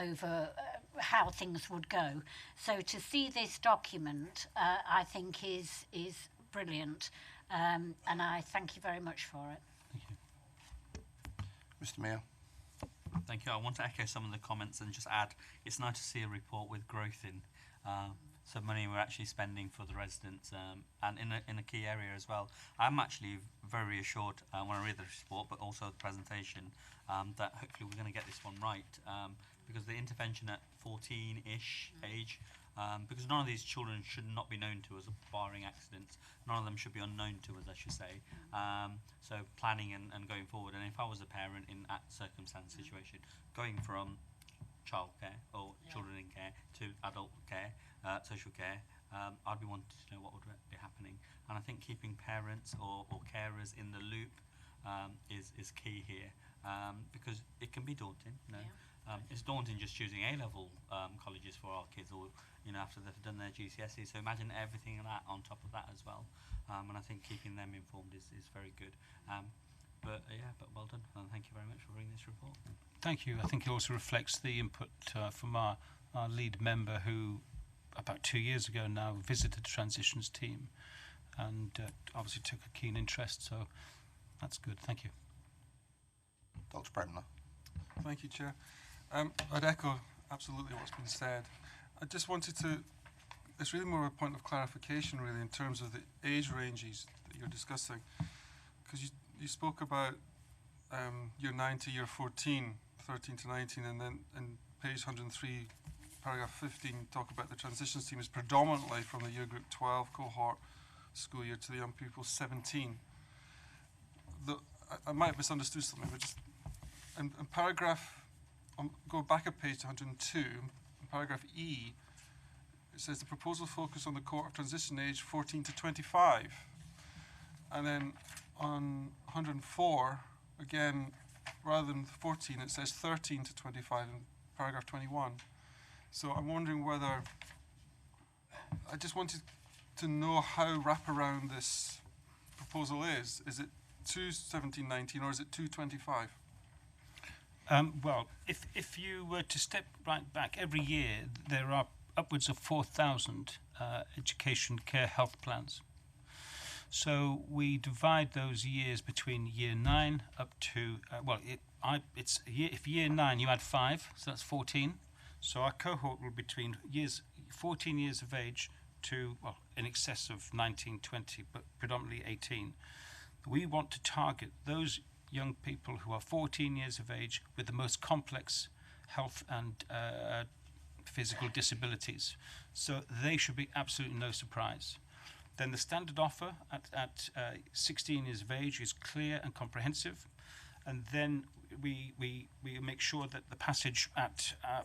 over how things would go. So to see this document, I think is brilliant, and I thank you very much for it. Mr. Mayor. Thank you. I want to echo some of the comments and just add, it's nice to see a report with growth in. So money we're actually spending for the residents and in a key area as well. I'm actually very reassured when I read the report, but also the presentation, that hopefully we're going to get this one right, because the intervention at 14-ish age, because none of these children should not be known to us, barring accidents. None of them should be unknown to us, I should say. So planning and going forward, and if I was a parent in that circumstance situation, going from childcare or children in care to adult care, social care, I'd be wanting to know what would be happening. And I think keeping parents or carers in the loop is key here, because it can be daunting. You know? It's daunting just choosing A-level colleges for our kids, or after they've done their GCSE. So imagine everything of that on top of that as well. And I think keeping them informed is very good. But well done, and thank you very much for bringing this report. Thank you. I think it also reflects the input from our lead member, who about 2 years ago now visited the transitions team and obviously took a keen interest, so that's good. Thank you. Dr. Bremner. Thank you, Chair. I'd echo absolutely what's been said. I just wanted to, it's really more a point of clarification really in terms of the age ranges that you're discussing, because you spoke about year 9 to year 14, 13 to 19, and then in page 103, paragraph 15, talk about the transitions team is predominantly from the year group 12 cohort school year to the young people 17. I might have misunderstood something, but just in paragraph, go back a page to 102, in paragraph E, it says the proposal focus on the cohort of transition age 14 to 25. And then on 104, again, rather than 14, it says 13 to 25 in paragraph 21. So I'm wondering whether, I just wanted to know how wraparound this proposal is. Is it to 17-19 or is it to 25? Well, if you were to step right back, every year there are upwards of 4,000 education, care, health plans. So we divide those years between year 9 up to, if year 9 you add 5, so that's 14. So our cohort will be between 14 years of age to, in excess of 19, 20, but predominantly 18. We want to target those young people who are 14 years of age with the most complex health and physical disabilities. So they should be absolutely no surprise. Then the standard offer at 16 years of age is clear and comprehensive. And then we make sure that the passage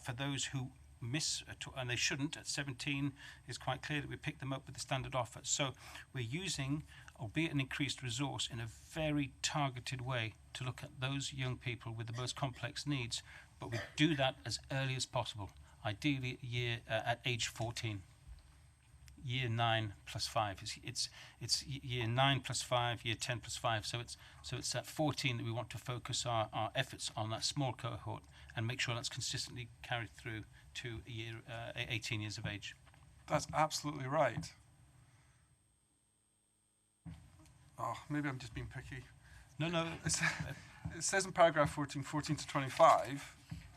for those who miss, and they shouldn't, at 17 is quite clear that we pick them up with the standard offer. So we're using, albeit an increased resource, in a very targeted way to look at those young people with the most complex needs, but we do that as early as possible, ideally at age 14. Year 9 plus 5. It's year 9 plus 5, year 10 plus 5. So it's at 14 that we want to focus our efforts on that small cohort and make sure that's consistently carried through to year 18 years of age. That's absolutely right. Oh, maybe I'm just being picky. No. It says in paragraph 14, 14 to 25,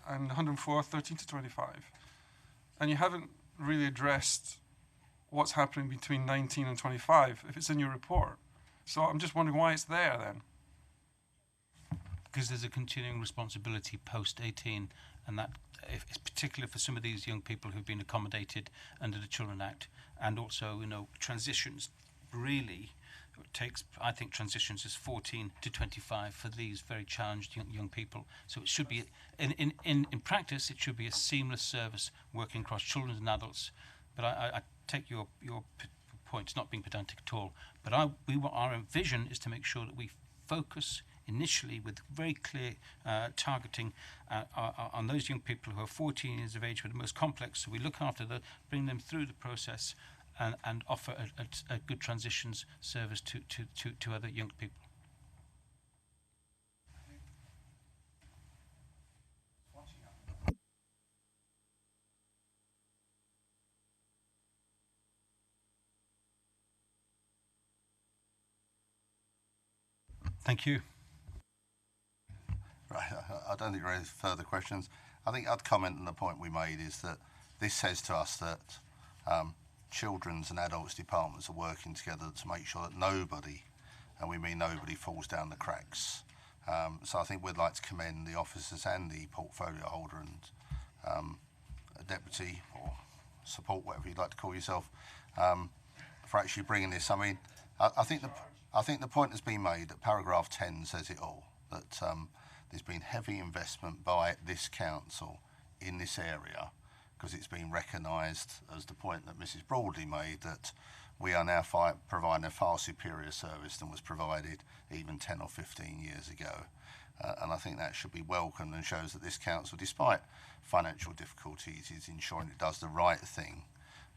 and 104, 13 to 25. And you haven't really addressed what's happening between 19 and 25, if it's in your report. So I'm just wondering why it's there then. Because there's a continuing responsibility post-18, and that is particular for some of these young people who've been accommodated under the Children Act, and also, transitions really takes, I think transitions is 14 to 25 for these very challenged young people. So it should be, in practice, it should be a seamless service working across children and adults. But I take your point, it's not being pedantic at all. But our vision is to make sure that we focus initially with very clear targeting on those young people who are 14 years of age with the most complex. So we look after them, bring them through the process, and offer a good transitions service to other young people. Thank you. Right, I don't think there are any further questions. I think I'd comment on the point we made is that this says to us that children's and adults departments are working together to make sure that nobody, and we mean nobody, falls down the cracks. So I think we'd like to commend the officers and the portfolio holder and a deputy or support, whatever you'd like to call yourself, for actually bringing this. I mean, I think the point has been made that paragraph 10 says it all, that there's been heavy investment by this council in this area because it's been recognised as the point that Mrs Broadley made, that we are now providing a far superior service than was provided even 10 or 15 years ago. And I think that should be welcomed and shows that this council, despite financial difficulties, is ensuring it does the right thing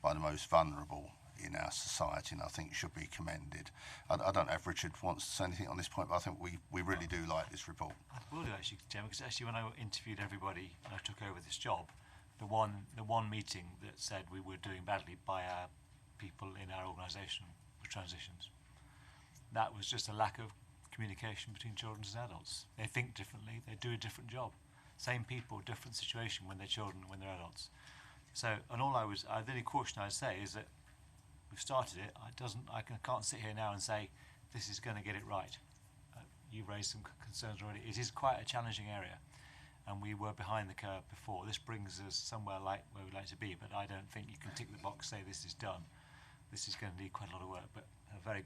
by the most vulnerable in our society, and I think should be commended. I don't know if Richard wants to say anything on this point, but I think we really do like this report. I will do actually, Gemma, because actually when I interviewed everybody and I took over this job, the one meeting that said we were doing badly by our people in our organisation with transitions, that was just a lack of communication between children and adults. They think differently, they do a different job. Same people, different situation when they're children and when they're adults. So, and the only caution I'd say is that we've started it. I can't sit here now and say this is going to get it right. You've raised some concerns already. It is quite a challenging area, and we were behind the curve before. This brings us somewhere like where we'd like to be, but I don't think you can tick the box, say this is done. This is going to need quite a lot of work, but a very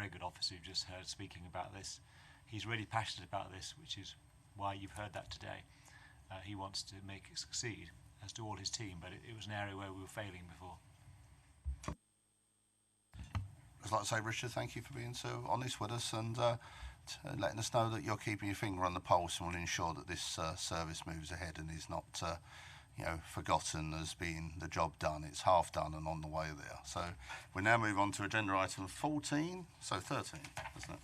good officer you've just heard speaking about this. He's really passionate about this, which is why you've heard that today. He wants to make it succeed, as do all his team, but it was an area where we were failing before. I'd like to say, Richard, thank you for being so honest with us and letting us know that you're keeping your finger on the pulse and will ensure that this service moves ahead and is not forgotten as being the job done. It's half done and on the way there. So we now move on to agenda item 14, so 13, isn't it?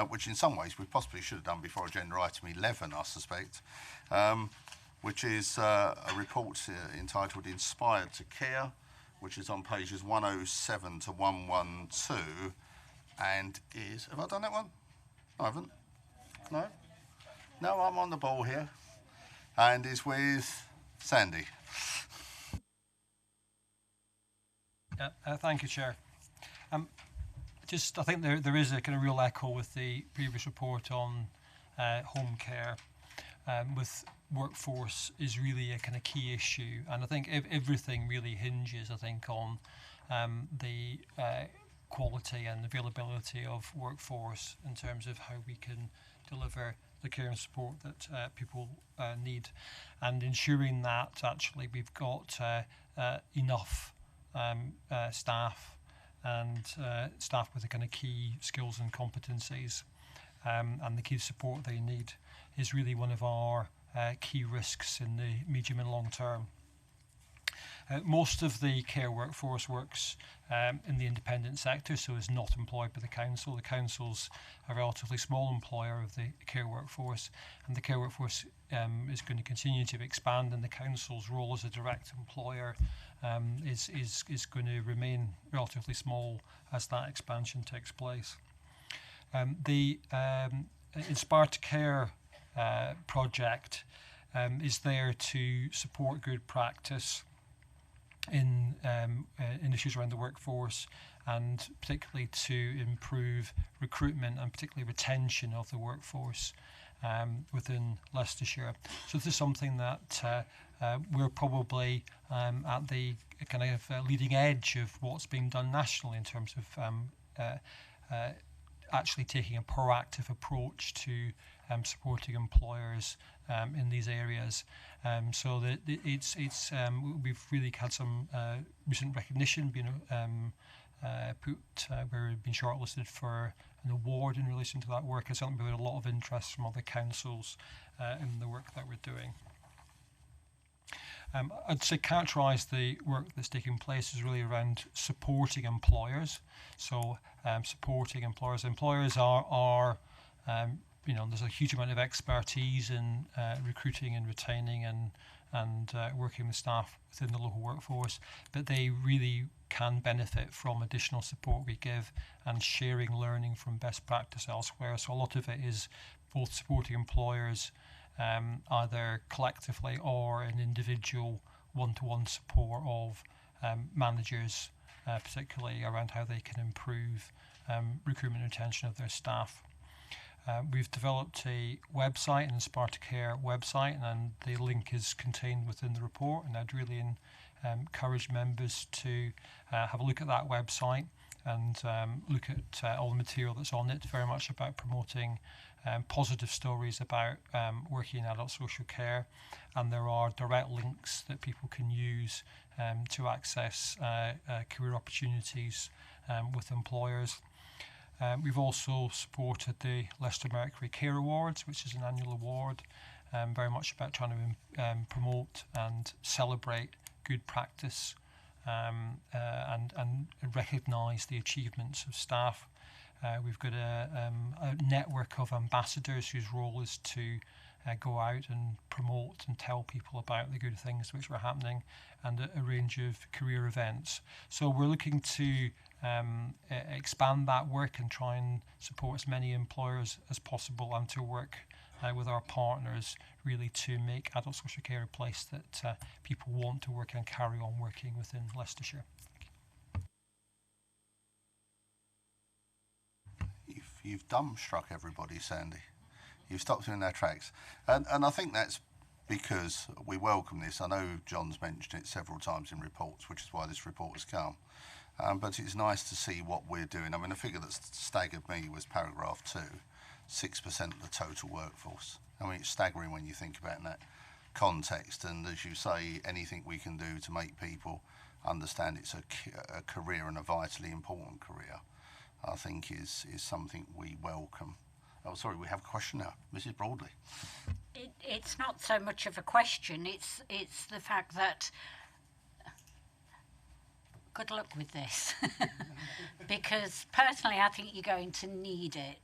Which in some ways we possibly should have done before agenda item 11, I suspect, which is a report entitled Inspired to Care, which is on pages 107 to 112, and is... Have I done that one? No, I haven't. No? No, I'm on the ball here. And is with Sandy. Thank you, Chair. I think there is a kind of real echo with the previous report on home care. With workforce is really a kind of key issue, and I think everything really hinges, I think, on the quality and availability of workforce in terms of how we can deliver the care and support that people need, and ensuring that actually we've got enough staff and staff with the kind of key skills and competencies and the key support they need is really one of our key risks in the medium and long term. Most of the care workforce works in the independent sector, so is not employed by the council. The council's a relatively small employer of the care workforce, and the care workforce is going to continue to expand, and the council's role as a direct employer is going to remain relatively small as that expansion takes place. The Inspired to Care project is there to support good practice in issues around the workforce, and particularly to improve recruitment and particularly retention of the workforce within Leicestershire. So this is something that we're probably at the kind of leading edge of what's being done nationally in terms of actually taking a proactive approach to supporting employers in these areas. So that we've really had some recent recognition being where we've been shortlisted for an award in relation to that work. It's something we've had a lot of interest from other councils in the work that we're doing. I'd say characterise the work that's taking place is really around supporting employers. So supporting employers. Employers are there's a huge amount of expertise in recruiting and retaining and working with staff within the local workforce, but they really can benefit from additional support we give and sharing learning from best practice elsewhere. So a lot of it is both supporting employers either collectively or in individual one-to-one support of managers, particularly around how they can improve recruitment and retention of their staff. We've developed a website, an Inspire to Care website, and the link is contained within the report, and I'd really encourage members to have a look at that website and look at all the material that's on it, very much about promoting positive stories about working in adult social care, and there are direct links that people can use to access career opportunities with employers. We've also supported the Leicester Mercury Care Awards, which is an annual award, very much about trying to promote and celebrate good practice and recognise the achievements of staff. We've got a network of ambassadors whose role is to go out and promote and tell people about the good things which were happening, and a range of career events. So we're looking to expand that work and try and support as many employers as possible, and to work with our partners really to make adult social care a place that people want to work and carry on working within Leicestershire. You've dumbstruck everybody, Sandy. You've stopped them in their tracks. And I think that's because we welcome this. I know John's mentioned it several times in reports, which is why this report has come. But it's nice to see what we're doing. I mean, the figure that staggered me was paragraph 2, 6% of the total workforce. I mean, it's staggering when you think about it in that context. And as you say, anything we can do to make people understand it's a career, and a vitally important career, I think is something we welcome. Oh, sorry, we have a question now. Mrs. Broadley. It's not so much of a question, it's the fact that good luck with this. Because personally I think you're going to need it.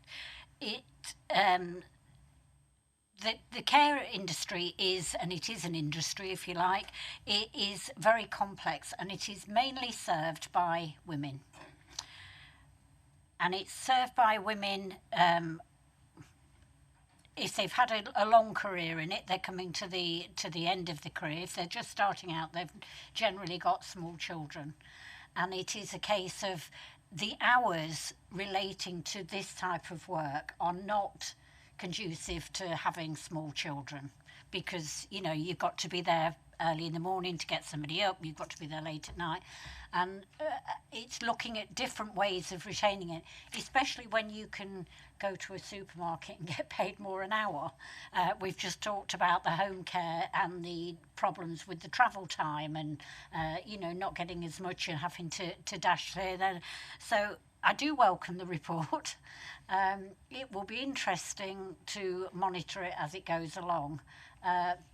The care industry is, and it is an industry if you like, it is very complex, and it is mainly served by women. And it's served by women if they've had a long career in it, they're coming to the end of the career. If they're just starting out, they've generally got small children. And it is a case of the hours relating to this type of work are not conducive to having small children, because, you know, you've got to be there early in the morning to get somebody up, you've got to be there late at night, and it's looking at different ways of retaining it, especially when you can go to a supermarket and get paid more an hour. We've just talked about the home care and the problems with the travel time, and you know, not getting as much and having to dash here then. So I do welcome the report. It will be interesting to monitor it as it goes along,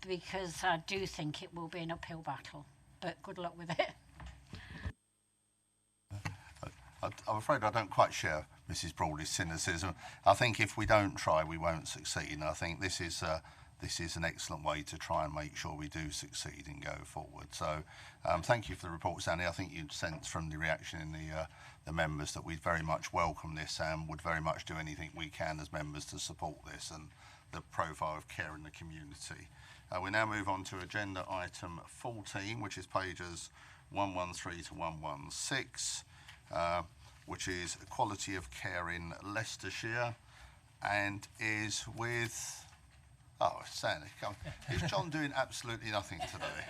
because I do think it will be an uphill battle, but good luck with it. I'm afraid I don't quite share Mrs. Brawley's cynicism. I think if we don't try, we won't succeed, and I think this is an excellent way to try and make sure we do succeed and go forward. So thank you for the report, Sandy. I think you'd sense from the reaction in the members that we'd very much welcome this and would very much do anything we can as members to support this and the profile of care in the community. We now move on to agenda item 14, which is pages 113 to 116, which is quality of care in Leicestershire, and is with... Oh, Sandy, come on. Is John doing absolutely nothing today?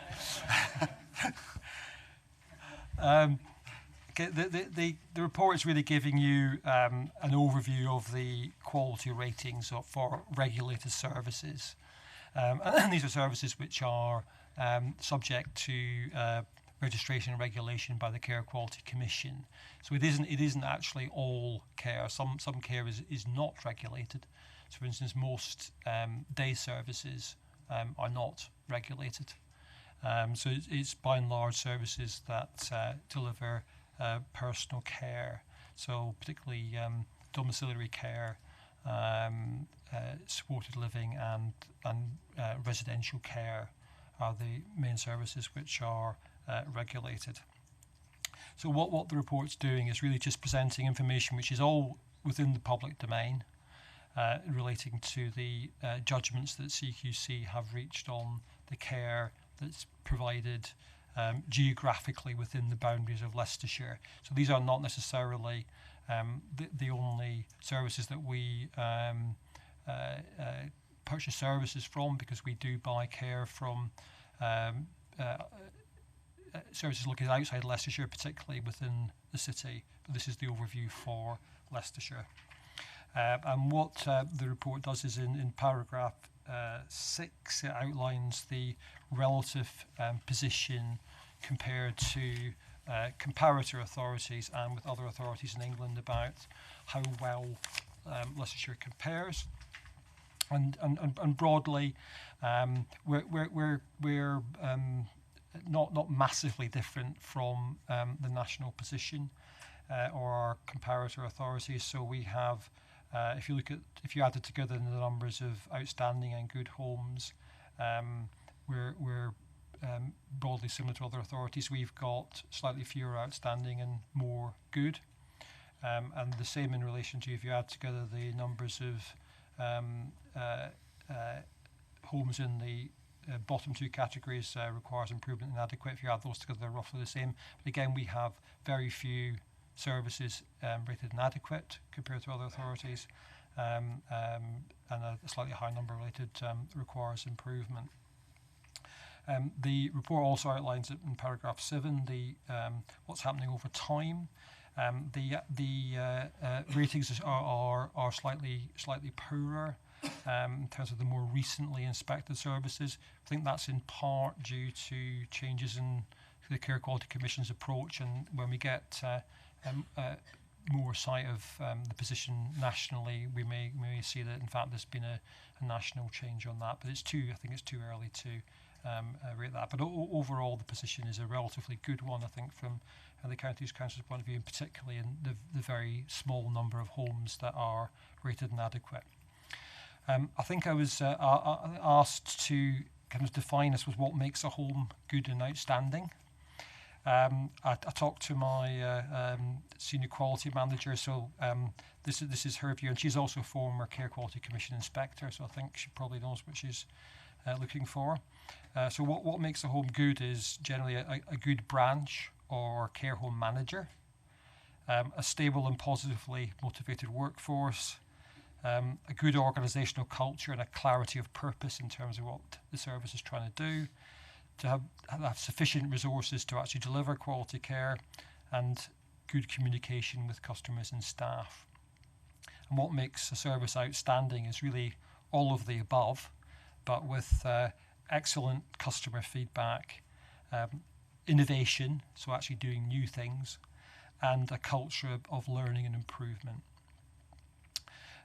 The report is really giving you an overview of the quality ratings for regulated services. And these are services which are subject to registration and regulation by the Care Quality Commission. So it isn't actually all care. Some care is not regulated. So for instance, most day services are not regulated. So it's by and large services that deliver personal care. So particularly domiciliary care, supported living and residential care are the main services which are regulated. So what the report's doing is really just presenting information which is all within the public domain. relating to the judgments that CQC have reached on the care that's provided geographically within the boundaries of Leicestershire. So these are not necessarily the only services that we purchase services from, because we do buy care from services located outside Leicestershire, particularly within the city. But this is the overview for Leicestershire. And what the report does is in paragraph 6, it outlines the relative position compared to comparator authorities and with other authorities in England about how well Leicestershire compares. And broadly, we're not massively different from the national position or our comparator authorities. So we have, if you added together the numbers of outstanding and good homes, we're broadly similar to other authorities. We've got slightly fewer outstanding and more good, and the same in relation to if you add together the numbers of homes in the bottom two categories, requires improvement and inadequate. If you add those together, they're roughly the same. But again, we have very few services rated inadequate compared to other authorities, and a slightly higher number rated requires improvement. The report also outlines it in paragraph 7, the what's happening over time. The ratings are slightly poorer in terms of the more recently inspected services. I think that's in part due to changes in the Care Quality Commission's approach, and when we get more sight of the position nationally, we may see that in fact there's been a national change on that. But I think it's too early to rate that. But overall, the position is a relatively good one, I think, from the Counties Council's point of view, and particularly in the very small number of homes that are rated inadequate. I think I was asked to kind of define this with what makes a home good and outstanding. I talked to my senior quality manager, so this is her view, and she's also a former Care Quality Commission inspector, so I think she probably knows what she's looking for. So what makes a home good is generally a good branch or care home manager, a stable and positively motivated workforce, a good organisational culture and a clarity of purpose in terms of what the service is trying to do, to have sufficient resources to actually deliver quality care, and good communication with customers and staff. And what makes a service outstanding is really all of the above, but with excellent customer feedback, innovation, so actually doing new things, and a culture of learning and improvement.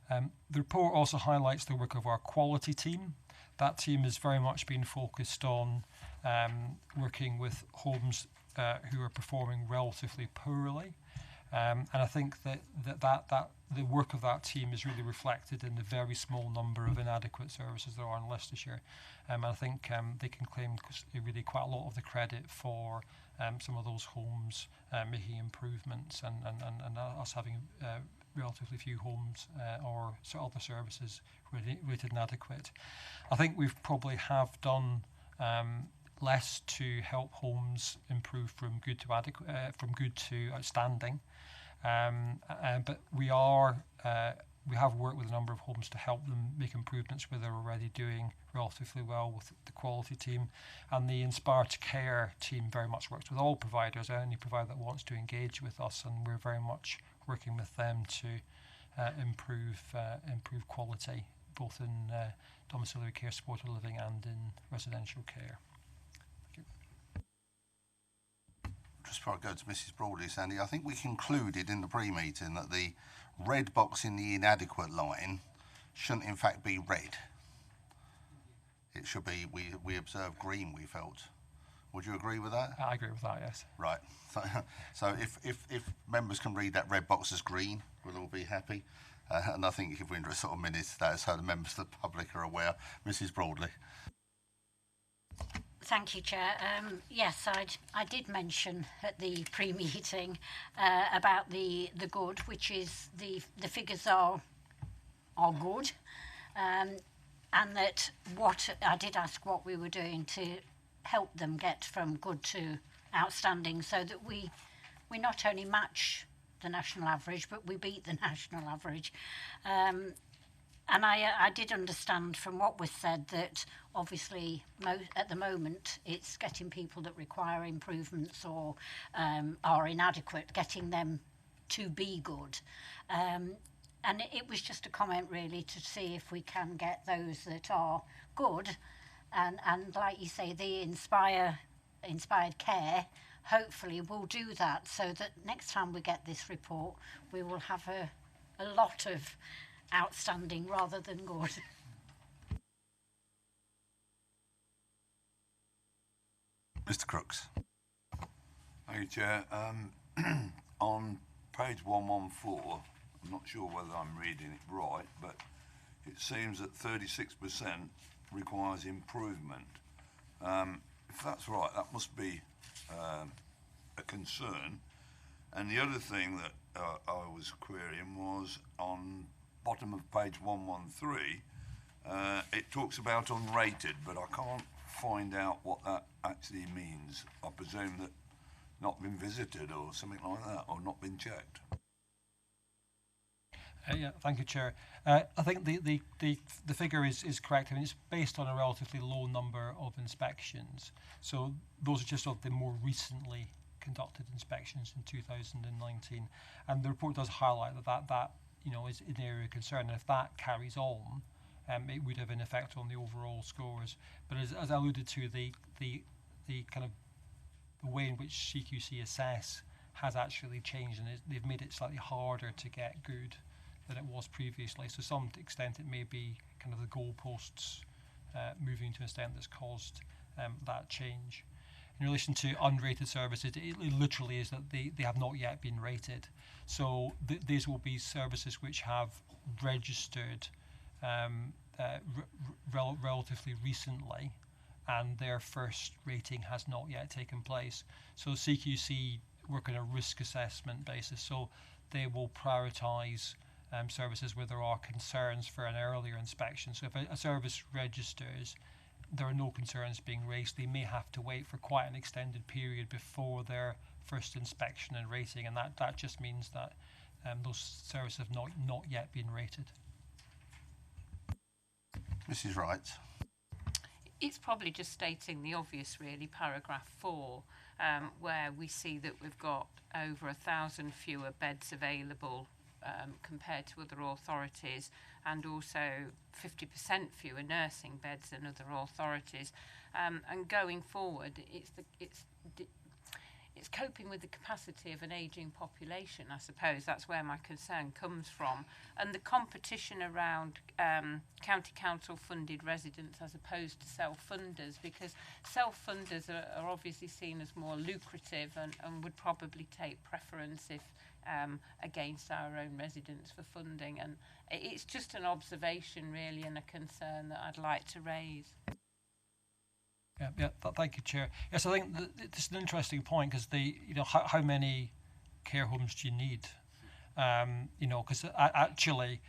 The report also highlights the work of our quality team. That team has very much been focused on working with homes who are performing relatively poorly, and I think that the work of that team is really reflected in the very small number of inadequate services there are in Leicestershire. And I think they can claim really quite a lot of the credit for some of those homes making improvements and us having relatively few homes or other services rated inadequate. I think we've probably have done less to help homes improve from good to adequate, from good to outstanding. But we have worked with a number of homes to help them make improvements where they're already doing relatively well with the quality team. And the Inspire to Care team very much works with all providers, any provider that wants to engage with us, and we're very much working with them to improve quality, both in domiciliary care, supported living, and in residential care. Just before I go to Mrs. Broadley, Sandy, I think we concluded in the pre-meeting that the red box in the inadequate line shouldn't in fact be red. It should be, we observed green, we felt. Would you agree with that? I agree with that, yes. Right. So if members can read that red box as green, we'll all be happy. And I think if we're in a sort of minutes, that's how the members of the public are aware. Mrs. Broadley. Thank you, Chair. Yes, I did mention at the pre-meeting about the good, which is the figures are are good, and that I did ask what we were doing to help them get from good to outstanding, so that we not only match the national average, but we beat the national average. And I did understand from what was said that obviously at the moment it's getting people that require improvements or are inadequate, getting them to be good. And it was just a comment really to see if we can get those that are good, and like you say, the inspired care hopefully will do that, so that next time we get this report we will have a lot of outstanding rather than good. Mr. Crooks. Thank you, Chair. On page 114, I'm not sure whether I'm reading it right, but it seems that 36% requires improvement. If that's right, that must be a concern. And the other thing that I was querying was on bottom of page 113, it talks about unrated, but I can't find out what that actually means. I presume that not been visited or something like that, or not been checked. Yeah, thank you, Chair. I think the figure is correct. I mean, it's based on a relatively low number of inspections. So those are just of the more recently conducted inspections in 2019. And the report does highlight that is an area of concern. And if that carries on, it would have an effect on the overall scores. But as I alluded to, the kind of the way in which CQC assess has actually changed, and they've made it slightly harder to get good than it was previously. So to some extent it may be kind of the goalposts moving to an extent that's caused that change. In relation to unrated services, it literally is that they have not yet been rated. So these will be services which have registered relatively recently, and their first rating has not yet taken place. So CQC work on a risk assessment basis, so they will prioritise services where there are concerns for an earlier inspection. So if a service registers, there are no concerns being raised, they may have to wait for quite an extended period before their first inspection and rating, and that just means that those services have not yet been rated. Mrs. Wright. It's probably just stating the obvious, really, paragraph 4, where we see that we've got over 1,000 fewer beds available compared to other authorities, and also 50% fewer nursing beds than other authorities. And going forward, it's coping with the capacity of an ageing population, I suppose. That's where my concern comes from. And the competition around county council funded residents as opposed to self-funders, because self-funders are obviously seen as more lucrative and would probably take preference if against our own residents for funding. And it's just an observation, really, and a concern that I'd like to raise. Thank you, Chair. Yes, I think it's an interesting point, because how many care homes do you need? Because actually,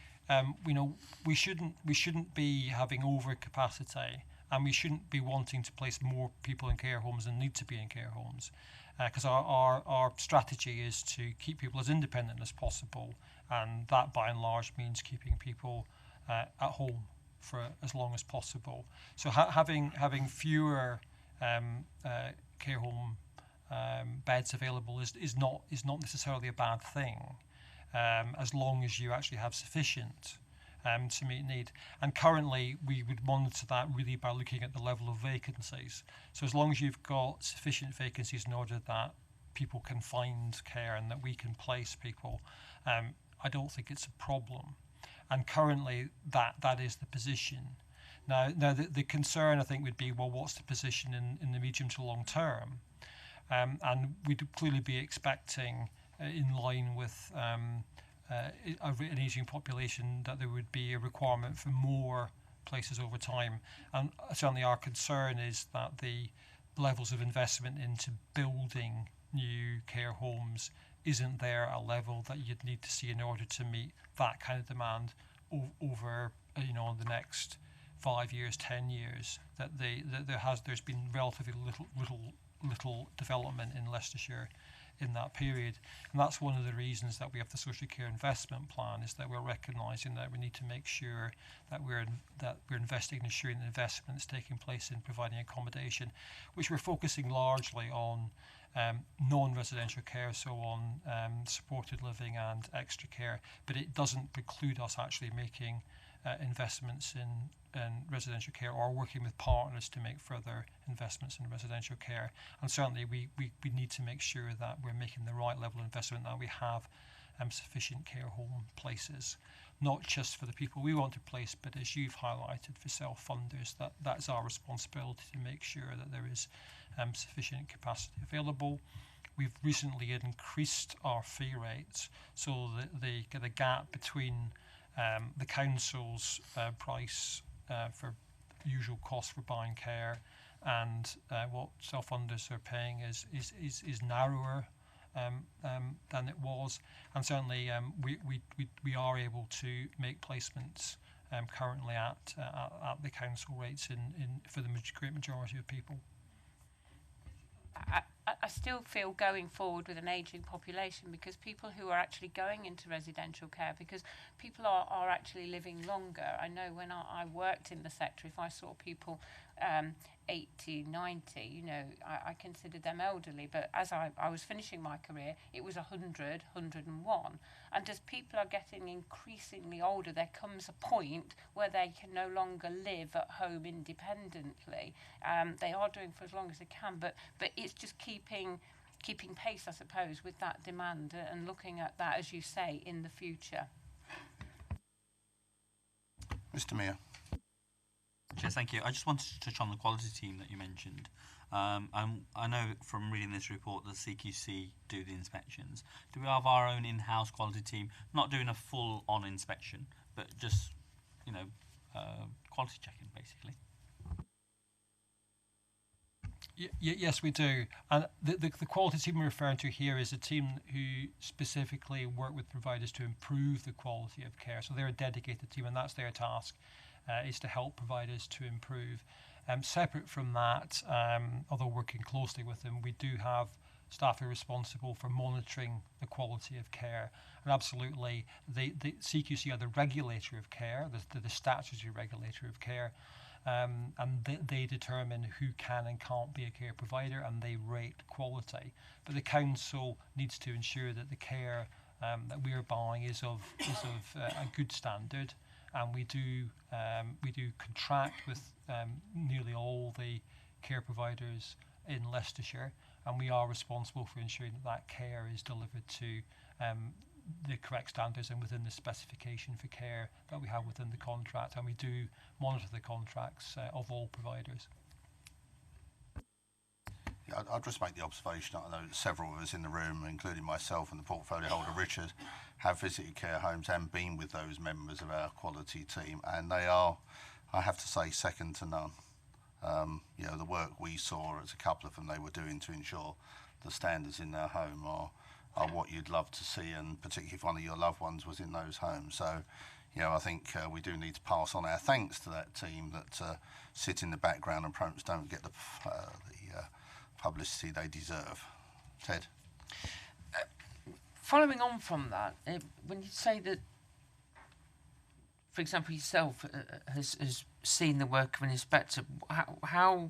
we shouldn't be having overcapacity, and we shouldn't be wanting to place more people in care homes than need to be in care homes, because our strategy is to keep people as independent as possible, and that by and large means keeping people at home for as long as possible. So having fewer care home beds available is not necessarily a bad thing, as long as you actually have sufficient to meet need. And currently we would monitor that really by looking at the level of vacancies. So as long as you've got sufficient vacancies in order that people can find care and that we can place people, I don't think it's a problem. And currently that is the position. Now the concern, I think, would be, well, what's the position in the medium to long term? And we'd clearly be expecting, in line with an ageing population, that there would be a requirement for more places over time. And certainly our concern is that the levels of investment into building new care homes isn't there at a level that you'd need to see in order to meet that kind of demand over the next 5 years, 10 years, that there's been relatively little development in Leicestershire in that period. And that's one of the reasons that we have the social care investment plan, is that we're recognising that we need to make sure that we're investing in ensuring the investment is taking place in providing accommodation, which we're focusing largely on non-residential care, so on supported living and extra care, but it doesn't preclude us actually making investments in residential care, or working with partners to make further investments in residential care. And certainly we need to make sure that we're making the right level of investment, that we have sufficient care home places, not just for the people we want to place, but as you've highlighted, for self-funders, that's our responsibility to make sure that there is sufficient capacity available. We've recently increased our fee rates, so the gap between the council's price for usual cost for buying care and what self-funders are paying is narrower than it was, and certainly we are able to make placements currently at the council rates for the great majority of people. I still feel going forward with an ageing population, because people who are actually going into residential care, because people are actually living longer. I know when I worked in the sector, if I saw people 80, 90, I considered them elderly, but as I was finishing my career, it was 100, 101. And as people are getting increasingly older, there comes a point where they can no longer live at home independently. They are doing for as long as they can, but it's just keeping pace, I suppose, with that demand, and looking at that, as you say, in the future. Mr. Mayor. Yes, thank you. I just wanted to touch on the quality team that you mentioned. I know from reading this report that CQC do the inspections. Do we have our own in-house quality team, not doing a full-on inspection, but just, quality checking, basically? Yes, we do. And the quality team we're referring to here is a team who specifically work with providers to improve the quality of care. So they're a dedicated team, and that's their task, is to help providers to improve. Separate from that, although working closely with them, we do have staff who are responsible for monitoring the quality of care. And absolutely, the CQC are the regulator of care, the statutory regulator of care. And they determine who can and can't be a care provider, and they rate quality. But the council needs to ensure that the care that we are buying is of a good standard, and we do contract with nearly all the care providers in Leicestershire, and we are responsible for ensuring that care is delivered to the correct standards and within the specification for care that we have within the contract, and we do monitor the contracts of all providers. Yeah, I'll just make the observation. I know several of us in the room, including myself and the portfolio holder Richard, have visited care homes and been with those members of our quality team, and they are, I have to say, second to none. The work we saw as a couple of them they were doing to ensure the standards in their home are what you'd love to see, and particularly if one of your loved ones was in those homes. So, I think we do need to pass on our thanks to that team that sit in the background and perhaps don't get the publicity they deserve. Ted? Following on from that, when you say that, for example, yourself has seen the work of an inspector, how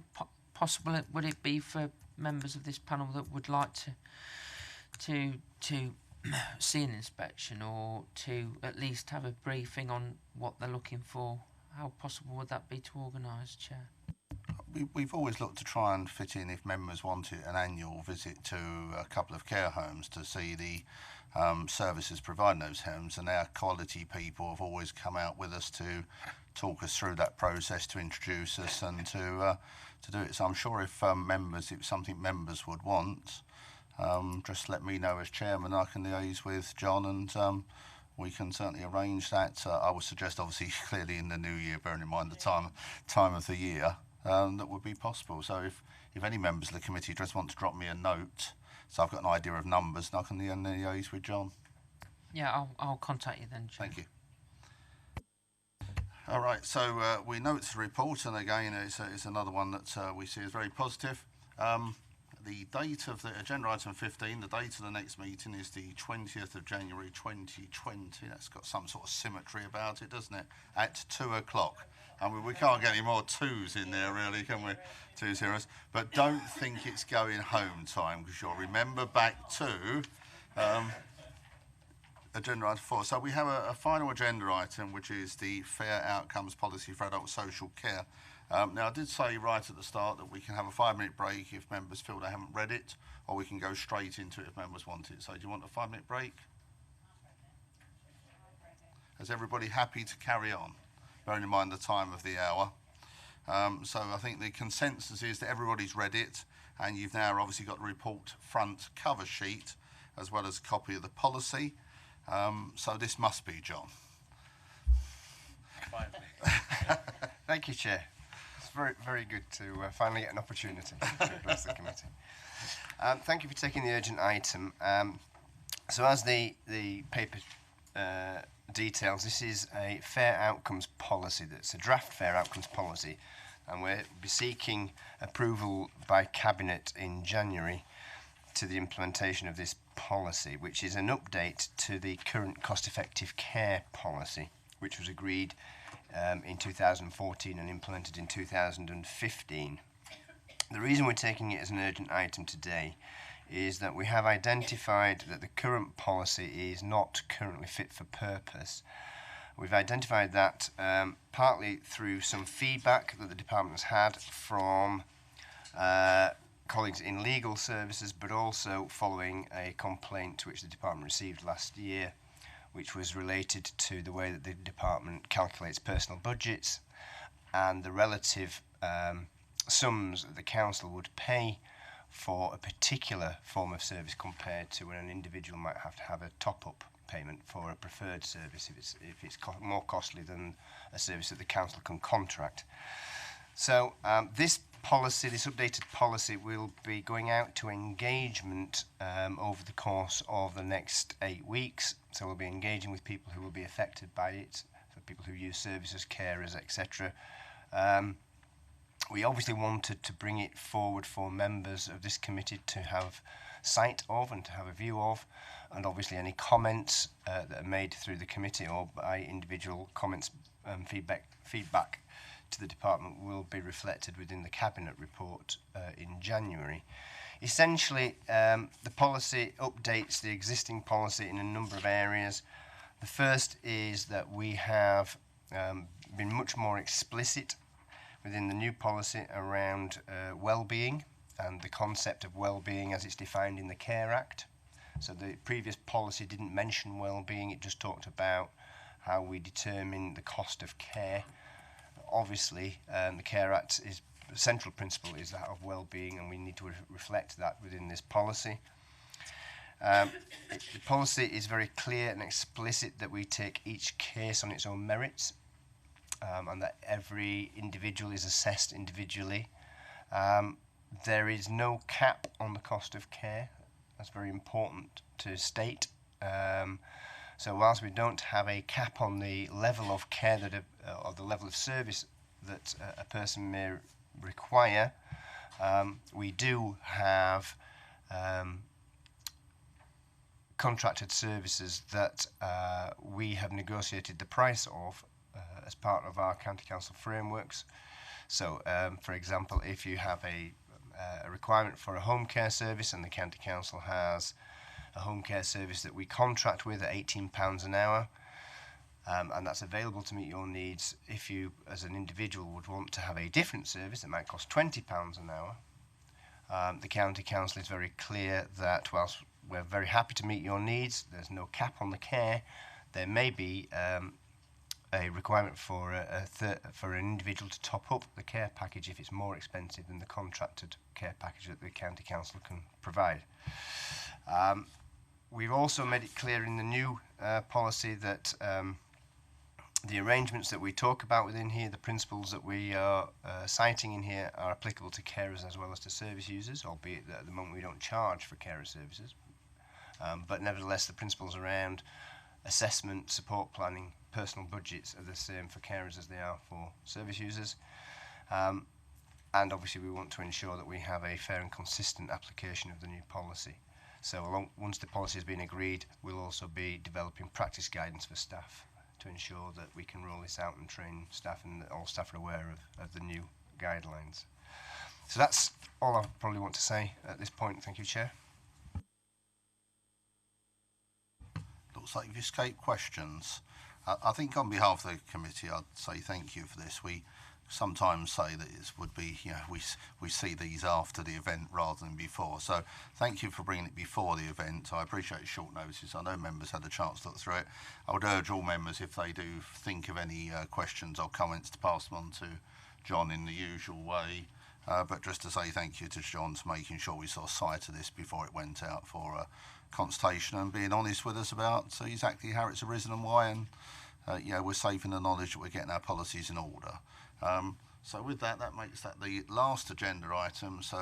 possible would it be for members of this panel that would like to see an inspection, or to at least have a briefing on what they're looking for? How possible would that be to organise, Chair? We've always looked to try and fit in, if members wanted, an annual visit to a couple of care homes to see the services provided in those homes, and our quality people have always come out with us to talk us through that process, to introduce us and to do it. So I'm sure if it's something members would want, just let me know as chairman. I can liaise with John, and we can certainly arrange that. I would suggest, obviously, clearly in the new year, bearing in mind the time of the year, that would be possible. So if any members of the committee just want to drop me a note, so I've got an idea of numbers, and I can liaise with John. Yeah, I'll contact you then, Chair. Thank you. All right, so we know it's a report, and again, it's another one that we see as very positive. The date of the agenda item 15, the date of the next meeting is the 20th of January 2020. That's got some sort of symmetry about it, doesn't it? At 2 o'clock. I mean, we can't get any more twos in there, really, can we? 2 zeros. But don't think it's going home time, because you'll remember back to agenda item 4. So we have a final agenda item, which is the Fair Outcomes Policy for Adult Social Care. Now, I did say right at the start that we can have a 5-minute break if members feel they haven't read it, or we can go straight into it if members want it. So do you want a 5-minute break? Is everybody happy to carry on, bearing in mind the time of the hour? So I think the consensus is that everybody's read it, and you've now obviously got the report front cover sheet, as well as a copy of the policy. So this must be John. Thank you, Chair. It's very, very good to finally get an opportunity to address the committee. Thank you for taking the urgent item. So as the paper details, this is a fair outcomes policy. That's a draft fair outcomes policy, and we'll be seeking approval by Cabinet in January to the implementation of this policy, which is an update to the current cost-effective care policy, which was agreed in 2014 and implemented in 2015. The reason we're taking it as an urgent item today is that we have identified that the current policy is not currently fit for purpose. We've identified that partly through some feedback that the department has had from colleagues in legal services, but also following a complaint which the department received last year, which was related to the way that the department calculates personal budgets and the relative sums that the council would pay for a particular form of service compared to when an individual might have to have a top-up payment for a preferred service if it's more costly than a service that the council can contract. So this policy, this updated policy, will be going out to engagement over the course of the next 8 weeks. So we'll be engaging with people who will be affected by it, for people who use services, carers, etc. We obviously wanted to bring it forward for members of this committee to have sight of and to have a view of, and obviously any comments that are made through the committee or by individual comments and feedback to the department will be reflected within the Cabinet report in January. Essentially, the policy updates the existing policy in a number of areas. The first is that we have been much more explicit within the new policy around well-being and the concept of well-being as it's defined in the Care Act. So the previous policy didn't mention well-being, it just talked about how we determine the cost of care. Obviously, the Care Act is the central principle is that of well-being, and we need to reflect that within this policy. The policy is very clear and explicit that we take each case on its own merits, and that every individual is assessed individually. There is no cap on the cost of care. That's very important to state. So whilst we don't have a cap on the level of care that or the level of service that a person may require, we do have contracted services that we have negotiated the price of as part of our county council frameworks. So, for example, if you have a requirement for a home care service and the county council has a home care service that we contract with at £18 an hour, and that's available to meet your needs. If you, as an individual, would want to have a different service that might cost £20 an hour, the county council is very clear that whilst we're very happy to meet your needs, there's no cap on the care. There may be a requirement for an individual to top up the care package if it's more expensive than the contracted care package that the county council can provide. We've also made it clear in the new policy that the arrangements that we talk about within here, the principles that we are citing in here, are applicable to carers as well as to service users, albeit that at the moment we don't charge for carer services. But nevertheless, the principles around assessment, support planning, personal budgets are the same for carers as they are for service users. And obviously we want to ensure that we have a fair and consistent application of the new policy. So once the policy has been agreed, we'll also be developing practice guidance for staff to ensure that we can roll this out and train staff, and that all staff are aware of the new guidelines. So that's all I probably want to say at this point. Thank you, Chair. Looks like you've escaped questions. I think on behalf of the committee, I'd say thank you for this. We sometimes say that it would be, we see these after the event rather than before. So thank you for bringing it before the event. I appreciate short notice. I know members had a chance to look through it. I would urge all members, if they do think of any questions or comments, to pass them on to John in the usual way. But just to say thank you to John for making sure we saw sight of this before it went out for consultation, and being honest with us about exactly how it's arisen and why, and we're safe in the knowledge that we're getting our policies in order. So with that makes that the last agenda item. So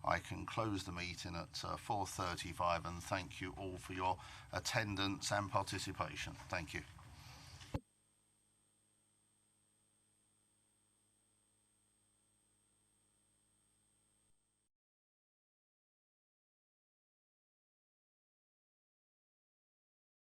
I can close the meeting at 4:35, and thank you all for your attendance and participation. Thank you.